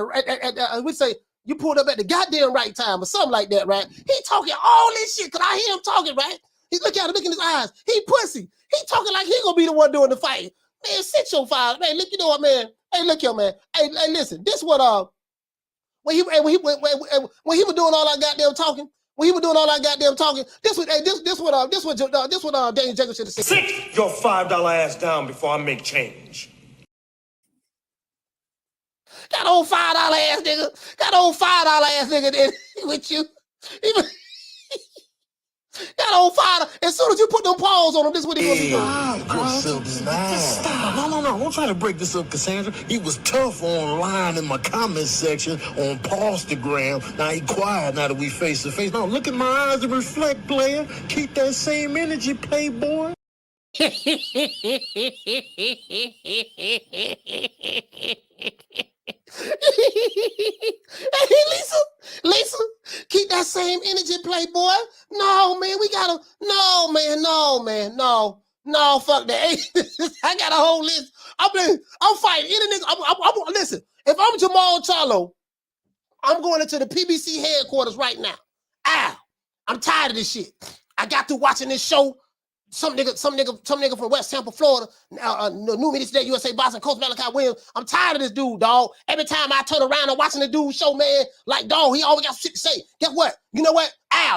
we say, you pulled up at the goddamn right time or something like that, right? He talking all this shit because I hear him talking, right? He look in his eyes. He pussy. He talking like he gonna be the one doing the fight. Man, sit your fire. Man, look, you know what, man? Hey, look here, man. Hey, listen. This what when he was doing all that goddamn talking. This what Daniel Jacobs should have said. Sit your $5 ass down before I make change. That old $5 ass nigga with you. That old $5. As soon as you put them paws on him, this is what he gonna be doing. Stop. No. I'm trying to break this up, Cassandra. He was tough online in my comment section on Instagram. Now he quiet now that we face to face. Now look at my eyes and reflect, player. Keep that same energy, playboy. Hey, Lisa, keep that same energy, playboy. No, man, no, fuck that. I got a whole list. I'm fighting any nigga. Listen, if I'm Jamal Charlo, I'm going into the PBC headquarters right now. I'm tired of this shit. I got through watching this show. Some nigga from West Tampa, Florida, New Media Today, USA Boxing, Coach Malachi Williams. I'm tired of this dude, dog. Every time I turn around and watching the dude show, man, like, dog, he always got shit to say. Guess what? You know what?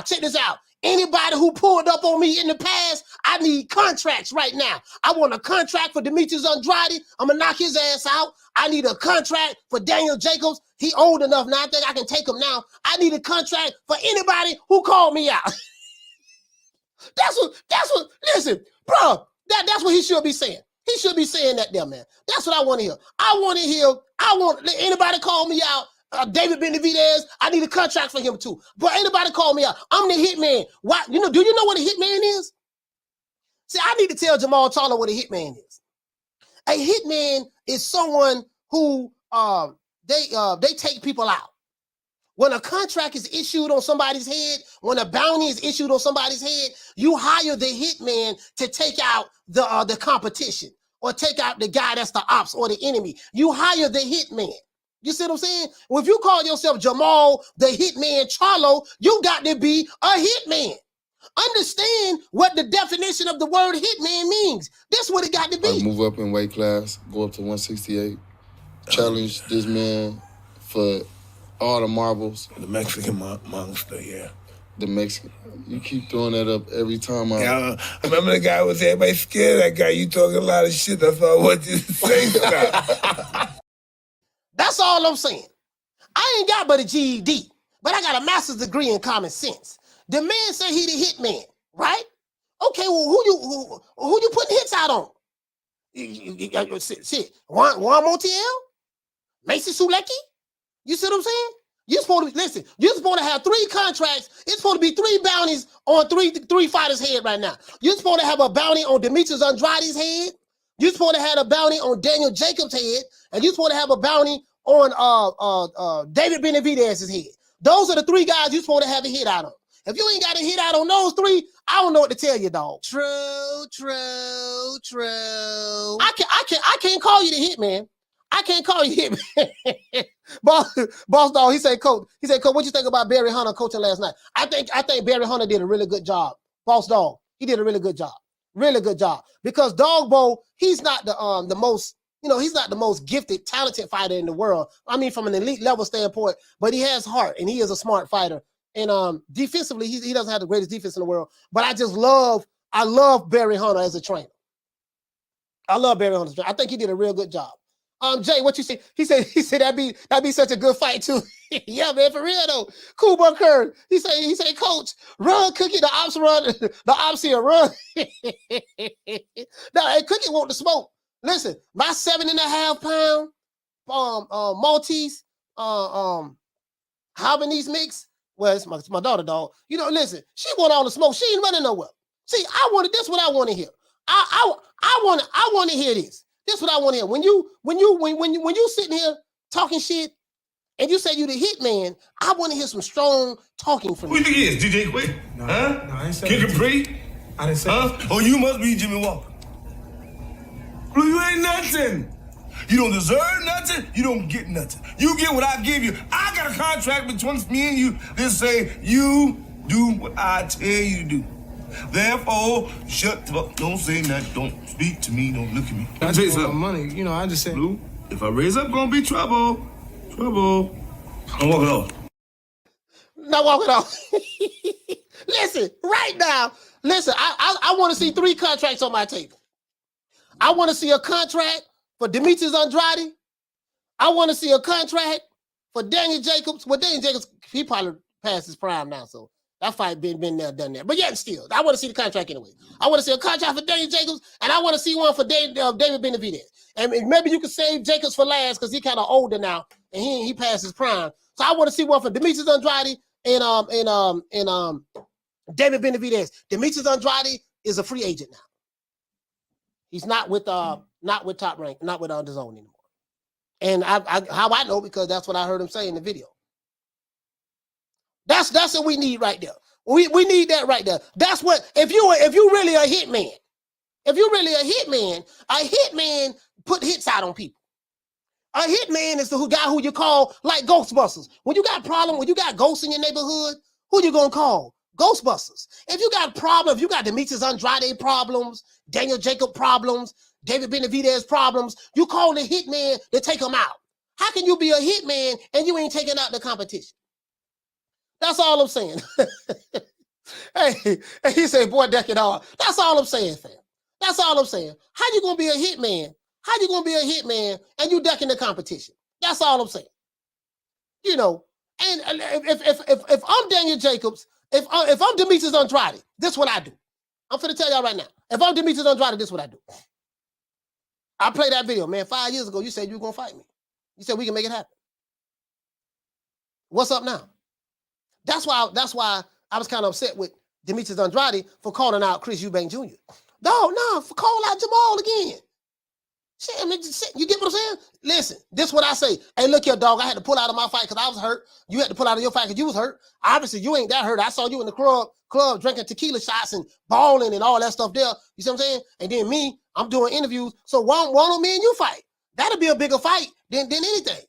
Check this out. Anybody who pulled up on me in the past, I need contracts right now. I want a contract for Demetrius Andrade. I'm going to knock his ass out. I need a contract for Daniel Jacobs. He old enough now. I think I can take him now. I need a contract for anybody who called me out. That's what, listen, bro, that's what he should be saying. He should be saying that there, man. That's what I want to hear. I want anybody call me out. David Benavidez, I need a contract for him too. But anybody call me out. I'm the hitman. Why? Do you know what a hitman is? See, I need to tell Jamal Charlo what a hitman is. A hitman is someone who they take people out. When a contract is issued on somebody's head, when a bounty is issued on somebody's head, you hire the hitman to take out the competition or take out the guy that's the ops or the enemy. You hire the hitman. You see what I'm saying? Well, if you call yourself Jamal the Hitman Charlo, you got to be a hitman. Understand what the definition of the word hitman means. That's what it got to be. I move up in weight class, go up to 168, challenge this man for all the marbles. The Mexican monster, yeah. The Mexican. You keep throwing that up every time I remember the guy was everybody scared of that guy. You talking a lot of shit. That's all I want you to say about. That's all I'm saying. I ain't got but a GED, but I got a master's degree in common sense. The man say he the hitman. right? Okay, well, who you putting hits out on? Juan Montiel? Mason Sulecki? You see what I'm saying? You're supposed to listen. You're supposed to have 3 contracts. It's supposed to be 3 bounties on three fighters' head right now. You're supposed to have a bounty on Demetrius Andrade's head. You're supposed to have a bounty on Daniel Jacobs' head, and you're supposed to have a bounty on David Benavidez's head. Those are the 3 guys you're supposed to have a hit out on. If you ain't got a hit out on those 3, I don't know what to tell you, dog. True. I can't call you the hit man. I can't call you hit man. Boss dog, he said, coach, what you think about Barry Hunter coaching last night? I think Barry Hunter did a really good job. Boss dog, he did a really good job. Really good job. Because Dogboe, he's not the most, he's not the most gifted, talented fighter in the world. I mean, from an elite level standpoint, but he has heart and he is a smart fighter. And defensively, he doesn't have the greatest defense in the world. But I love Barry Hunter as a trainer. I love Barry Hunter as a trainer. I think he did a real good job. Jay, what you say? He said that'd be such a good fight too. Yeah, man, for real though. Cool Buck Curry. He said, coach, run Cookie, the ops here, run. No, hey, Cookie want the smoke. Listen, my 7.5 pound Maltese Habanese mix. Well, it's my daughter, dog. Listen, she want all the smoke. She ain't running nowhere. See, this what I want to hear. I want to hear this. This is what I want to hear. When you sitting here talking shit and you say you the hit man, I want to hear some strong talking from you. Who you think he is? DJ Quick? No, huh? No, I ain't say Kick and Free? I didn't say that. Oh, you must be Jimmy Walker. Blue, you ain't nothing. You don't deserve nothing. You don't get nothing. You get what I give you. I got a contract between me and you that say you do what I tell you to do. Therefore, shut up. Don't say nothing. Don't speak to me. Don't look at me. I just want money. I just said. Blue, if I raise up, gonna be trouble. Trouble. I'm walking off. Not walking off. Listen, right now. Listen, I want to see 3 contracts on my table. I want to see a contract for Demetrius Andrade. I want to see a contract for Daniel Jacobs. Well, Daniel Jacobs, he probably passed his prime now, so that fight been there, done there. But yet still, I want to see the contract anyway. I want to see a contract for Daniel Jacobs, and I want to see one for David Benavidez. And maybe you could save Jacobs for last because he's kind of older now, and he passed his prime. So I want to see one for Demetrius Andrade and David Benavidez. Demetrius Andrade is a free agent now. He's not with Top Rank, not with DAZN anymore. And how I know, because that's what I heard him say in the video. That's what we need right there. We need that right there. That's what if you really a hitman, a hitman put hits out on people. A hitman is the guy who you call like Ghostbusters. When you got a problem, when you got ghosts in your neighborhood, who you gonna call? Ghostbusters. If you got a problem, if you got Demetrius Andrade problems, Daniel Jacob problems, David Benavidez problems, you call the hitman to take them out. How can you be a hitman and you ain't taking out the competition? That's all I'm saying. Hey, he said, boy, deck it all. That's all I'm saying, fam. That's all I'm saying. How you gonna be a hitman? How you gonna be a hitman and you ducking the competition? That's all I'm saying. And if I'm Daniel Jacobs, if I'm Demetrius Andrade, this is what I do. I'm finna tell y'all right now. If I'm Demetrius Andrade, this is what I do. I played that video, man. 5 years ago, you said you were gonna fight me. You said we can make it happen. What's up now? That's why I was kind of upset with Demetrius Andrade for calling out Chris Eubank Jr. No, for calling out Jamal again. Shit, I mean, you get what I'm saying? Listen, this is what I say. Hey, look here, dog. I had to pull out of my fight because I was hurt. You had to pull out of your fight because you was hurt. Obviously, you ain't that hurt. I saw you in the club drinking tequila shots and balling and all that stuff there. You see what I'm saying? And then me, I'm doing interviews. So why don't me and you fight? That'll be a bigger fight than anything.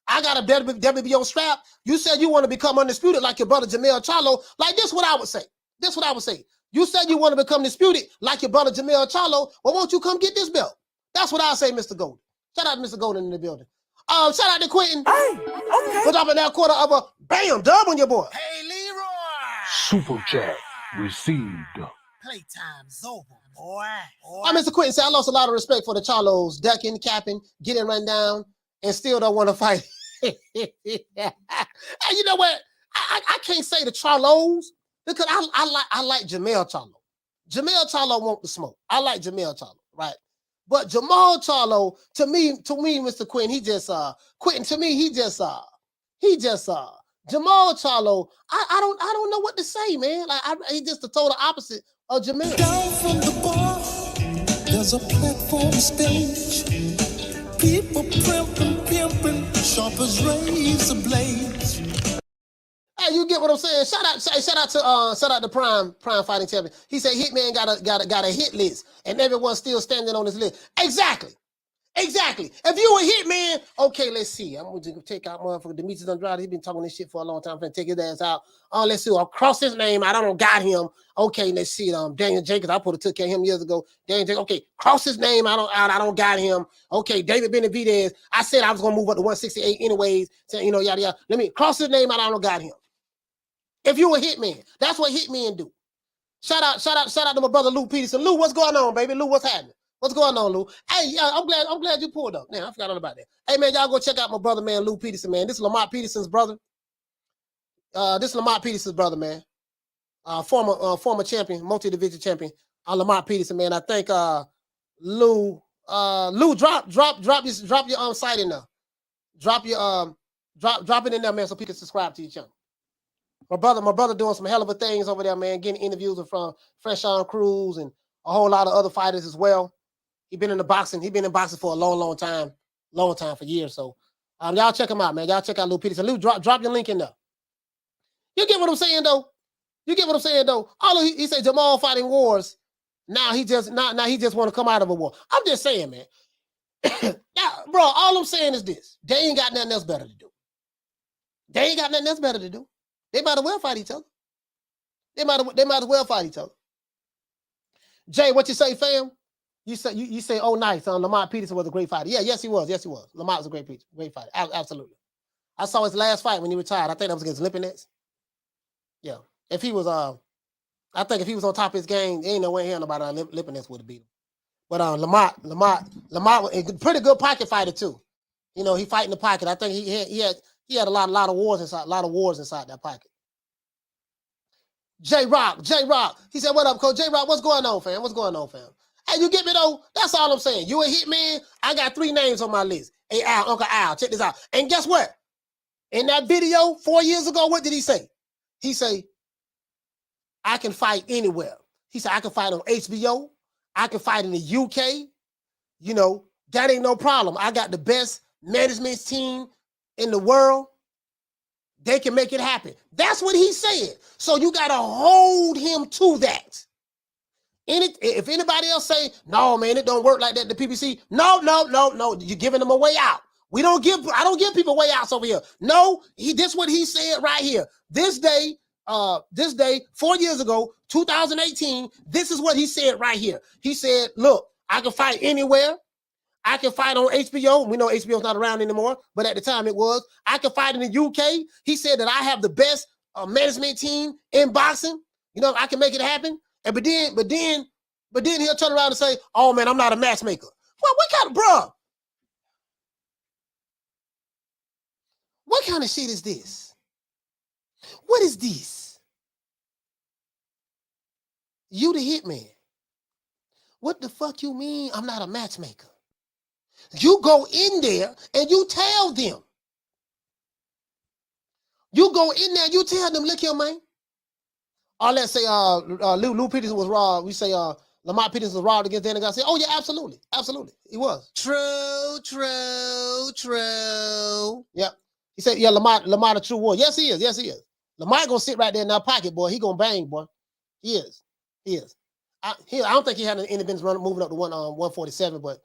I got a WBO strap. You said you want to become undisputed like your brother Jamel Charlo. Like this what I would say. This what I would say. You said you want to become disputed like your brother Jamel Charlo. Well, won't you come get this belt? That's what I say, Mr. Golden. Shout out to Mr. Golden in the building. Shout out to Quentin. Hey, okay. For dropping that quarter of a bam dub on your boy. Hey, Leroy. Super chat received. Playtime's over, boy. Mr. Quentin said, I lost a lot of respect for the Charlos, ducking, capping, getting run down, and still don't want to fight. And you know what? I can't say the Charlos. Because I like Jermell Charlo. Jermell Charlo want the smoke. I like Jermell Charlo, right? But Jamal Charlo, to me, Mr. Quinn, Quentin, to me, Jamal Charlo, I don't know what to say, man. Like he just the total opposite of Jermell. Down from the bar, there's a platform stage. People pimping, sharp as razor blades. Hey, you get what I'm saying? Shout out to Prime Fighting Champion. He said Hitman got a hit list, and everyone's still standing on his list. Exactly. If you a Hitman, okay, let's see. I'm going to take out motherfucker Demetrius Andrade. He's been talking this shit for a long time. I'm going to take his ass out. Let's see. I'll cross his name. I don't got him. Okay, let's see. Daniel Jacobs. I took care of him years ago. Daniel Jacobs. Okay, cross his name. I don't got him. Okay, David Benavidez. I said I was going to move up to 168 anyways. So, yada, yada. Let me cross his name. I don't got him. If you a Hitman, that's what Hitmen do. Shout out to my brother Lou Peterson. Lou, what's going on, baby? Lou, what's happening? What's going on, Lou? Hey, I'm glad you pulled up. Man, I forgot all about that. Hey, man, y'all go check out my brother, man, Lou Peterson, man. This is Lamont Peterson's brother. Man. Former champion, multi-division champion, Lamont Peterson, man. I think Lou, drop your site in there. Drop it in there, man, so people can subscribe to your channel. My brother doing some hell of a things over there, man. Getting interviews from Fresh on Cruz and a whole lot of other fighters as well. He been in boxing for a long time for years. So y'all check him out, man. Y'all check out Lou Peterson. Lou, drop your link in there. You get what I'm saying, though? Although he said Jamal fighting wars. Now he just want to come out of a war. I'm just saying, man. Yeah, bro, all I'm saying is this. They ain't got nothing else better to do. They might as well fight each other. They might as well fight each other. Jay, what you say, fam? You say, oh, nice. Lamont Peterson was a great fighter. Yeah, yes, he was. Lamont was a great fighter. Absolutely. I saw his last fight when he retired. I think that was against Lipinets. Yeah. If he was, I think if he was on top of his game, there ain't no way here nobody on Lipinets would have beat him. But Lamont was a pretty good pocket fighter too. He fight in the pocket. I think he had a lot of wars inside that pocket. J Rock. He said, "What up, Coach J Rock? What's going on, fam? Hey, you get me though? That's all I'm saying. You a Hitman? I got 3 names on my list. Hey, Al, Uncle Al, check this out. And guess what? In that video 4 years ago, what did he say? He say, I can fight anywhere. He said, I can fight on HBO. I can fight in the UK. That ain't no problem. I got the best management team in the world. They can make it happen. That's what he said. So you got to hold him to that. If anybody else say, no, man, it don't work like that, the PPC, no, you're giving them a way out. I don't give people way outs over here. No, this what he said right here. This day, 4 years ago, 2018, this is what he said right here. He said, look, I can fight anywhere. I can fight on HBO. We know HBO's not around anymore, but at the time it was. I can fight in the UK. He said that I have the best management team in boxing. I can make it happen. And but then he'll turn around and say, "Oh man, I'm not a matchmaker." Well, what kind of shit is this? What is this? You the Hitman. What the fuck you mean I'm not a matchmaker? You go in there and you tell them. You go in there and you tell them, look here, man. Or let's say Lou Peterson was raw. We say Lamont Peterson was raw against Daniel Garcia. Oh, yeah, absolutely. He was. True. Yep. He said, yeah, Lamont a true warrior. Yes, he is. Lamont gonna sit right there in that pocket, boy. He gonna bang, boy. He is. I don't think he had any business moving up to 147, but,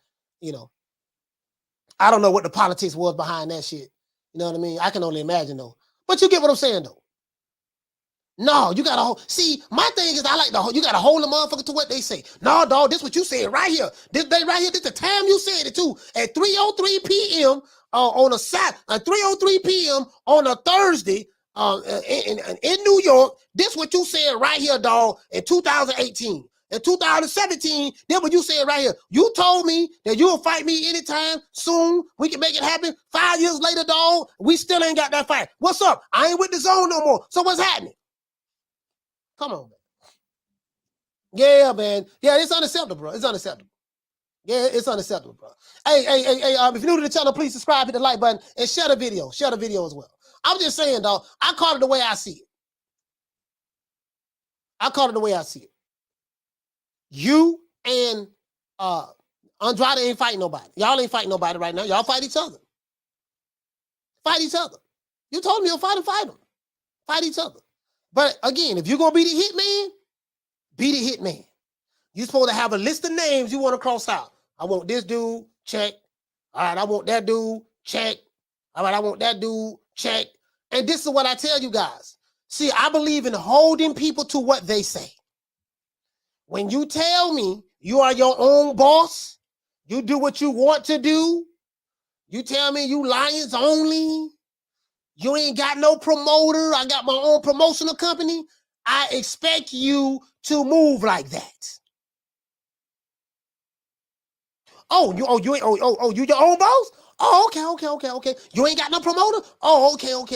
I don't know what the politics was behind that shit. You know what I mean? I can only imagine, though. But you get what I'm saying, though. No, you gotta hold. See, my thing is, you gotta hold the motherfucker to what they say. No, dog, this what you said right here. This day right here, this the time you said it too. At 3:03 p.m. On a Saturday, 3:03 p.m. on a Thursday, in New York. This what you said right here, dog. In 2018, in 2017, this what you said right here. You told me that you'll fight me anytime soon. We can make it happen. 5 years later, dog, we still ain't got that fight. What's up? I ain't with the zone no more. So what's happening? Come on, man. Yeah, man. Yeah, it's unacceptable, bro. It's unacceptable. Yeah, it's unacceptable, bro. Hey, if you're new to the channel, please subscribe, hit the like button, and share the video. Share the video as well. I'm just saying, dog, I call it the way I see it. I call it the way I see it. You and Andrade ain't fighting nobody. Y'all ain't fighting nobody right now. Y'all fight each other. Fight each other. You told me you'll fight them. Fight each other. But again, if you're going to be the hitman, be the hitman. You're supposed to have a list of names you want to cross out. I want this dude, check. All right, I want that dude, check. All right, I want that dude, check. And this is what I tell you guys. See, I believe in holding people to what they say. When you tell me you are your own boss, you do what you want to do, you tell me you Lions only, you ain't got no promoter, I got my own promotional company, I expect you to move like that. You your own boss? Oh, okay. You ain't got no promoter? Oh, okay. Oh,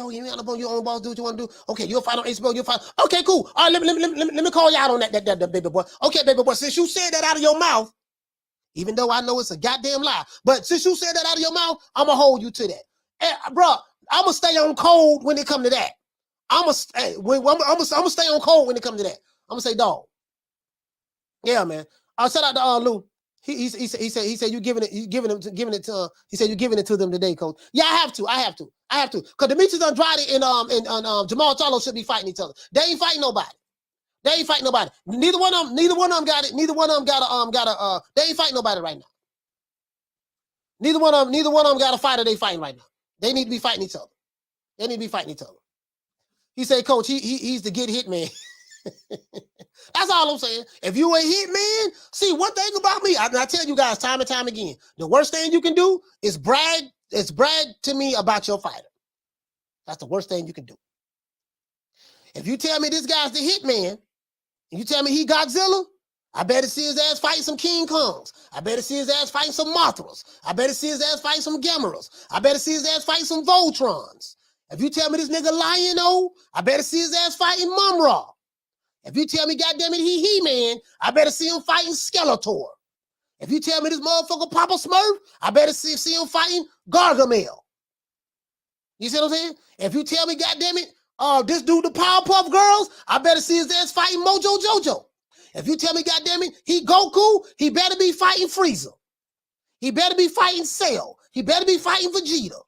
you ain't got your own boss, do what you want to do. Okay, you'll fight on HBO, you'll fight. Okay, cool. All right, let me call you out on that baby boy. Okay, baby boy, since you said that out of your mouth, even though I know it's a goddamn lie, but since you said that out of your mouth, I'm going to hold you to that. Hey, bro, I'm going to stay on code when it come to that. I'm going to stay on code when it comes to that. I'm going to say, dog. Yeah, man. Shout out to Lou. He said you giving it to them today, coach. Yeah, I have to. Because Demetrius Andrade and Jamal Charlo should be fighting each other. They ain't fighting nobody. Neither one of them got it. Neither one of them got they ain't fighting nobody right now. Neither one of them got a fighter they fighting right now. They need to be fighting each other. He said, coach, he's the get hit man. That's all I'm saying. If you a hit man, see, one thing about me, I tell you guys time and time again, the worst thing you can do is brag to me about your fighter. That's the worst thing you can do. If you tell me this guy's the hit man, and you tell me he Godzilla, I better see his ass fighting some King Kongs. I better see his ass fighting some Mothras. I better see his ass fighting some Gameras. I better see his ass fighting some Voltrons. If you tell me this nigga Lion-O, I better see his ass fighting Mum-Ra. If you tell me, goddamn it, He-Man, I better see him fighting Skeletor. If you tell me this motherfucker Papa Smurf, I better see him fighting Gargamel. You see what I'm saying? If you tell me, goddamn it, this dude, the Powerpuff Girls, I better see his ass fighting Mojo Jojo. If you tell me, goddamn it, he Goku, he better be fighting Frieza. He better be fighting Cell. He better be fighting Vegeta.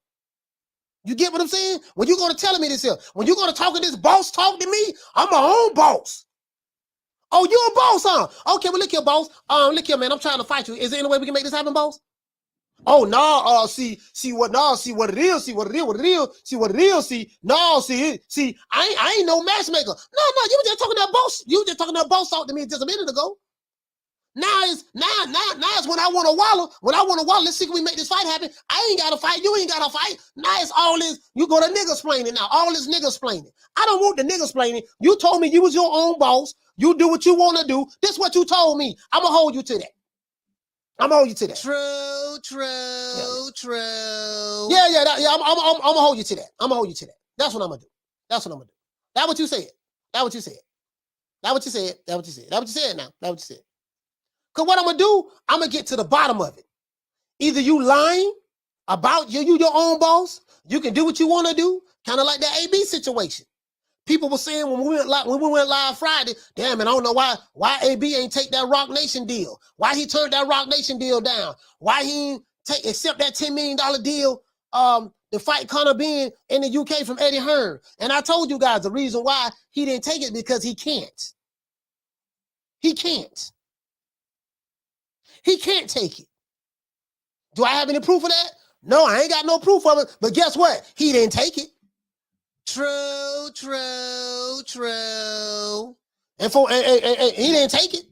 You get what I'm saying? When you're going to tell me this here, when you're going to talk this boss talk to me, I'm my own boss. Oh, you a boss, huh? Okay, well, look here, boss. Look here, man, I'm trying to fight you. Is there any way we can make this happen, boss? Oh, no, see what it is, I ain't no matchmaker. No, you were just talking that boss. You were just talking that boss talk to me just a minute ago. Now it's when I want to wallow. When I want to wallow, let's see if we make this fight happen. I ain't got to fight. You ain't got to fight. Now it's all this. You go to niggas splaining now. All this niggas splaining. I don't want the niggas splaining. You told me you was your own boss. You do what you want to do. This is what you told me. I'm going to hold you to that. True. Yeah. I'm going to hold you to that. That's what I'm going to do. That's what you said. Because what I'm going to do, I'm going to get to the bottom of it. Either you lying about you your own boss, you can do what you want to do, kind of like that AB situation. People were saying when we went live Friday, damn, and I don't know why AB ain't take that Rock Nation deal. Why he turned that Rock Nation deal down. Why he ain't accept that $10 million deal to fight Conor Benn in the UK from Eddie Hearn. And I told you guys the reason why he didn't take it because he can't. He can't take it. Do I have any proof of that? No, I ain't got no proof of it. But guess what? He didn't take it. True. And he didn't take it.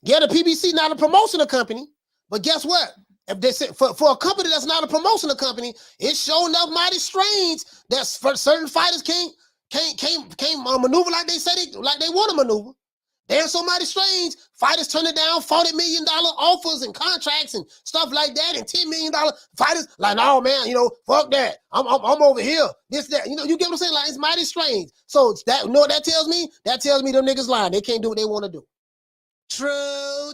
Yeah, the PBC not a promotional company, but guess what? If they say for a company that's not a promotional company, it's showing up mighty strange that certain fighters can't maneuver like they said like they want to maneuver. There's so mighty strange. Fighters turning down $40 million offers and contracts and stuff like that, and $10 million fighters like, no man, you know, fuck that. I'm over here. This, that. You know, you get what I'm saying? Like, it's mighty strange. So that, you know what that tells me? That tells me them niggas lying. They can't do what they want to do. True.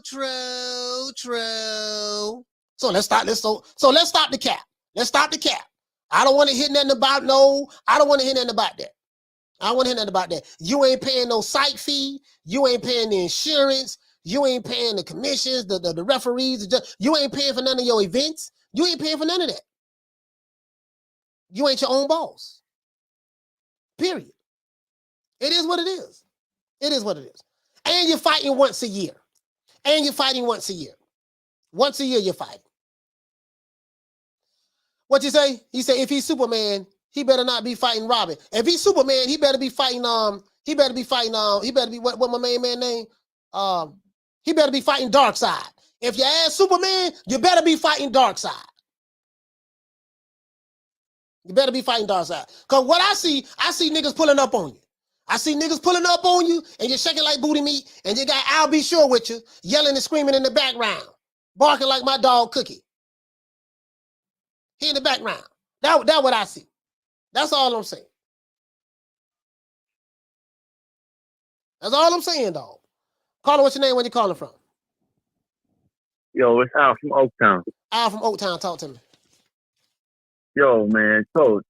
So let's stop this. So let's stop the cap. Let's stop the cap. I don't want to hear nothing about I don't want to hear nothing about that. I don't want to hear nothing about that. You ain't paying no site fee. You ain't paying the insurance. You ain't paying the commissions, the referees. You ain't paying for none of your events. You ain't paying for none of that. You ain't your own boss. Period. It is what it is. It is what it is. And you're fighting once a year. Once a year you're fighting. What you say? He said if he's Superman, he better not be fighting Robin. If he's Superman, he better be fighting what my main man name? He better be fighting Darkseid. If you ask Superman, you better be fighting Darkseid. You better be fighting Darkseid. Because what I see niggas pulling up on you. I see niggas pulling up on you and you're shaking like booty meat and you got Al B. Sure with you, yelling and screaming in the background, barking like my dog Cookie. He in the background. That's what I see. That's all I'm saying. That's all I'm saying, dog. Caller, what's your name? Where you calling from? Yo, it's Al from Oaktown. Al from Oaktown, talk to me. Yo, man, Coach,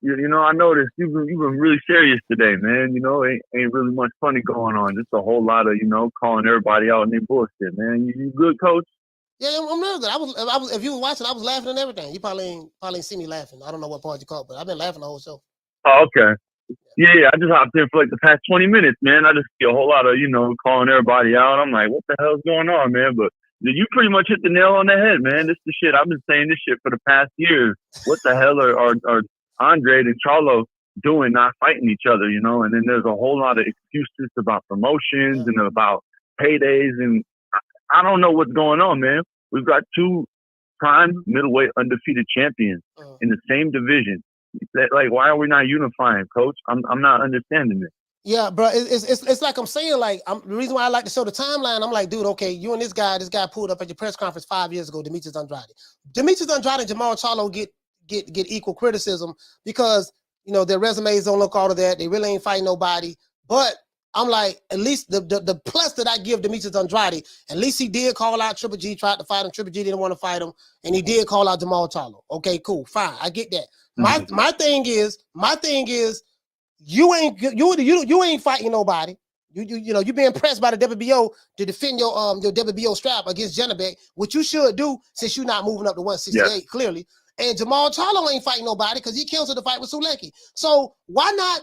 you know, I noticed you've been really serious today, man. You know, ain't really much funny going on. Just a whole lot of, you know, calling everybody out and their bullshit, man. You good, Coach? Yeah, I'm real good. I was. If you were watching, I was laughing and everything. You probably ain't see me laughing. I don't know what part you caught, but I've been laughing the whole show. Oh, okay. Yeah, I just hopped in for like the past 20 minutes, man. I just see a whole lot of, you know, calling everybody out. I'm like, what the hell's going on, man? But you pretty much hit the nail on the head, man. This is the shit. I've been saying this shit for the past years. What the hell are Andre and Charlo doing, not fighting each other, you know? And then there's a whole lot of excuses about promotions and about paydays, and I don't know what's going on, man. We've got two prime middleweight undefeated champions in the same division. Like, why are we not unifying, Coach? I'm not understanding it. Yeah, bro. It's like I'm saying, like, the reason why I like to show the timeline, I'm like, dude, okay, you and this guy pulled up at your press conference 5 years ago, Demetrius Andrade. Demetrius Andrade and Jamal Charlo get equal criticism because, you know, their resumes don't look all of that. They really ain't fighting nobody. But I'm like, at least the plus that I give Demetrius Andrade, at least he did call out Triple G, tried to fight him. Triple G didn't want to fight him, and he did call out Jamal Charlo. Okay, cool, fine, I get that. My thing is, you ain't fighting nobody. You know, you being pressed by the WBO to defend your WBO strap against Janabek, which you should do since you're not moving up to 168 clearly. And Jamal Charlo ain't fighting nobody because he canceled the fight with Sulecki. So why not?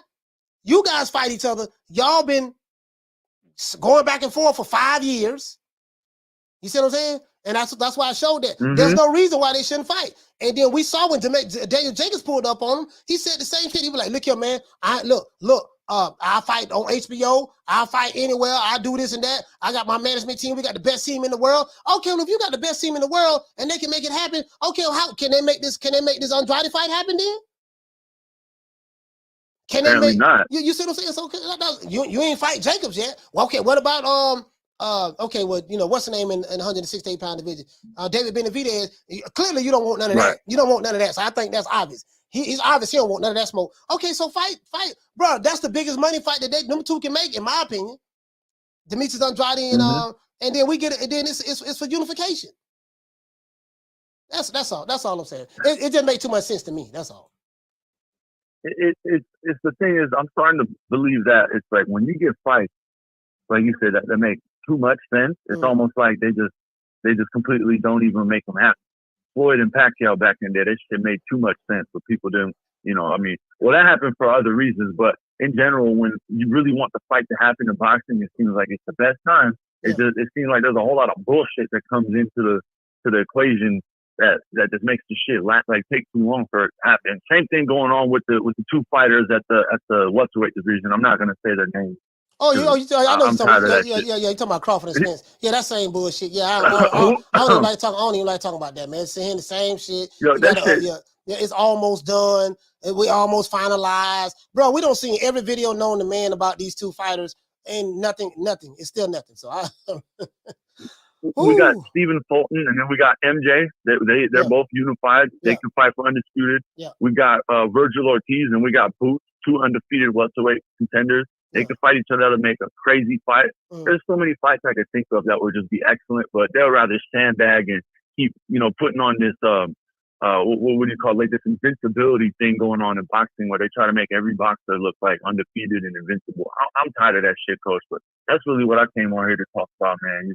You guys fight each other. Y'all been going back and forth for 5 years. You see what I'm saying? And that's why I showed that. There's no reason why they shouldn't fight. And then we saw when Daniel Jacobs pulled up on him, he said the same shit. He was like, look here, man. I fight on HBO. I'll fight anywhere. I do this and that. I got my management team. We got the best team in the world. Okay, well, if you got the best team in the world and they can make it happen, okay, well, how can they make this Andrade fight happen then? Can they make not? You see what I'm saying? So you ain't fight Jacobs yet. Well, okay, what about okay, well, you know, what's the name in 168-pound division? David Benavidez. Clearly, you don't want none of that. You don't want none of that. So I think that's obvious. He's obvious. He don't want none of that smoke. Okay, so fight, bro. That's the biggest money fight that them two can make, in my opinion. Demetrius Andrade and then we get it. And then it's for unification. That's all. That's all I'm saying. It just made too much sense to me. That's all. It's the thing is, I'm starting to believe that it's like when you get fights, like you said, that make too much sense. It's almost like they just completely don't even make them happen. Floyd and Pacquiao back in there, that shit made too much sense, but people didn't, you know, I mean, well, that happened for other reasons, but in general, when you really want the fight to happen in boxing, it seems like it's the best time. It seems like there's a whole lot of bullshit that comes into the equation that just makes the shit take too long for it to happen. Same thing going on with the two fighters at the welterweight division. I'm not gonna say their names. I know you're talking about. Yeah. You're talking about Crawford and Spence. Yeah, that same bullshit. Yeah, I don't even like talking about that, man. Saying the same shit. It's almost done. We almost finalized, bro. We don't see every video known to man about these two fighters. and nothing. It's still nothing. So we got Stephen Fulton, and then we got MJ. They're both unified. They can fight for undisputed. Yeah. We got Virgil Ortiz, and we got Boots, 2 undefeated welterweight contenders. They can fight each other to make a crazy fight. There's so many fights I could think of that would just be excellent, but they'll rather sandbag and keep, putting on this, what would you call, like this invincibility thing going on in boxing where they try to make every boxer look like undefeated and invincible. I'm tired of that shit, Coach, but that's really what I came on here to talk about, man,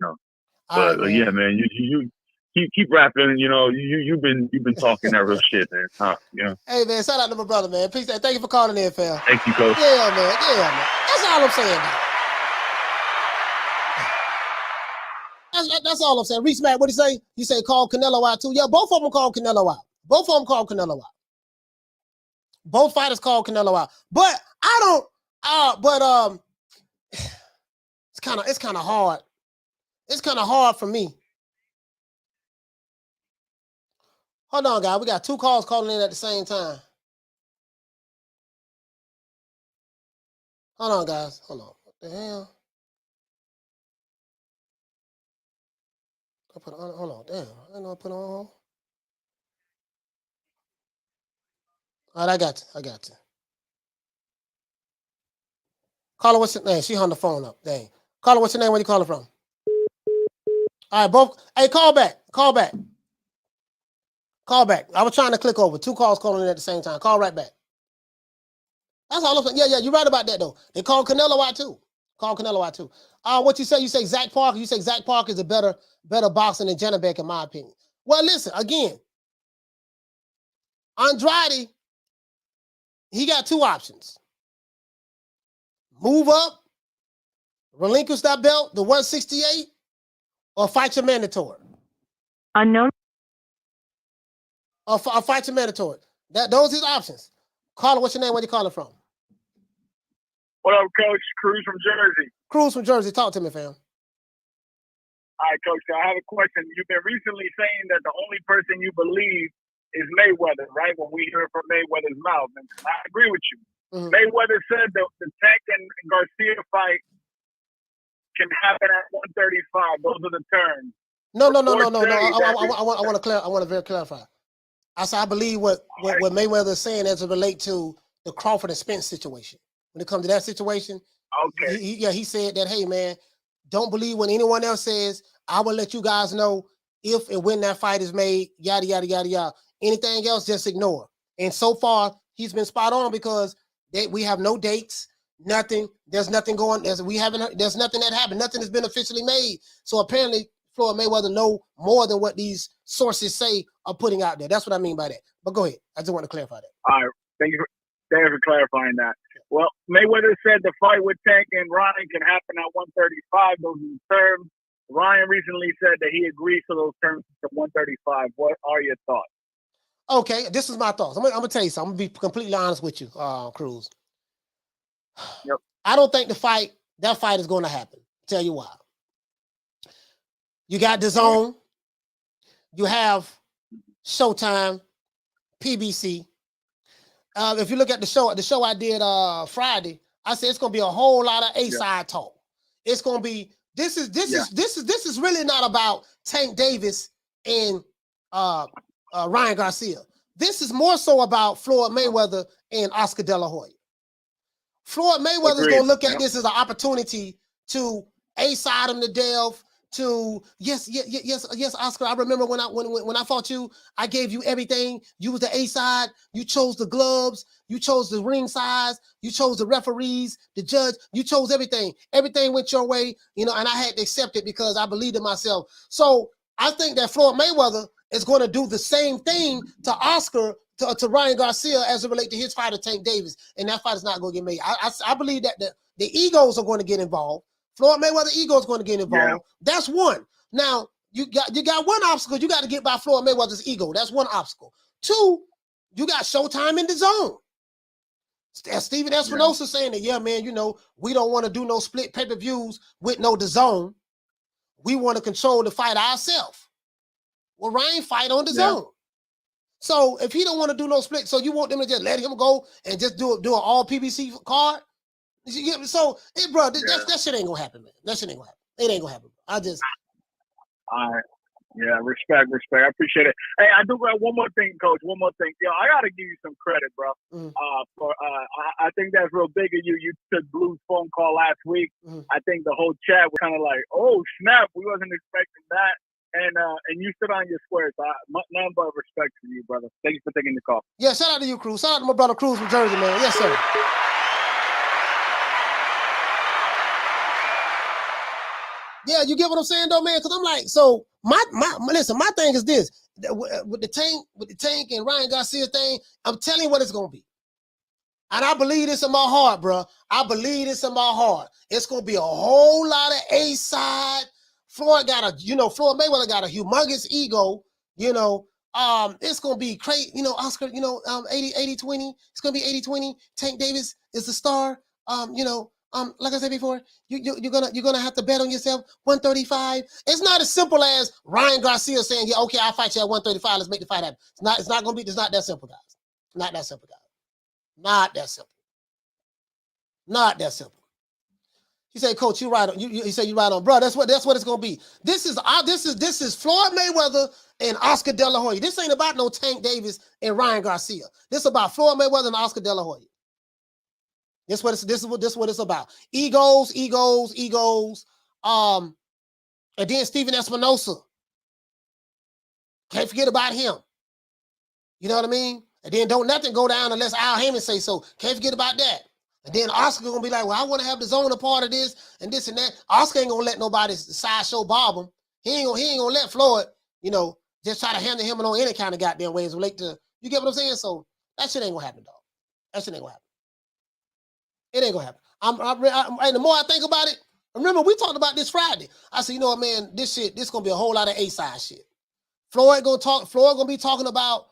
But right, yeah, man, you keep rapping. You've been talking that real shit, man. Hey, man, shout out to my brother, man. Appreciate it. Thank you for calling in, fam. Thank you, Coach. Yeah, man. That's all I'm saying, man. That's all I'm saying. Reese Mac, what do you say? You say call Canelo out too? Yeah, both of them called Canelo out. Both fighters called Canelo out. But I don't. It's kind of hard. It's kind of hard for me. Hold on, guys. We got 2 calls calling in at the same time. Hold on, guys. Hold on. What the hell? Hold on. Damn. I didn't know I put on hold. All right, I got you. Caller, what's your name? She hung the phone up. Dang. Caller, what's your name? Where you calling from? All right, both. Hey, call back. I was trying to click over. 2 calls calling in at the same time. Call right back. That's all I'm saying. Yeah, you're right about that, though. They called Canelo out, too. What you say? You say Zach Parker. You say Zach Parker is a better boxer than Janabek, in my opinion. Well, listen, again, Andrade, he got 2 options. Move up, relinquish that belt, the 168, or fight your mandatory. Unknown. Or fight your mandatory. Those are his options. Caller, what's your name? Where you calling from? What up, Coach? Cruz from Jersey. Cruz from Jersey. Talk to me, fam. All right, Coach. I have a question. You've been recently saying that the only person you believe is Mayweather, right? When we hear it from Mayweather's mouth. And I agree with you. Mm-hmm. Mayweather said the Tank and Garcia fight can happen at 135. Those are the terms. No. I want to clarify. I said I believe what Mayweather is saying as it relates to the Crawford and Spence situation. When it comes to that situation, okay. He said that, hey, man, don't believe when anyone else says. I will let you guys know if and when that fight is made, yada, yada, yada, yada. Anything else, just ignore. And so far, he's been spot on because we have no dates, nothing. There's nothing going. There's nothing that happened. Nothing has been officially made. So apparently, Floyd Mayweather know more than what these sources say are putting out there. That's what I mean by that. But go ahead. I just want to clarify that. All right. Thank you for clarifying that. Well, Mayweather said the fight with Tank and Ryan can happen at 135. Those are the terms. Ryan recently said that he agrees to those terms to 135. What are your thoughts? Okay, this is my thoughts. I'm gonna tell you something. I'm gonna be completely honest with you, Cruz. Yep. I don't think that fight is going to happen. Tell you why. You got DAZN. You have Showtime, PBC. If you look at the show I did Friday, I said it's gonna be a whole lot of A-side talk. It's gonna be this is really not about Tank Davis and Ryan Garcia. This is more so about Floyd Mayweather and Oscar De La Hoya. Floyd Mayweather is gonna look at this as an opportunity to A-side him to death. To yes, Oscar. I remember when I fought you, I gave you everything. You was the A side. You chose the gloves. You chose the ring size. You chose the referees, the judge. You chose everything. Everything went your way, and I had to accept it because I believed in myself. So I think that Floyd Mayweather is going to do the same thing to Oscar, to Ryan Garcia as it relates to his fighter Tank Davis, and that fight is not going to get made. I believe that the egos are going to get involved. Floyd Mayweather ego is going to get involved. Yeah. That's one. Now, you got one obstacle. You got to get by Floyd Mayweather's ego. That's one obstacle. 2, you got Showtime in DAZN. As Steven Espinosa saying that, yeah, man, we don't want to do no split pay-per-views with no DAZN. We want to control the fight ourselves. Well, Ryan fight on DAZN. Yeah. So if he don't want to do no split, so you want them to just let him go and just do an all PBC card? You get me? So, hey, bro, that shit ain't gonna happen, man. That shit ain't gonna happen. It ain't gonna happen. I just. All right. Yeah, respect. I appreciate it. Hey, I do got one more thing, Coach. One more thing. Yo, I gotta give you some credit, bro. I think that's real big of you. You took Blue's phone call last week. I think the whole chat was kind of like, oh snap, we wasn't expecting that. And you stood on your square. So none but respect for you, brother. Thank you for taking the call. Yeah, shout out to you, Cruz. Shout out to my brother Cruz from Jersey, man. Yes, sir. Yeah, you get what I'm saying, though, man? Because I'm like, so listen, my thing is this: with the tank and Ryan Garcia thing, I'm telling you what it's gonna be. And I believe this in my heart, bro. I believe this in my heart. It's gonna be a whole lot of A-side. Floyd Mayweather got a humongous ego, it's gonna be crazy, Oscar, 80-20. It's gonna be 80-20. Tank Davis is the star. Like I said before, you're gonna have to bet on yourself 135. It's not as simple as Ryan Garcia saying, yeah, okay, I'll fight you at 135. Let's make the fight happen. It's not that simple, guys. Not that simple, guys. Not that simple. Not that simple. He said, Coach, you right on. He said you right on, bro. That's what it's gonna be. This is Floyd Mayweather and Oscar De La Hoya. This ain't about no Tank Davis and Ryan Garcia. This is about Floyd Mayweather and Oscar De La Hoya. This is what it's about. Egos. And then Steven Espinosa. Can't forget about him. You know what I mean? And then don't nothing go down unless Al Heyman say so. Can't forget about that. And then Oscar gonna be like, well, I want to have the zone a part of this and this and that. Oscar ain't gonna let nobody sideshow bob him. He ain't gonna let Floyd, just try to handle him on any kind of goddamn ways relate to. You get what I'm saying? So that shit ain't gonna happen, dog. That shit ain't gonna happen. It ain't gonna happen. And the more I think about it, remember we talked about this Friday. I said, you know what, man, this gonna be a whole lot of A-side shit. Floyd gonna be talking about,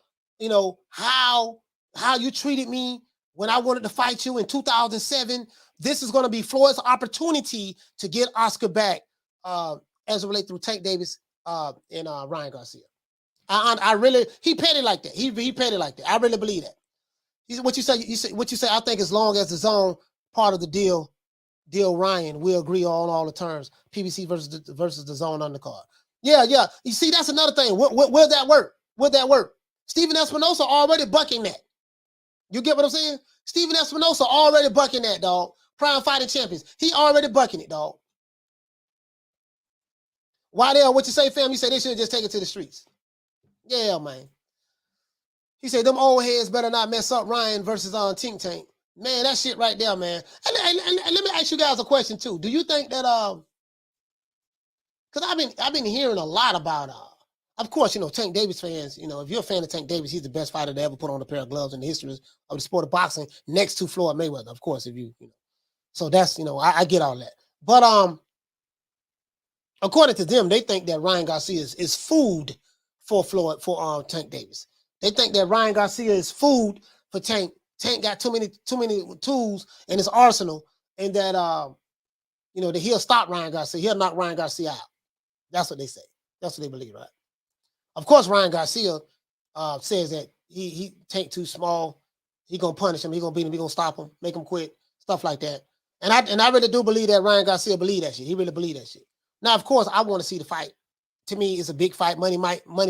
how you treated me when I wanted to fight you in 2007. This is gonna be Floyd's opportunity to get Oscar back as it relates to Tank Davis and Ryan Garcia. He petty like that. He petty like that. I really believe that. What you say, I think as long as the zone part of the deal Ryan, we agree on all the terms. PBC versus the zone undercard. Yeah. You see, that's another thing. Will that work? Will that work? Steven Espinosa already bucking that. You get what I'm saying? Steven Espinosa already bucking that, dog. Prime Fighting Champions. He already bucking it, dog. Wydell, what you say, fam? You say they should just take it to the streets. Yeah, man. He said, them old heads better not mess up Ryan versus Tink Tank. Man, that shit right there, man. And let me ask you guys a question, too. Do you think that, because I've been hearing a lot about, of course, Tank Davis fans, if you're a fan of Tank Davis, he's the best fighter to ever put on a pair of gloves in the history of the sport of boxing next to Floyd Mayweather, of course, So that's, I get all that. But according to them, they think that Ryan Garcia is food for Tank Davis. They think that Ryan Garcia is food for Tank. Tank got too many tools in his arsenal, and that that he'll stop Ryan Garcia. He'll knock Ryan Garcia out. That's what they say. That's what they believe, right? Of course, Ryan Garcia says that he Tank too small. He gonna punish him. He gonna beat him. He gonna stop him. Make him quit. Stuff like that. And I really do believe that Ryan Garcia believe that shit. He really believe that shit. Now, of course, I want to see the fight. To me, it's a big fight, money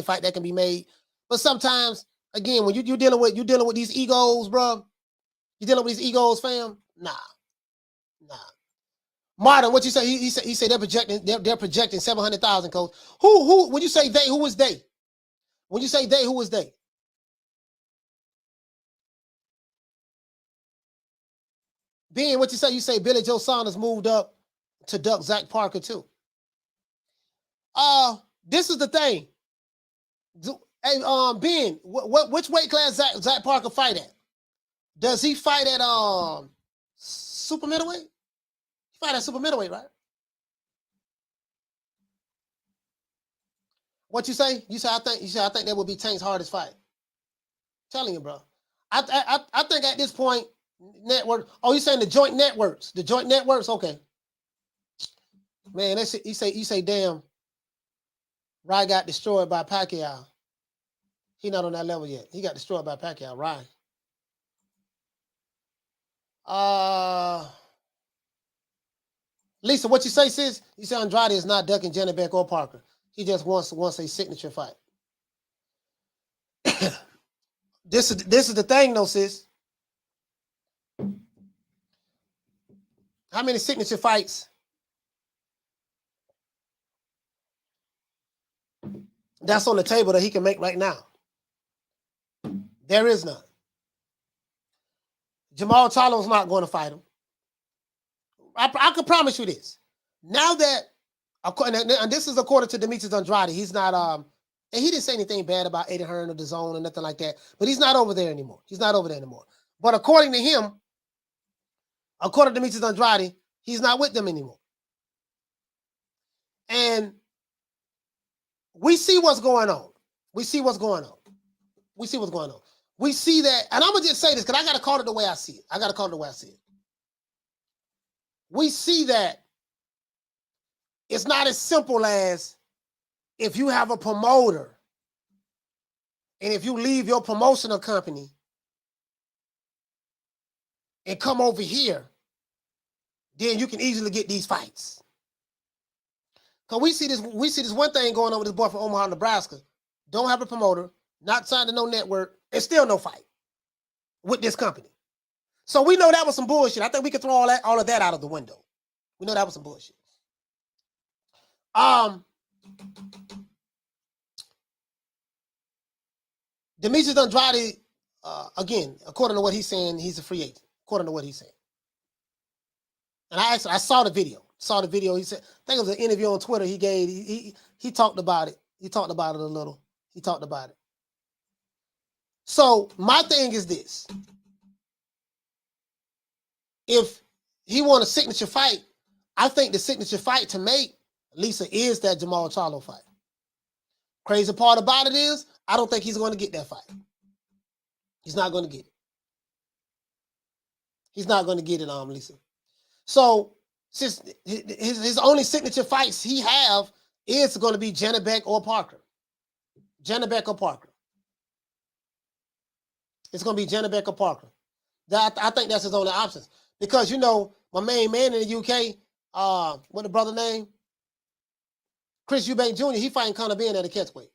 fight that can be made. But sometimes, again, when you're dealing with these egos, bro, you dealing with these egos, fam. Nah. Martin, what you say? He said they're projecting 700,000. Coach, who? When you say they, who is they? When you say they, who is they? Ben, what you say? You say Billy Joe Saunders moved up to duck Zach Parker too. This is the thing. Hey, Ben, which weight class Zach Parker fight at? Does he fight at super middleweight? He fight at super middleweight, right? What you say? You say I think that would be Tank's hardest fight. I'm telling you, bro. I think at this point, network. Oh, you saying the joint networks? The joint networks, okay. Man, that's it. You say, damn. Ryan got destroyed by Pacquiao. He not on that level yet. He got destroyed by Pacquiao. Ryan. Lisa, what you say, sis? You say Andrade is not ducking Janibek or Parker. He just wants a signature fight. This is the thing, though, sis. How many signature fights that's on the table that he can make right now? There is none. Jamal Charlo's not going to fight him. I can promise you this. Now that, and this is according to Demetrius Andrade, he's not, and he didn't say anything bad about Eddie Hearn or DAZN or nothing like that, but he's not over there anymore. He's not over there anymore. But according to him, according to Demetrius Andrade, he's not with them anymore. And we see what's going on. We see what's going on. We see what's going on. We see that, and I'm going to just say this because I got to call it the way I see it. I got to call it the way I see it. We see that it's not as simple as if you have a promoter and if you leave your promotional company and come over here, then you can easily get these fights. Because we see this one thing going on with this boy from Omaha, Nebraska. Don't have a promoter, not signed to no network, and still no fight with this company. So we know that was some bullshit. I think we could throw all of that out of the window. We know that was some bullshit. Demetrius Andrade, again, according to what he's saying, he's a free agent. According to what he's saying. And I saw the video. He said, I think it was an interview on Twitter he gave. He talked about it. He talked about it a little. He talked about it. So my thing is this. If he won a signature fight, I think the signature fight to make, Lisa, is that Jamal Charlo fight. Crazy part about it is, I don't think he's going to get that fight. He's not going to get it. He's not going to get it, Lisa. So, since his only signature fights he have is going to be Janibek or Parker. Janibek or Parker. It's going to be Janibek or Parker. I think that's his only options. Because, you know, my main man in the UK, what the brother name? Chris Eubank Jr., he fighting Conor Benn at a catchweight.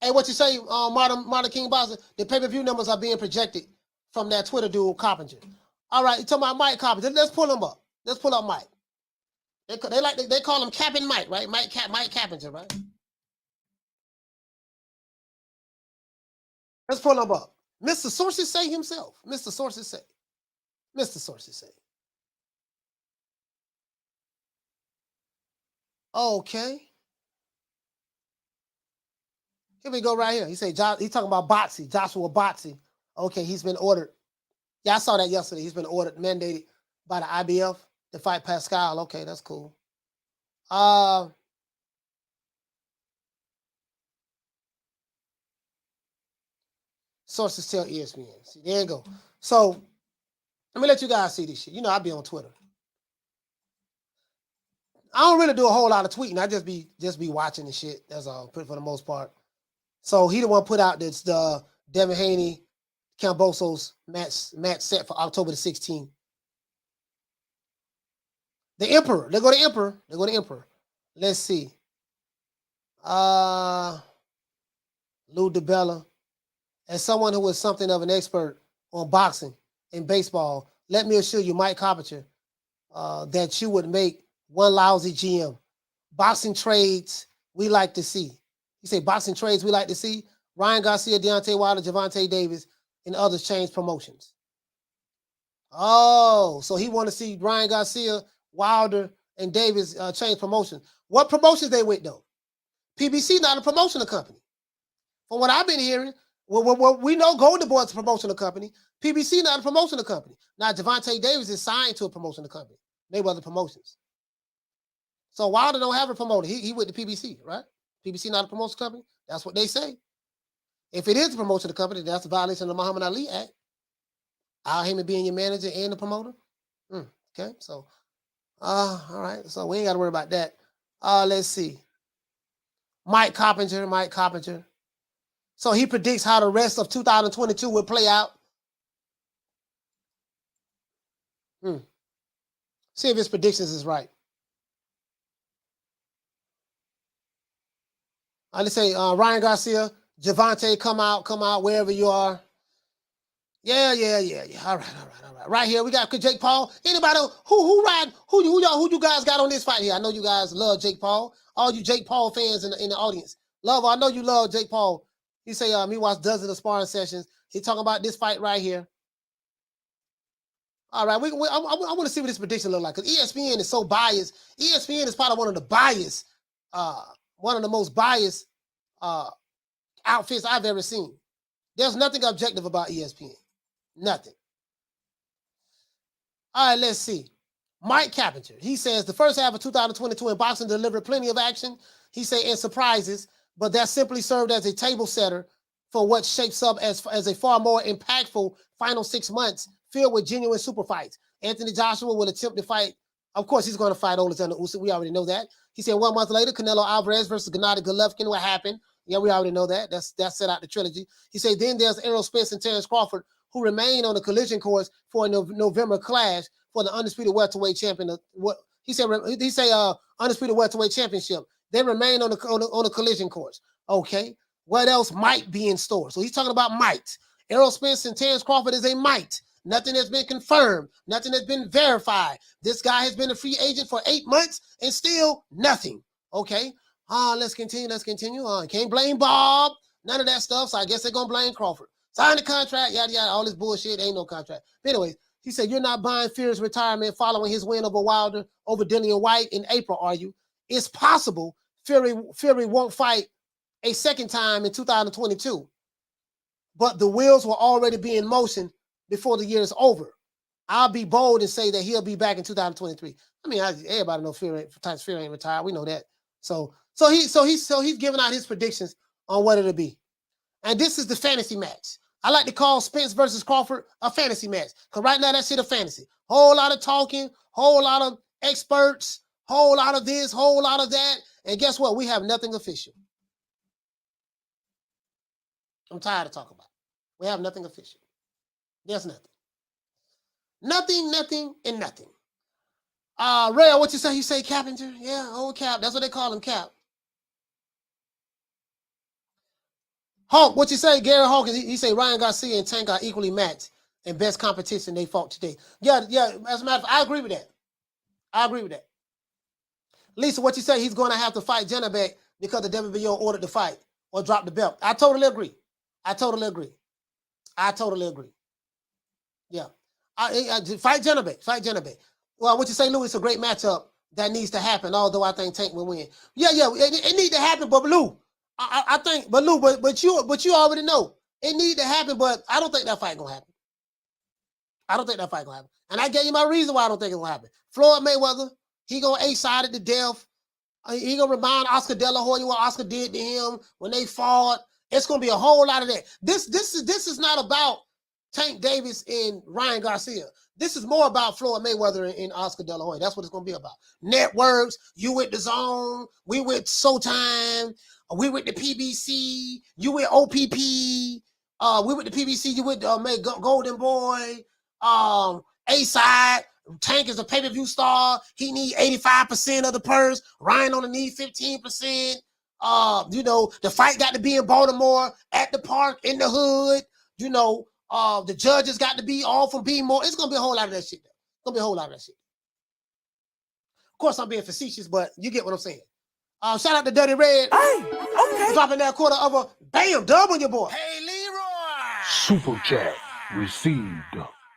Hey, what you say, Martin King Boxer? The pay-per-view numbers are being projected from that Twitter dude, Coppinger. All right, you talking about Mike Coppinger. Let's pull him up. Let's pull up Mike. They call him Capping Mike, right? Mike Coppinger, right? Let's pull him up. Mr. Sources say himself. Mr. Sources say. Mr. Sources say. Okay. Here we go right here. He said he's talking about Botsy, Joshua Botsy. Okay, he's been ordered. Yeah, I saw that yesterday. He's been ordered, mandated by the IBF to fight Pascal. Okay, that's cool. Sources tell ESPN. See, there you go. So let me let you guys see this shit. You know, I be on Twitter. I don't really do a whole lot of tweeting. I just be watching the shit. That's all, for the most part. So he the one put out this the Devin Haney, Cambosos match set for October the 16th. The Emperor. They go to Emperor. Let's see. Lou DiBella. As someone who is something of an expert on boxing and baseball, let me assure you, Mike Coppinger, that you would make one lousy GM. Boxing trades we like to see. You say boxing trades we like to see? Ryan Garcia, Deontay Wilder, Gervonta Davis, and others change promotions. Oh, so he want to see Ryan Garcia, Wilder, and Davis change promotions. What promotions they with, though? PBC not a promotional company. From what I've been hearing, well, we know Golden Boy's a promotional company. PBC not a promotional company. Now, Gervonta Davis is signed to a promotional company. Mayweather Promotions. So Wilder don't have a promoter. He with the PBC, right? PBC not a promotional company. That's what they say. If it is a promotional company, that's a violation of the Muhammad Ali Act. Al Heyman being your manager and the promoter. Okay, so, all right. So we ain't got to worry about that. Let's see. Mike Coppinger. So he predicts how the rest of 2022 will play out. See if his predictions is right. Let's say Ryan Garcia, Javante, come out, wherever you are. Yeah. All right. Right here, we got Jake Paul. Anybody who you guys got on this fight here? I know you guys love Jake Paul. All you Jake Paul fans in the audience. I know you love Jake Paul. He say he watched dozens of sparring sessions. He talking about this fight right here. All right, I want to see what this prediction look like, because ESPN is so biased. ESPN is probably one of the most biased outfits I've ever seen. There's nothing objective about ESPN. Nothing. All right, let's see. Mike Carpenter, he says the first half of 2022 in boxing delivered plenty of action. He say and surprises, but that simply served as a table setter for what shapes up as a far more impactful final 6 months filled with genuine super fights. Anthony Joshua will attempt to fight. Of course, he's going to fight Alexander Usyk. We already know that. He said 1 month later, Canelo Alvarez versus Gennady Golovkin. What happened? Yeah, we already know that. That's set out the trilogy. He said then there's Errol Spence and Terrence Crawford, who remain on the collision course for a November clash for the undisputed welterweight champion. He say undisputed welterweight championship. They remain on the collision course. Okay, what else might be in store? So he's talking about might. Errol Spence and Terrence Crawford is a might. Nothing has been confirmed. Nothing has been verified. This guy has been a free agent for 8 months and still nothing. Okay, let's continue. Can't blame Bob. None of that stuff. So I guess they're gonna blame Crawford. Sign the contract, yada, yada, all this bullshit, ain't no contract. But anyways, he said, you're not buying Fury's retirement following his win over Wilder, over Dillian White in April, are you? It's possible Fury won't fight a second time in 2022, but the wheels will already be in motion before the year is over. I'll be bold and say that he'll be back in 2023. I mean, everybody knows Fury ain't retired. We know that. So he's giving out his predictions on what it'll be. And this is the fantasy match. I like to call Spence versus Crawford a fantasy match, because right now that shit a fantasy. Whole lot of talking, whole lot of experts, whole lot of this, whole lot of that. And guess what? We have nothing official. I'm tired of talking about it. We have nothing official. There's nothing. Nothing, and nothing. Ray, what you say? You say Carpenter? Yeah, old Cap. That's what they call him, Cap. Hawk, what you say? Gary Hawkins, he say Ryan Garcia and Tank are equally matched in best competition they fought today. Yeah. As a matter of fact, I agree with that. Lisa, what you say? He's going to have to fight Janabek because the WBO ordered the fight or drop the belt. I totally agree. Yeah. Fight Janabek. Well, what you say, Lou? It's a great matchup that needs to happen, although I think Tank will win. Yeah, it needs to happen, but Lou, I think, but you already know it need to happen, but I don't think that fight gonna happen. And I gave you my reason why I don't think it's gonna happen. Floyd Mayweather, he gonna A-side it to death. He gonna remind Oscar De La Hoya what Oscar did to him when they fought. It's gonna be a whole lot of that. This is not about Tank Davis and Ryan Garcia. This is more about Floyd Mayweather and Oscar De La Hoya. That's what it's gonna be about. Networks, you with the Zone, we with Showtime. We with the PBC, you with OPP, we with the PBC, you with Golden Boy, A-side, Tank is a pay-per-view star, he need 85% of the purse, Ryan only need 15%, the fight got to be in Baltimore, at the park, in the hood, the judges got to be all from being more, it's going to be a whole lot of that shit. Of course, I'm being facetious, but you get what I'm saying. Shout out to Dirty Red. Hey, okay. Dropping that quarter of a bam dub on your boy. Hey, Leroy. Super chat received.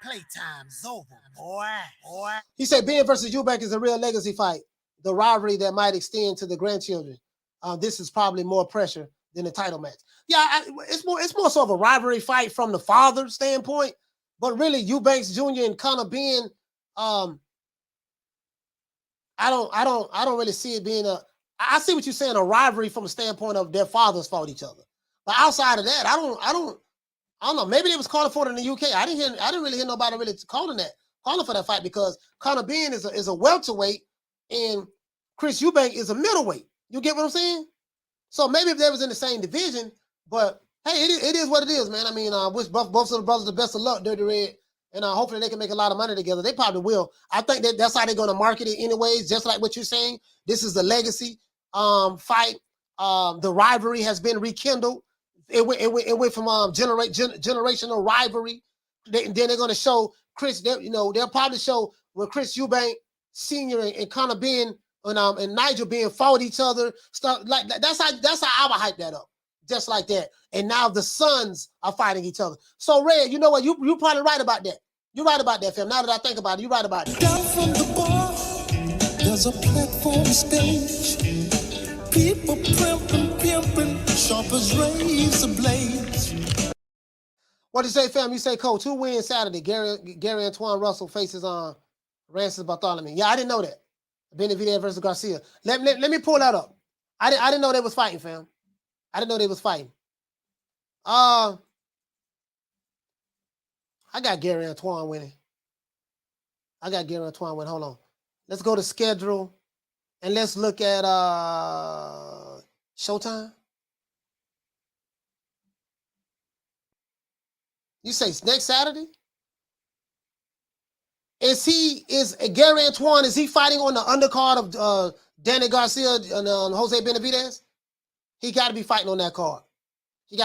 Playtime's over, boy. He said Ben versus Eubank is a real legacy fight. The rivalry that might extend to the grandchildren. This is probably more pressure than the title match. Yeah, it's more so of a rivalry fight from the father standpoint. But really, Eubanks Jr. and Conor Ben, I don't really see it being I see what you're saying, a rivalry from the standpoint of their fathers fought each other. But outside of that, I don't know. Maybe they was calling for it in the UK. I didn't really hear nobody really calling for that fight, because Conor Ben is a welterweight and Chris Eubank is a middleweight. You get what I'm saying? So maybe if they was in the same division, but hey, it is what it is, man. I mean, wish both of the brothers the best of luck, Dirty Red. And hopefully they can make a lot of money together. They probably will. I think that's how they're going to market it anyways, just like what you're saying. This is the legacy fight. The rivalry has been rekindled. It went from generational rivalry. Then they're going to show Chris, they'll probably show when Chris Eubank Sr. and Conor Ben and Nigel being fought each other. Stuff like that. That's how I would hype that up. Just like that. And now the sons are fighting each other. So, Red, you know what? You're probably right about that. You're right about that, fam. Now that I think about it, you're right about it. Down from the bar, there's a platform stage. People pimping, sharp as razor blades. What do you say, fam? You say, Coach, who wins Saturday? Gary Antoine Russell faces Francis Bartholomew. Yeah, I didn't know that. Benavidez versus Garcia. Let me pull that up. I didn't know they was fighting, fam. I didn't know they was fighting. I got Gary Antoine winning. Hold on. Let's go to schedule and let's look at Showtime. You say next Saturday? Is Gary Antoine, is he fighting on the undercard of Danny Garcia and Jose Benavidez? He got to be fighting on that card. And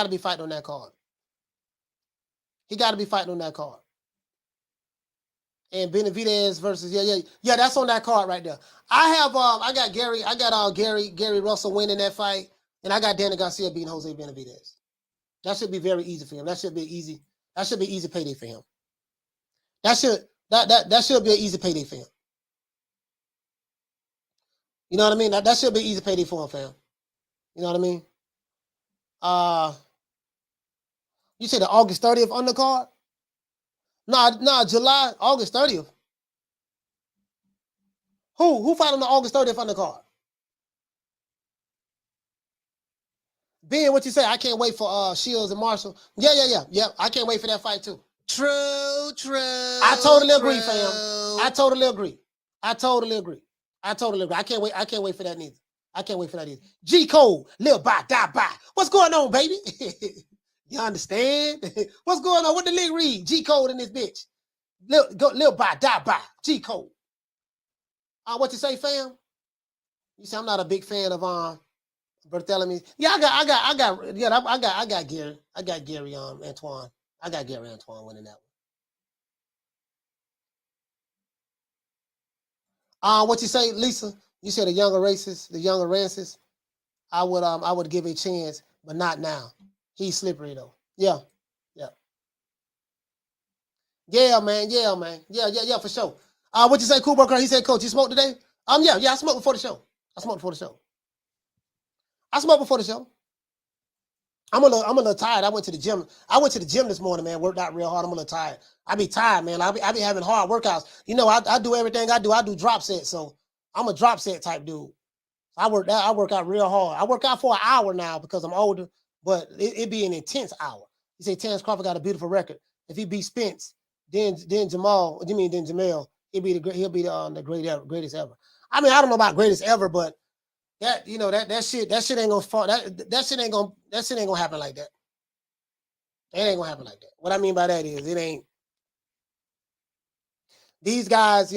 Benavidez versus yeah, that's on that card right there. I got Gary Russell winning that fight, and I got Danny Garcia beating Jose Benavidez. That should be very easy for him. That should be easy payday for him. That should be an easy payday for him. You know what I mean? That should be easy payday for him, fam. You know what I mean? You say the August 30th undercard? Nah, July, August 30th. Who fought on the August 30th undercard? Ben, what you say? I can't wait for Shields and Marshall. Yeah. I can't wait for that fight too. True. I totally agree, fam. I totally agree. I can't wait for that neither. G Code, Lil Bye, Die Bye. What's going on, baby? You understand? What's going on? What the league read? G Code in this bitch. Lil Bye, Die Bye. G Code. What you say, fam? You say I'm not a big fan of Bartholomew. Yeah, I got Gary. I got Gary Antoine. I got Gary Antoine winning that one. What you say, Lisa? You said the younger races. I would give a chance, but not now. He's slippery though. Yeah, man. Yeah, for sure. What you say, Cool Burger? He said, Coach, you smoked today? Yeah, I smoked before the show. I'm a little tired. I went to the gym this morning, man. Worked out real hard. I'm a little tired. I be tired, man. I be having hard workouts. You know, I do everything I do. I do drop sets, so I'm a drop set type dude. I work out real hard. I work out for an hour now because I'm older, but it be an intense hour. You say Terrence Crawford got a beautiful record. If he beat Spence, then Jamel, he'll be the greatest ever. I mean, I don't know about greatest ever, but that shit ain't gonna fall. That shit ain't gonna happen like that. It ain't gonna happen like that. What I mean by that is it ain't. These guys,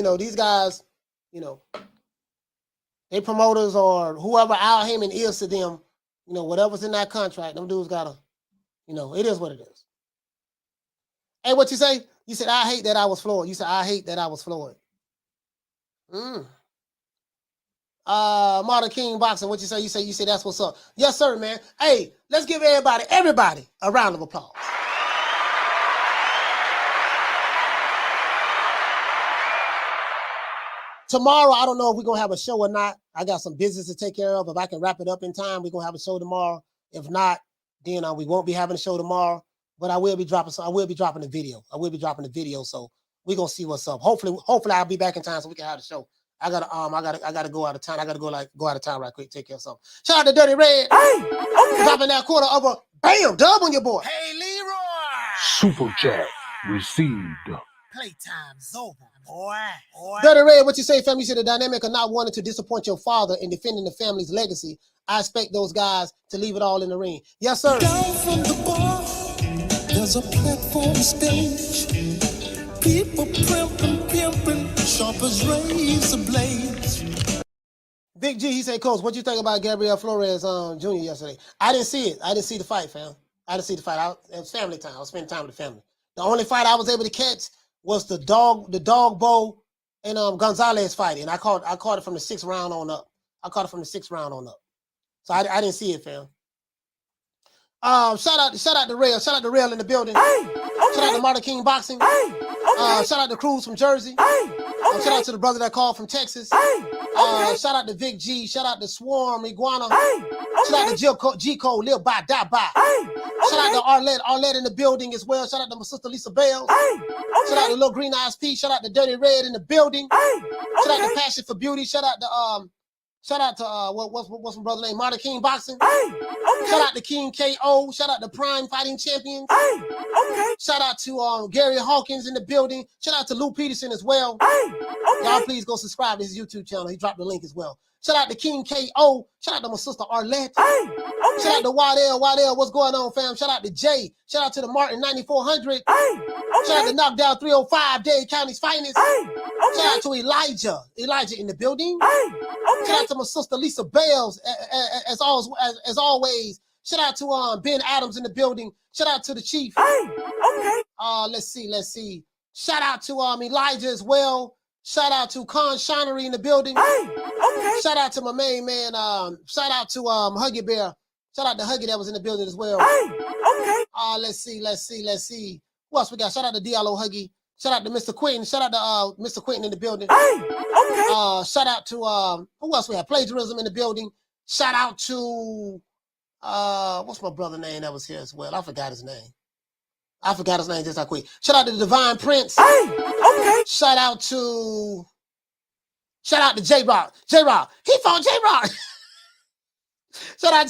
they promoters or whoever Al Heyman is to them, whatever's in that contract, them dudes gotta, it is what it is. Hey, what you say? You said, I hate that I was Floyd. You said, I hate that I was Floyd. Martin King Boxing, what you say? You say that's what's up. Yes, sir, man. Hey, let's give everybody a round of applause. Tomorrow, I don't know if we're going to have a show or not. I got some business to take care of. If I can wrap it up in time, we're going to have a show tomorrow. If not, then we won't be having a show tomorrow. But I will be dropping a video. So we're going to see what's up. Hopefully I'll be back in time so we can have the show. I gotta go out of town. I gotta go out of town right quick. Take care of something. Shout out to Dirty Red. Hey, okay. Dropping that quarter of a bam dub on your boy. Hey, Leroy. Super chat received. Playtime's over, boy. Dirty Red, what you say, fam? You said the dynamic of not wanting to disappoint your father in defending the family's legacy. I expect those guys to leave it all in the ring. Yes, sir. Down from the bar, there's a platform stage. sharp as razor blades. Big G, he said, Coach, what you think about Gabriel Flores Jr. yesterday? I didn't see it. I didn't see the fight, fam. I didn't see the fight. It was family time. I was spending time with the family. The only fight I was able to catch was the Dogboe and Gonzalez fight, and I caught it from the 6th round on up. I caught it from the 6th round on up. So I didn't see it, fam. Shout out to Rail. Shout out to Rail in the building. Shout out to Martin King Boxing. Shout out to Cruz from Jersey. Shout out to the brother that called from Texas. Shout out to Vic G. Shout out to Swarm Iguana. Shout out to G Code, Live By, Die By. Shout out to Arlette in the building as well. Shout out to my sister Lisa Bales. Shout out to Little Green Eyes P. Shout out to Dirty Red in the building. Shout out to Passion for Beauty. Shout out to what's my brother name? Martin King Boxing. Shout out to King KO. Shout out to Prime Fighting Champions. Shout out to Gary Hawkins in the building. Shout out to Lou Peterson as well. Y'all please go subscribe to his YouTube channel. He dropped the link as well. Shout out to King KO. Shout out to my sister Arlette. Shout out to Waddell. What's going on, fam? Shout out to Jay. Shout out to the Martin 9400. Shout out to Knockdown 305, Dade County's finest. Shout out to Elijah in the building. Shout out to my sister Lisa Bales, as always. Shout out to Ben Adams in the building. Shout out to the Chief. Let's see. Shout out to Elijah as well. Shout out to Con Shonery in the building. Shout out to my main man. Shout out to Huggy Bear. Shout out to Huggy that was in the building as well. Let's see. Who else we got? Shout out to Diallo Huggy. Shout out to Mr. Quentin. Shout out to Mr. Quentin in the building. Shout out to who else we have? Plagiarism in the building. Shout out to what's my brother name that was here as well? I forgot his name just how quick. Shout out to Divine Prince. Shout out to J-Rock. He fought J-Rock. Shout out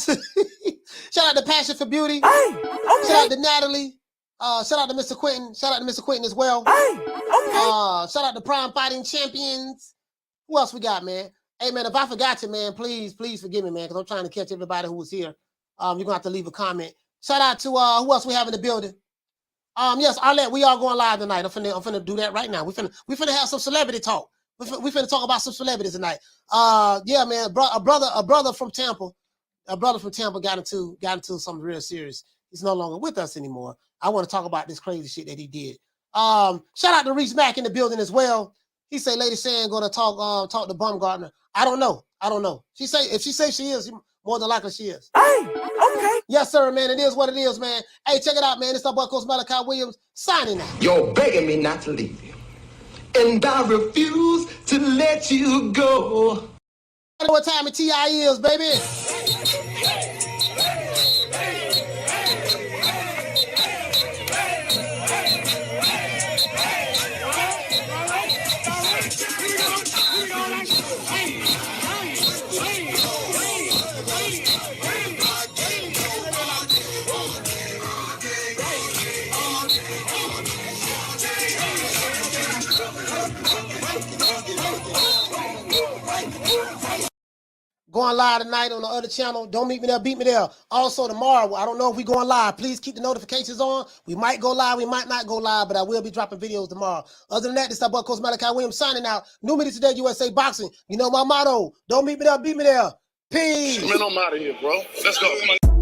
to Passion for Beauty. Shout out to Natalie. Shout out to Mr. Quentin. Shout out to Mr. Quentin as well. Shout out to Prime Fighting Champions. Who else we got, man? Hey, man, if I forgot you, man, please forgive me, man, because I'm trying to catch everybody who was here. You're going to have to leave a comment. Shout out to who else we have in the building? Yes, Arlette, we are going live tonight. I'm finna do that right now. We finna have some celebrity talk. We finna talk about some celebrities tonight. Yeah, man, a brother from Tampa got into something real serious. He's no longer with us anymore. I want to talk about this crazy shit that he did. Shout out to Reese Mack in the building as well. He say Lady Shan gonna talk to Bumgarner. I don't know. If she say she is, more than likely she is. Yes, sir, man. It is what it is, man. Hey, check it out, man. It's our boy Coach Malachi Williams signing out. You're begging me not to leave you, and I refuse to let you go. I know what time it TI is, baby. Going live tonight on the other channel. Don't meet me there, beat me there. Also tomorrow, I don't know if we're going live. Please keep the notifications on. We might go live, we might not go live, but I will be dropping videos tomorrow. Other than that, this is our boy Coach Malachi Williams signing out. New Media Today, USA Boxing. You know my motto. Don't meet me there, beat me there. Peace. Man, I'm out of here, bro. Let's go. Come on.